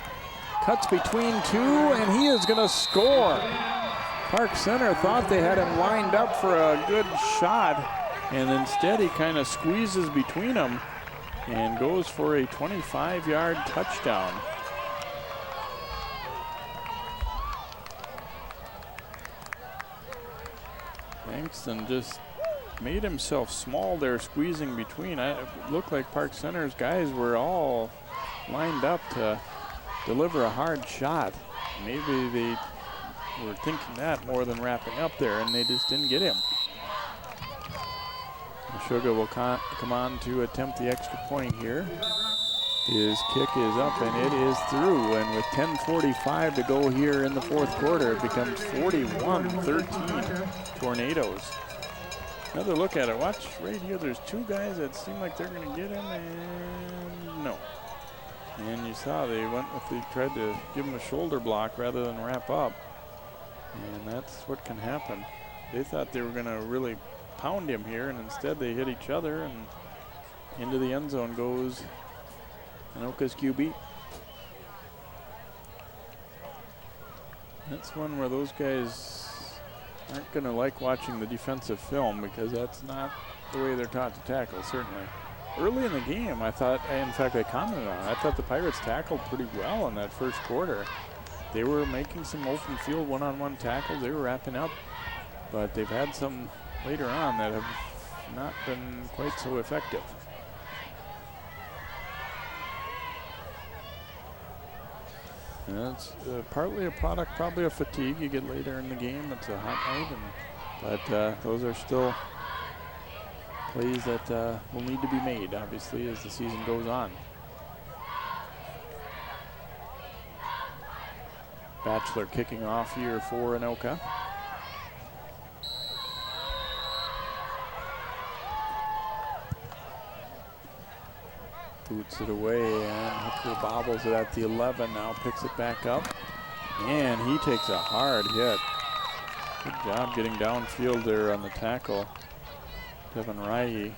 Cuts between two, and he is going to score. Park Center thought they had him lined up for a good shot, and instead he kind of squeezes between them and goes for a 25-yard touchdown. Bankston just made himself small there, squeezing between. It looked like Park Center's guys were all lined up to deliver a hard shot. Maybe they were thinking that more than wrapping up there, and they just didn't get him. Sugar will come on to attempt the extra point here. His kick is up, and it is through. And with 10:45 to go here in the fourth quarter, it becomes 41-13 Tornadoes. Another look at it. Watch right here. There's two guys that seem like they're going to get him, and no. And you saw they tried to give him a shoulder block rather than wrap up. And that's what can happen. They thought they were going to really pound him here, and instead they hit each other, and into the end zone goes Anoka's QB. That's one where those guys aren't going to like watching the defensive film, because that's not the way they're taught to tackle, certainly. Early in the game, I thought, in fact I commented on it, I thought the Pirates tackled pretty well in that first quarter. They were making some open field one-on-one tackles. They were wrapping up, but they've had some later on that have not been quite so effective. And that's partly a product, probably of fatigue. You get later in the game, it's a hot night, but those are still plays that will need to be made, obviously, as the season goes on. Batchelor kicking off here for Anoka. Boots it away, and Hooker bobbles it at the 11, now picks it back up, and he takes a hard hit. Good job getting downfield there on the tackle. Devin Rye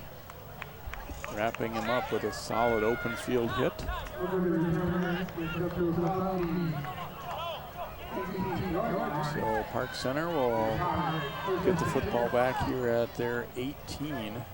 wrapping him up with a solid open field hit. So Park Center will get the football back here at their 18.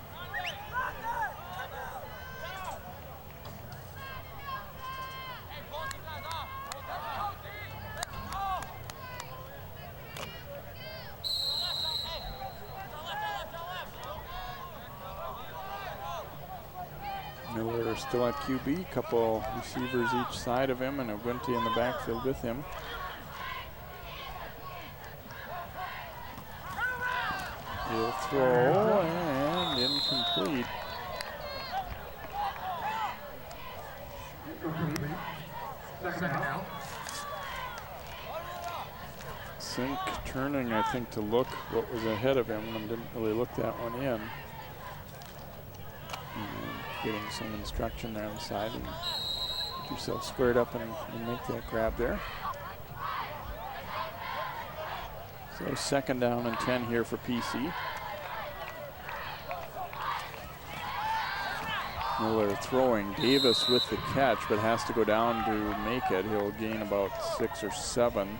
Miller still at QB, couple receivers each side of him, and Ogwenti in the backfield with him. He'll throw, and incomplete. Sink turning, I think, to look what was ahead of him, and didn't really look that one in. Getting some instruction there on the side, and get yourself squared up and make that grab there. So second down and 10 here for PC. Miller throwing, Davis with the catch, but has to go down to make it. He'll gain about 6 or 7,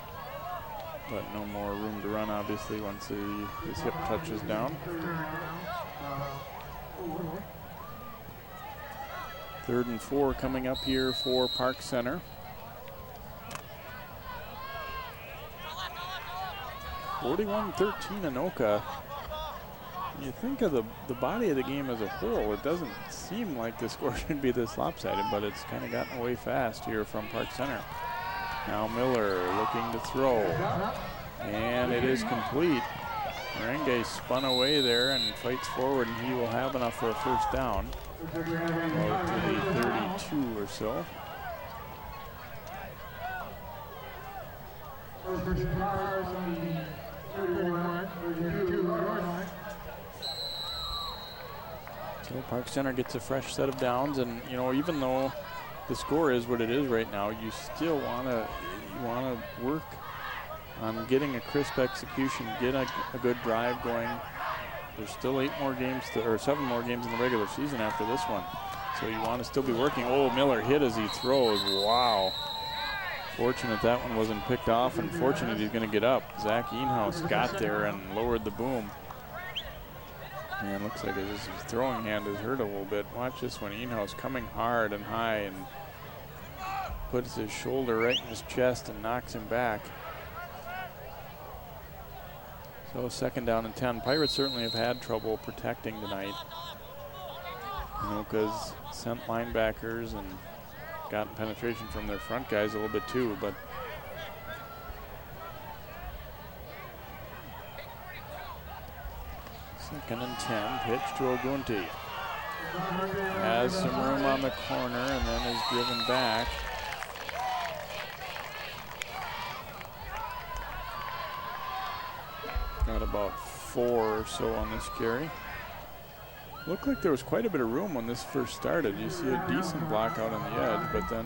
but no more room to run, obviously, once his hip touches down. 3rd and 4 coming up here for Park Center. (41-13) Anoka. When you think of the body of the game as a whole, it doesn't seem like the score should be this lopsided, but it's kind of gotten away fast here from Park Center. Now Miller looking to throw, and it is complete. Merenge spun away there and fights forward, and he will have enough for a first down. About to the 32 or so. So Park Center gets a fresh set of downs, and you know, even though the score is what it is right now, you still wanna work on getting a crisp execution, get a good drive going. There's still 7 more games in the regular season after this one, so you want to still be working. Oh, Miller hit as he throws. Wow. Fortunate that one wasn't picked off, and fortunate he's going to get up. Zach Eenhouse got there and lowered the boom. And looks like his throwing hand is hurt a little bit. Watch this one. Eenhouse coming hard and high and puts his shoulder right in his chest and knocks him back. So 2nd down and 10. Pirates certainly have had trouble protecting tonight. Anoka's sent linebackers and gotten penetration from their front guys a little bit too, but second and 10, pitch to Ogunti. Has some room on the corner and then is driven back. Got about 4 or so on this carry. Looked like there was quite a bit of room when this first started. You see a decent block out on the edge, but then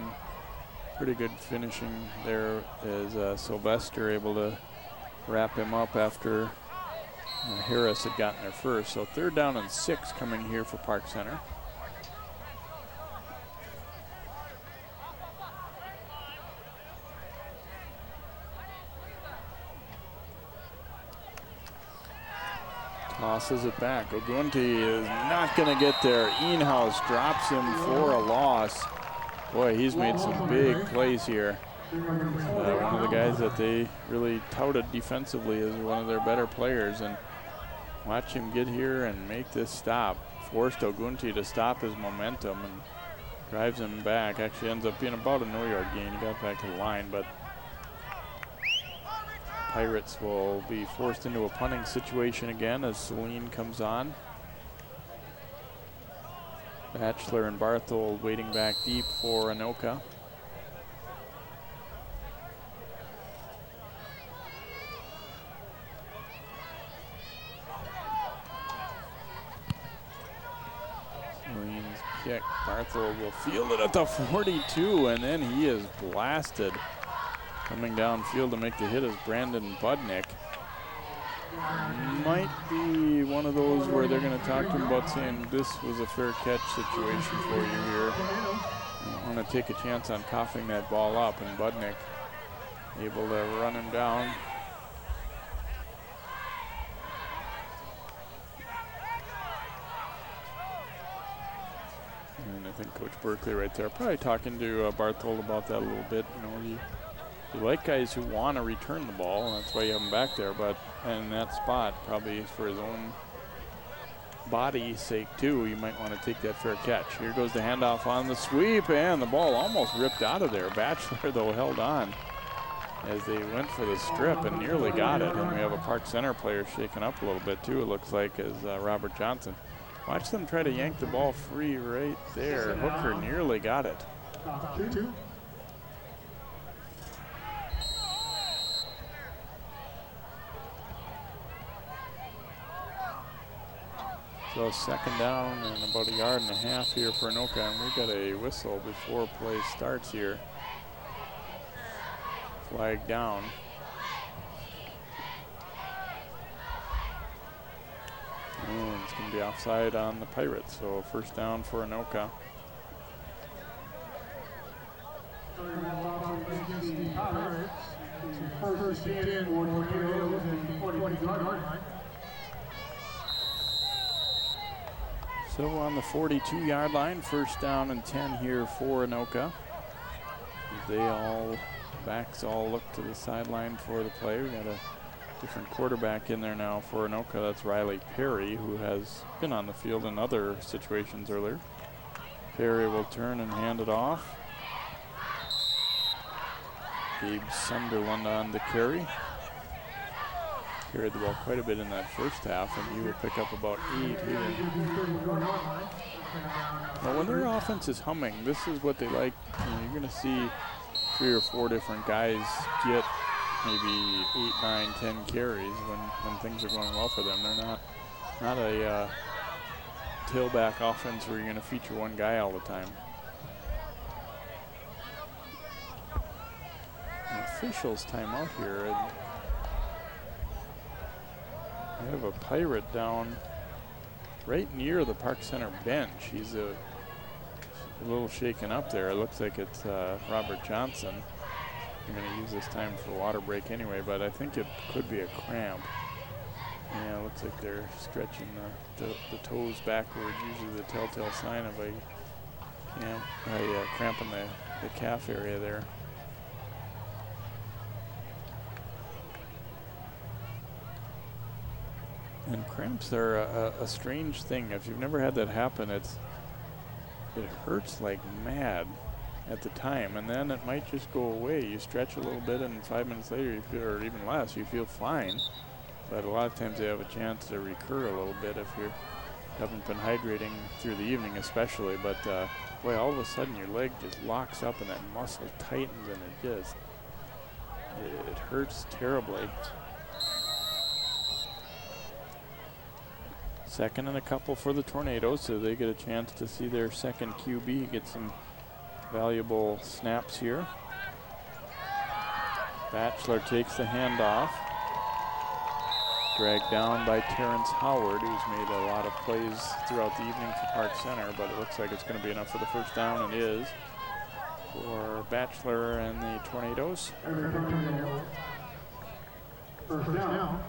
pretty good finishing there as Sylvester able to wrap him up after Harris had gotten there first. So 3rd down and 6 coming here for Park Center. Tosses it back. Ogunti is not going to get there. Eenhouse drops him for a loss. Boy, he's made some big plays here. One of the guys that they really touted defensively as one of their better players. And watch him get here and make this stop. Forced Ogunti to stop his momentum and drives him back. Actually ends up being about a no-yard gain. He got back to the line, but Pirates will be forced into a punting situation again as Celine comes on. Batchelor and Barthold waiting back deep for Anoka. Celine's kick. Barthold will field it at the 42, and then he is blasted. Coming downfield to make the hit is Brandon Budnick. Might be one of those where they're going to talk to him about saying this was a fair catch situation for you here. I want to take a chance on coughing that ball up, and Budnick able to run him down. And I think Coach Berkeley right there probably talking to Barthold about that a little bit. You know, you like guys who want to return the ball, and that's why you have him back there, but in that spot, probably for his own body's sake too, you might want to take that fair catch. Here goes the handoff on the sweep, and the ball almost ripped out of there. Batchelor, though, held on as they went for the strip and nearly got it. And we have a Park Center player shaken up a little bit too, it looks like, as Robert Johnson. Watch them try to yank the ball free right there. Hooker nearly got it. So 2nd down and about 1.5 yards here for Anoka, and we got a whistle before play starts here. Flag down. And it's going to be offside on the Pirates, so 1st down for Anoka. So on the 42-yard line, 1st down and 10 here for Anoka. Backs all look to the sideline for the play. We got a different quarterback in there now for Anoka. That's Riley Perry, who has been on the field in other situations earlier. Perry will turn and hand it off. Gabe Sunderland on the carry. carried the ball quite a bit in that first half, and he will pick up about 8 here. Now, when their offense is humming, this is what they like. You're going to see 3 or 4 different guys get maybe 8, 9, 10 carries when things are going well for them. They're not a tailback offense where you're going to feature one guy all the time. An officials timeout here. And we have a Pirate down right near the Park Center bench. He's a little shaken up there. It looks like it's Robert Johnson. I'm going to use this time for water break anyway, but I think it could be a cramp. Yeah, it looks like they're stretching the toes backwards, usually the telltale sign of a cramp in the calf area there. And cramps are a strange thing. If you've never had that happen, it hurts like mad at the time, and then it might just go away. You stretch a little bit, and 5 minutes later, you feel, or even less, you feel fine. But a lot of times they have a chance to recur a little bit if you haven't been hydrating through the evening, especially. But boy, all of a sudden your leg just locks up and that muscle tightens, and it hurts terribly. Second and a couple for the Tornadoes, so they get a chance to see their second QB get some valuable snaps here. Batchelor takes the handoff. Dragged down by Terrence Howard, who's made a lot of plays throughout the evening for Park Center, but it looks like it's going to be enough for the first down, and is for Batchelor and the Tornadoes. First down.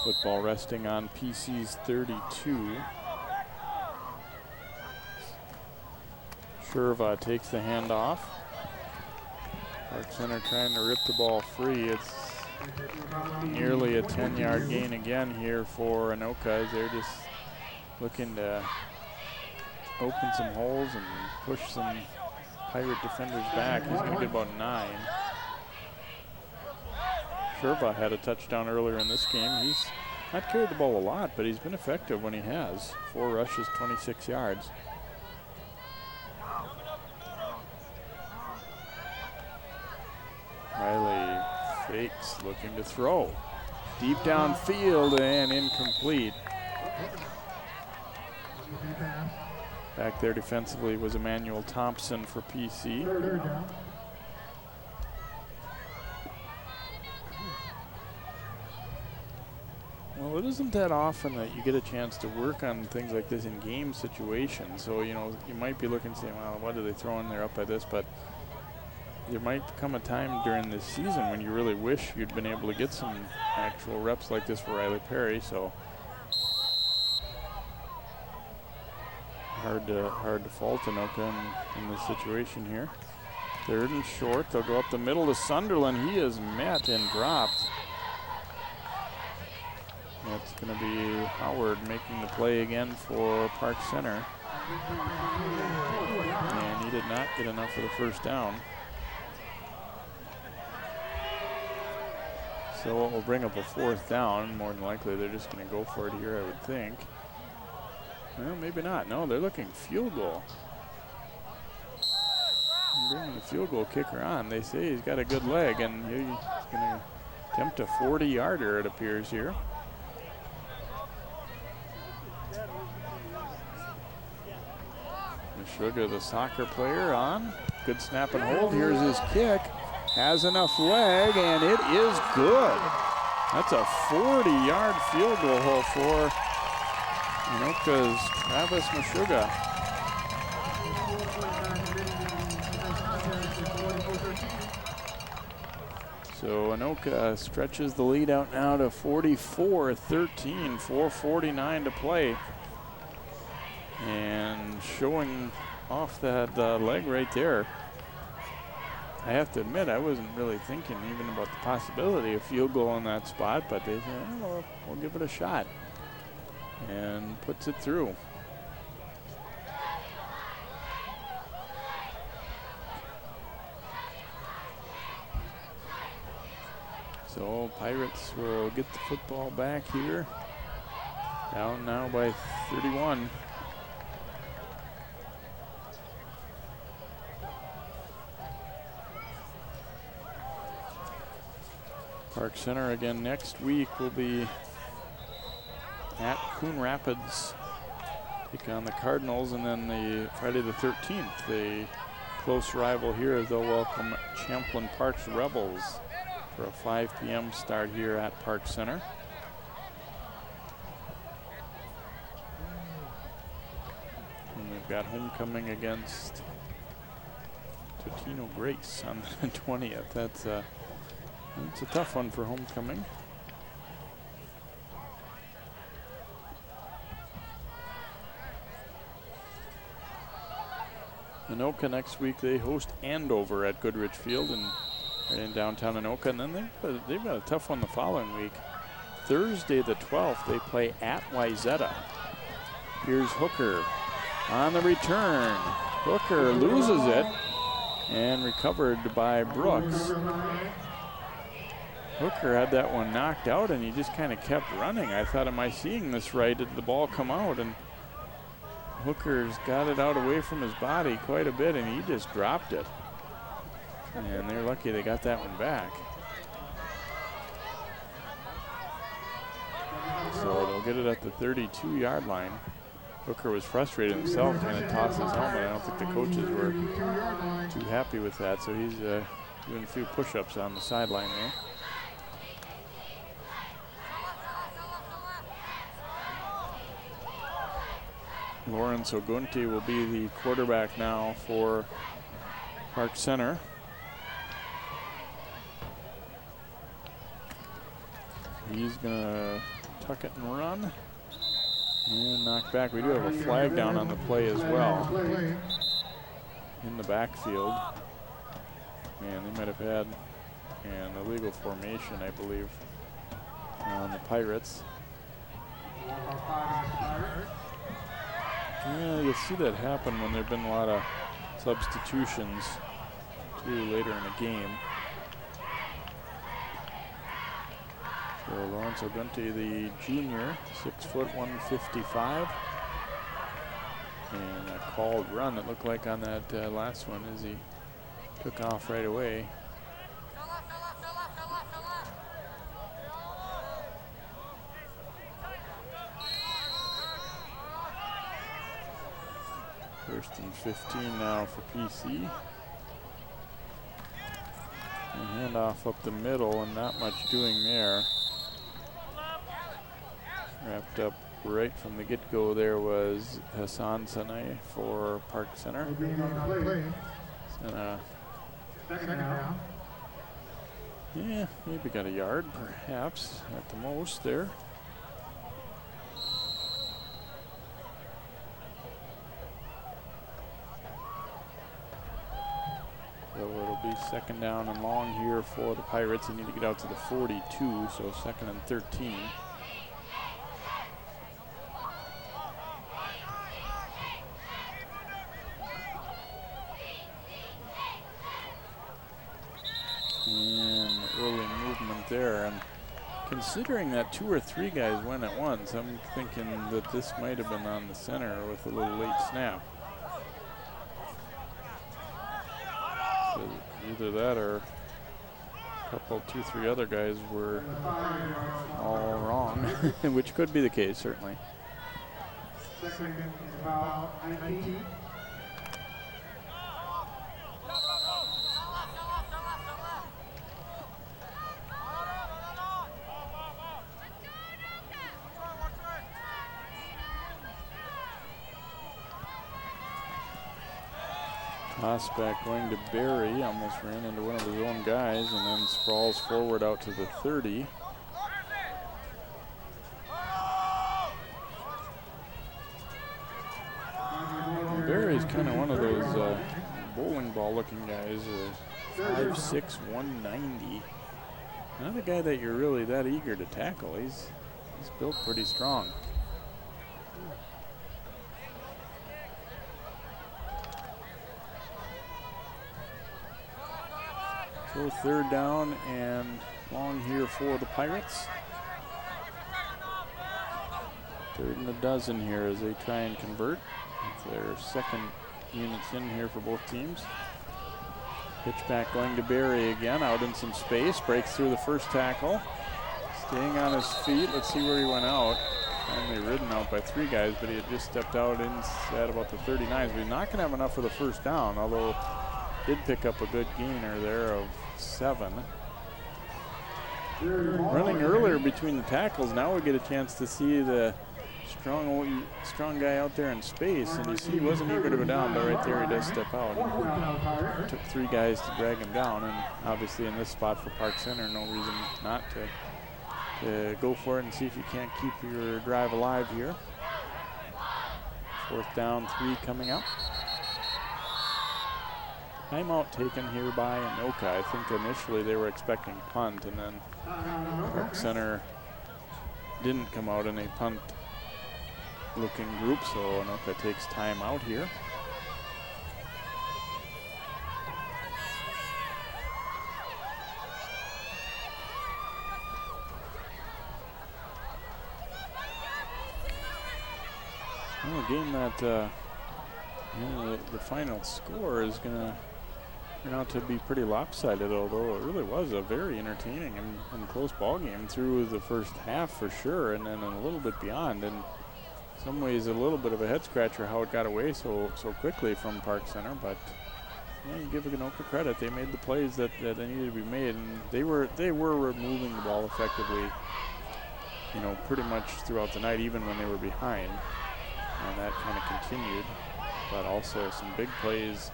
Football resting on PC's 32. Sherva takes the handoff. Park Center trying to rip the ball free. It's nearly a 10-yard gain again here for Anoka, as they're just looking to open some holes and push some Pirate defenders back. He's going to get about 9. Sherva had a touchdown earlier in this game. He's not carried the ball a lot, but he's been effective when he has. 4 rushes, 26 yards. Riley fakes, looking to throw. Deep downfield and incomplete. Back there defensively was Emmanuel Thompson for PC. Well, it isn't that often that you get a chance to work on things like this in game situations. So, you know, you might be looking and saying, well, what are they throwing? They're up by this, but there might come a time during this season when you really wish you'd been able to get some actual reps like this for Riley Perry. So hard to fault Anoka in this situation here. 3rd and short. They'll go up the middle to Sunderland. He is met and dropped. It's going to be Howard making the play again for Park Center. And he did not get enough for the first down. So it will bring up a 4th down. More than likely they're just going to go for it here, I would think. Well, maybe not. No, they're looking field goal. Bringing the field goal kicker on. They say he's got a good leg, and he's going to attempt a 40-yarder, it appears here. Meshuggah, the soccer player, on. Good snap and hold. Here's his kick. Has enough leg, and it is good. That's a 40-yard field goal hole for Anoka's Travis Meshuggah. So Anoka stretches the lead out now to 44-13, 4:49 to play. And showing off that leg right there. I have to admit, I wasn't really thinking even about the possibility of field goal on that spot, but they said, oh, we'll give it a shot. And puts it through. So Pirates will get the football back here. Down now by 31. Park Center again next week will be at Coon Rapids. Take on the Cardinals, and then the Friday the 13th, the close rival here as they'll welcome Champlain Park's Rebels for a 5 p.m. start here at Park Center. And we've got homecoming against Totino Grace on the 20th. That's a tough one for homecoming. Anoka next week, they host Andover at Goodrich Field and right in downtown Anoka. And then they've got a tough one the following week. Thursday the 12th, they play at Wayzata. Here's Hooker on the return. Hooker loses it and recovered by Brooks. Hooker had that one knocked out and he just kind of kept running. I thought, am I seeing this right? Did the ball come out? And Hooker's got it out away from his body quite a bit and he just dropped it. And they're lucky they got that one back. So they'll get it at the 32-yard line. Hooker was frustrated himself, kind of tossed his helmet. I don't think the coaches were too happy with that, so he's doing a few push-ups on the sideline there. Lawrence Ogunti will be the quarterback now for Park Center. He's gonna tuck it and run and knock back. We do have a flag down on the play as well in the backfield. And they might have had an illegal formation, I believe, on the Pirates. Yeah, you'll see that happen when there have been a lot of substitutions too later in the game. So Lawrence Ogunti, the junior, 6 foot 155. And a called run, it looked like on that last one as he took off right away. First and 15 now for PC. And handoff up the middle and not much doing there. Wrapped up right from the get-go there was Hassan Sanay for Park Center. Yeah, maybe got a yard perhaps at the most there. So it'll be second down and long here for the Pirates. They need to get out to the 42, so second and 13. And early movement there. And considering that 2 or 3 guys went at once, I'm thinking that this might have been on the center with a little late snap. Either that or a couple, 2, 3 other guys were all wrong, which could be the case, certainly. Second is about 19. Toss back going to Barry, almost ran into one of his own guys and then sprawls forward out to the 30. Barry's kind of one of those bowling ball looking guys, 5'6", 190. Not a guy that you're really that eager to tackle. He's built pretty strong. So third down and long here for the Pirates. 3rd and a dozen here as they try and convert. It's their second units in here for both teams. Pitch back going to Barry again, out in some space, breaks through the first tackle. Staying on his feet, let's see where he went out. Finally ridden out by 3 guys, but he had just stepped out at about the 39s. But he's not gonna have enough for the first down, although did pick up a good gainer there of 7. Running earlier between the tackles, now we get a chance to see the strong guy out there in space, and you see he wasn't eager to go down, but right there he does step out. It took 3 guys to drag him down, and obviously in this spot for Park Center, no reason not to go for it and see if you can't keep your drive alive here. 4th down, 3 coming up. Timeout taken here by Anoka. I think initially they were expecting punt, and then Park Center didn't come out in a punt looking group, so Anoka takes time out here. Well, a game that the final score is going to turn out to be pretty lopsided, although it really was a very entertaining and close ball game through the first half for sure, and then a little bit beyond. And in some ways a little bit of a head scratcher how it got away so quickly from Park Center, but you give Anoka credit. They made the plays that they needed to be made, and they were removing the ball effectively, pretty much throughout the night, even when they were behind, and that kind of continued. But also some big plays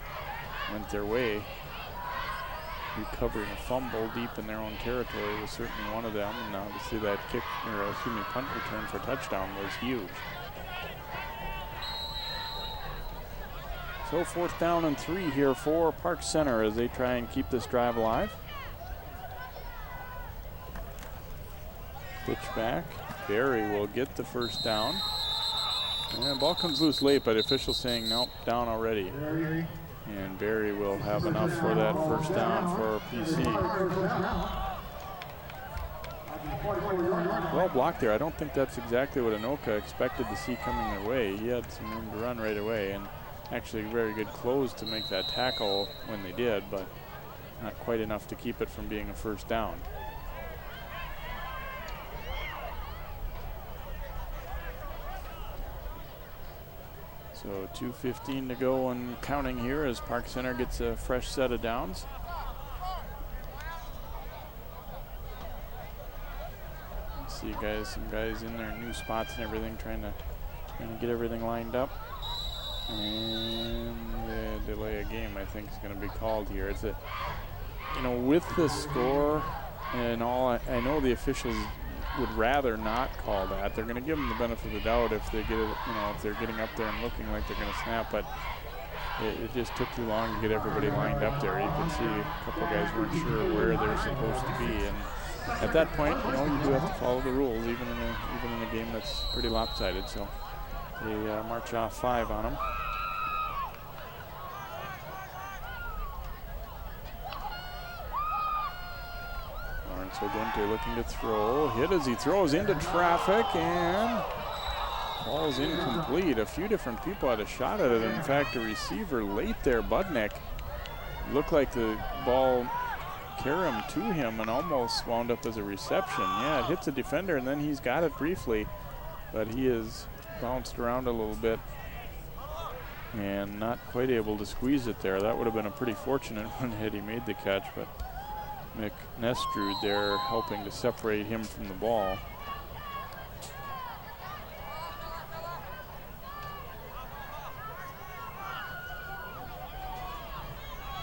went their way. Recovering a fumble deep in their own territory was certainly one of them, and obviously that punt return for touchdown was huge. So 4th down and 3 here for Park Center as they try and keep this drive alive. Pitch back. Barry will get the first down. And ball comes loose late, but officials saying nope, down already. And Barry will have enough for that first down for PC. Well blocked there. I don't think that's exactly what Anoka expected to see coming their way. He had some room to run right away, and actually very good close to make that tackle when they did, but not quite enough to keep it from being a first down. So 2:15 to go and counting here as Park Center gets a fresh set of downs. Let's see some guys in their new spots and everything, trying to get everything lined up. And the delay of game, I think, is going to be called here. It's with the score and all, I know the officials would rather not call that. They're going to give them the benefit of the doubt if they get it, if they're getting up there and looking like they're going to snap, but it just took too long to get everybody lined up there. You could see a couple guys weren't sure where they're supposed to be, and at that point, you do have to follow the rules, even in a game that's pretty lopsided. So they march off 5 on them. So Duente looking to throw, hit as he throws into traffic, and ball's incomplete. A few different people had a shot at it. In fact, a receiver late there, Budnick, looked like the ball carried to him and almost wound up as a reception. Yeah, it hits a defender, and then he's got it briefly, but he is bounced around a little bit and not quite able to squeeze it there. That would have been a pretty fortunate one had he made the catch, but McNestrud there helping to separate him from the ball.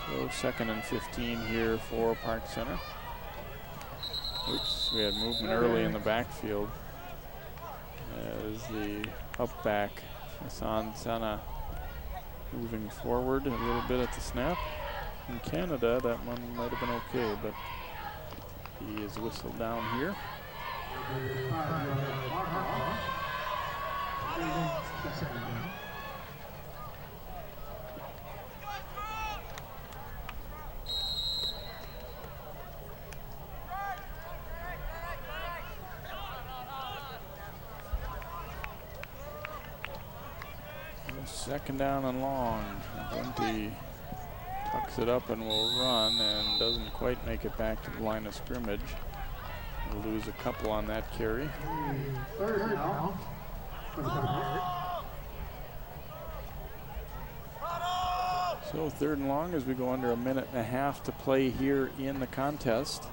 So 2nd and 15 here for Park Center. Oops, we had movement early in the backfield as the up back, Hassan Sana, moving forward a little bit at the snap. In Canada, that one might have been okay, but he is whistled down here. Second down and long. Gunty tucks it up and will run and doesn't quite make it back to the line of scrimmage. We'll lose a couple on that carry. Third down. So 3rd and long as we go under a minute and a half to play here in the contest.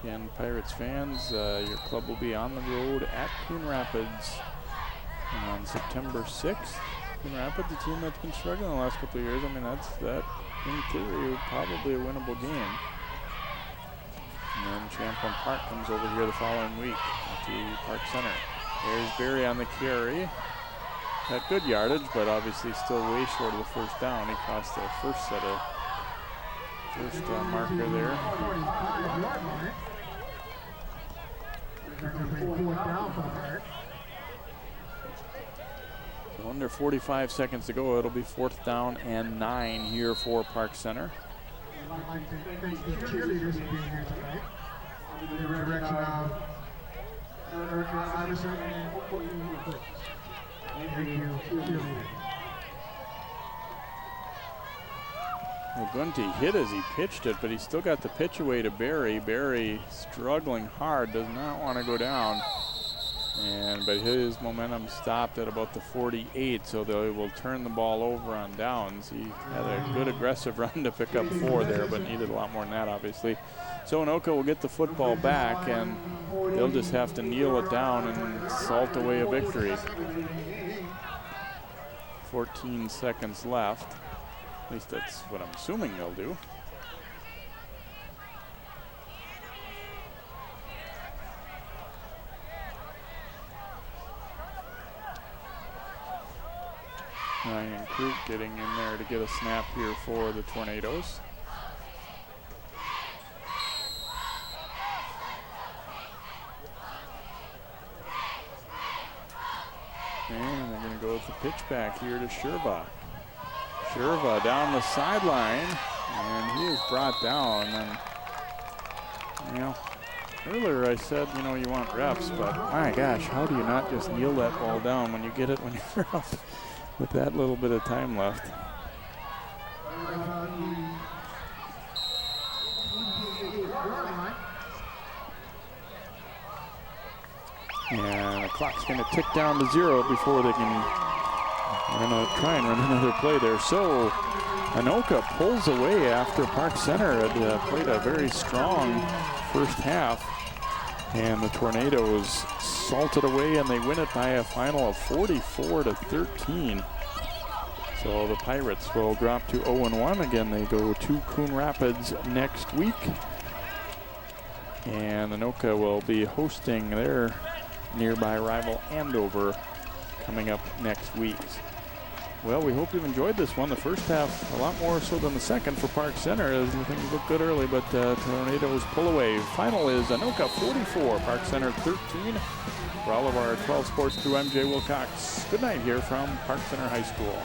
Again, Pirates fans, your club will be on the road at Coon Rapids on September 6th. Coon Rapids, a team that's been struggling the last couple of years. I mean, that in theory probably a winnable game. And then Champlain Park comes over here the following week to Park Center. There's Barry on the carry. Got good yardage, but obviously still way short of the first down. He crossed the first set of marker there. So under 45 seconds to go, it'll be 4th down and 9 here for Park Center. I'd like to thank the cheerleaders for being here tonight. Under the direction of Erica Iverson and thank you, cheerleaders. Well, Gunty hit as he pitched it, but he still got the pitch away to Barry. Barry struggling hard, does not want to go down. But his momentum stopped at about the 48, so they will turn the ball over on downs. He had a good aggressive run to pick up 4 there, but needed a lot more than that, obviously. So Anoka will get the football back, and they'll just have to kneel it down and salt away a victory. 14 seconds left. At least that's what I'm assuming they'll do. Ryan Krug getting in there to get a snap here for the Tornadoes. And they're going to go with the pitch back here to Sherva. Sherva down the sideline, and he is brought down. And, earlier I said, you want reps, but my gosh, how do you not just kneel that ball down when you get it when you're up with that little bit of time left? And the clock's going to tick down to 0 before they can try and run another play there. So Anoka pulls away after Park Center had played a very strong first half. And the Tornadoes salted away, and they win it by a final of 44-13. So the Pirates will drop to 0-1. Again, they go to Coon Rapids next week. And Anoka will be hosting their nearby rival Andover coming up next week. Well, we hope you've enjoyed this one. The first half a lot more so than the second for Park Center, as things look good early, but Tornadoes pull away. Final is Anoka 44, Park Center 13. For all of our 12 sports crew, I'm Jay Wilcox. Good night here from Park Center High School.